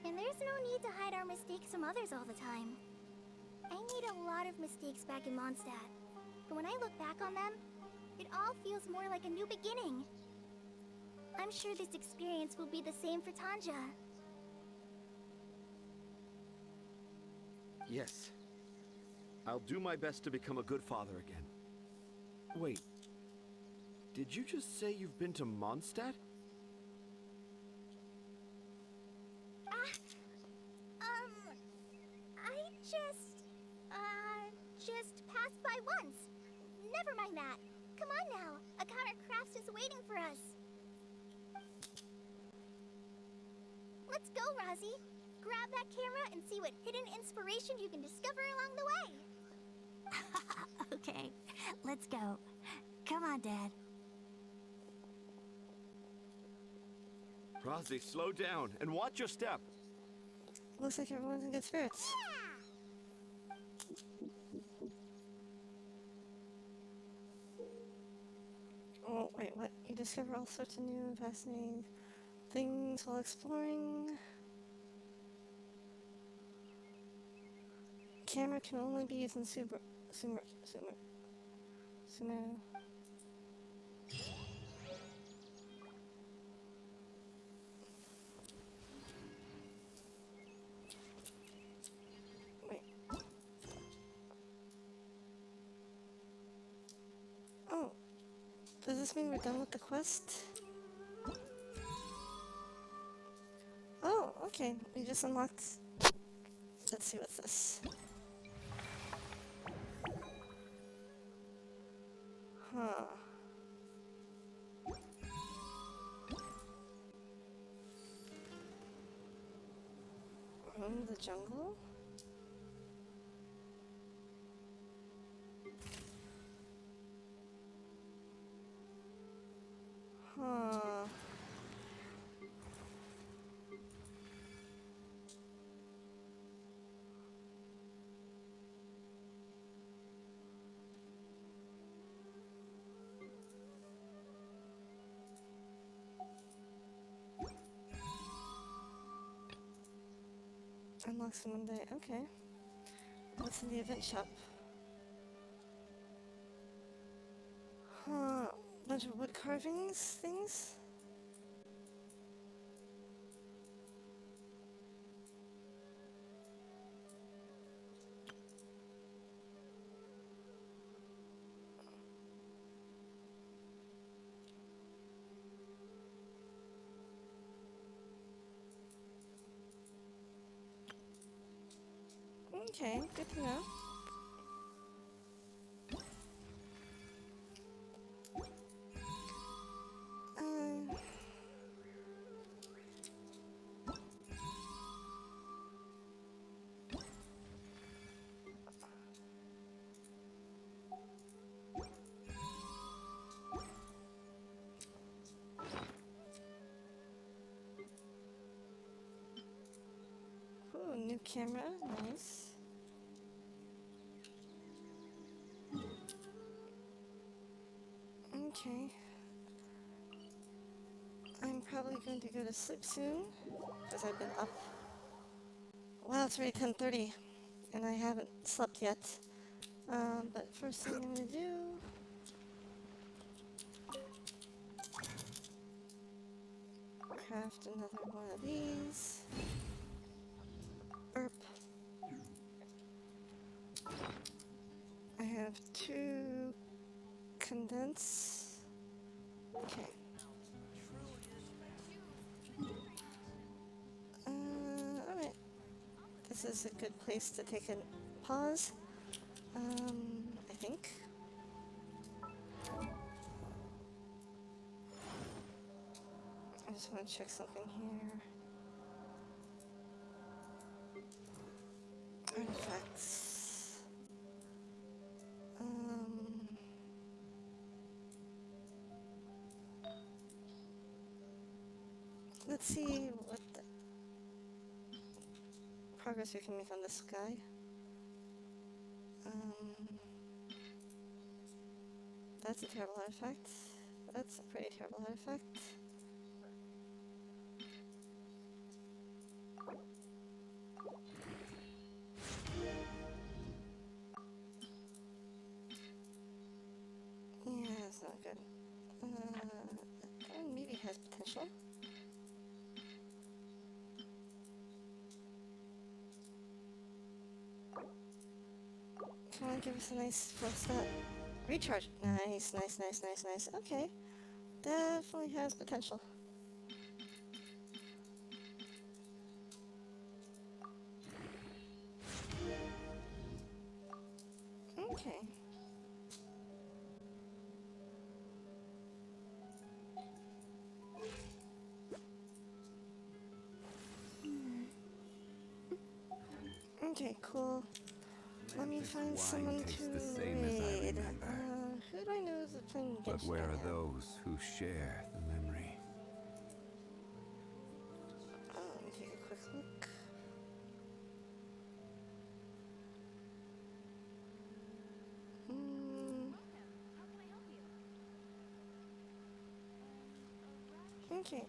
And there's no need to hide our mistakes from others all the time. I made a lot of mistakes back in Mondstadt, but when I look back on them, it all feels more like a new beginning. I'm sure this experience will be the same for Tanja. Yes. I'll do my best to become a good father again. Wait. Did you just say you've been to Mondstadt? I just passed by once. Never mind that. Come on now. Akara Crafts is waiting for us. Let's go, Razi. Grab that camera and see what hidden inspiration you can discover along the way. Okay, let's go. Come on, Dad. Razi, slow down and watch your step. Looks like everyone's in good spirits. Oh, wait, what? You discover all sorts of new and fascinating things while exploring. Camera can only be used in Sumeru. Wait. Oh. Does this mean we're done with the quest? Oh, okay. We just unlocked... Let's see what's this. Huh. Roam the jungle? Huh. Unlocks in one day. Okay. What's in the event shop? Huh. Bunch of wood carvings things? Okay, good to know. Ooh, new camera, nice. Okay. I'm probably going to go to sleep soon, because I've been up. Wow, it's already 10:30, and I haven't slept yet. But first thing I'm going to do craft another one of these. Burp. I have 2 condense. Okay. Alright. This is a good place to take a pause. I think. I just want to check something here. Artifacts. Let's see what the progress we can make on this guy. That's a terrible artifact. That's a pretty terrible artifact. Yeah, that's not good. That one maybe has potential. Come on, give us a nice full stat. Recharge. Nice, nice, nice, nice, nice. Okay. Definitely has potential. Okay. Okay, cool. Let me find someone to raid. Who do I know is playing Genshin But where right are now? those who share the memory? Let me take a quick look. Okay,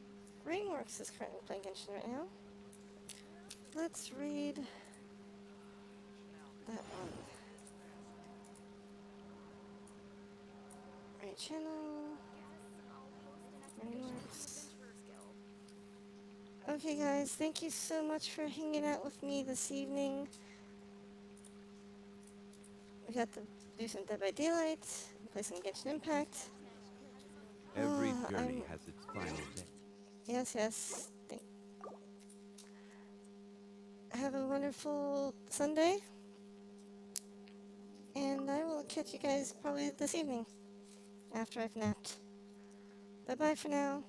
Rainworks is currently playing Genshin right now. Let's read that one. Right channel. Rainworks. Okay guys, thank you so much for hanging out with me this evening. We got to do some Dead by Daylight, play some Genshin Impact. Every journey I'm- has its final day. Yes, yes. Have a wonderful Sunday. And I will catch you guys probably this evening after I've napped. Bye-bye for now.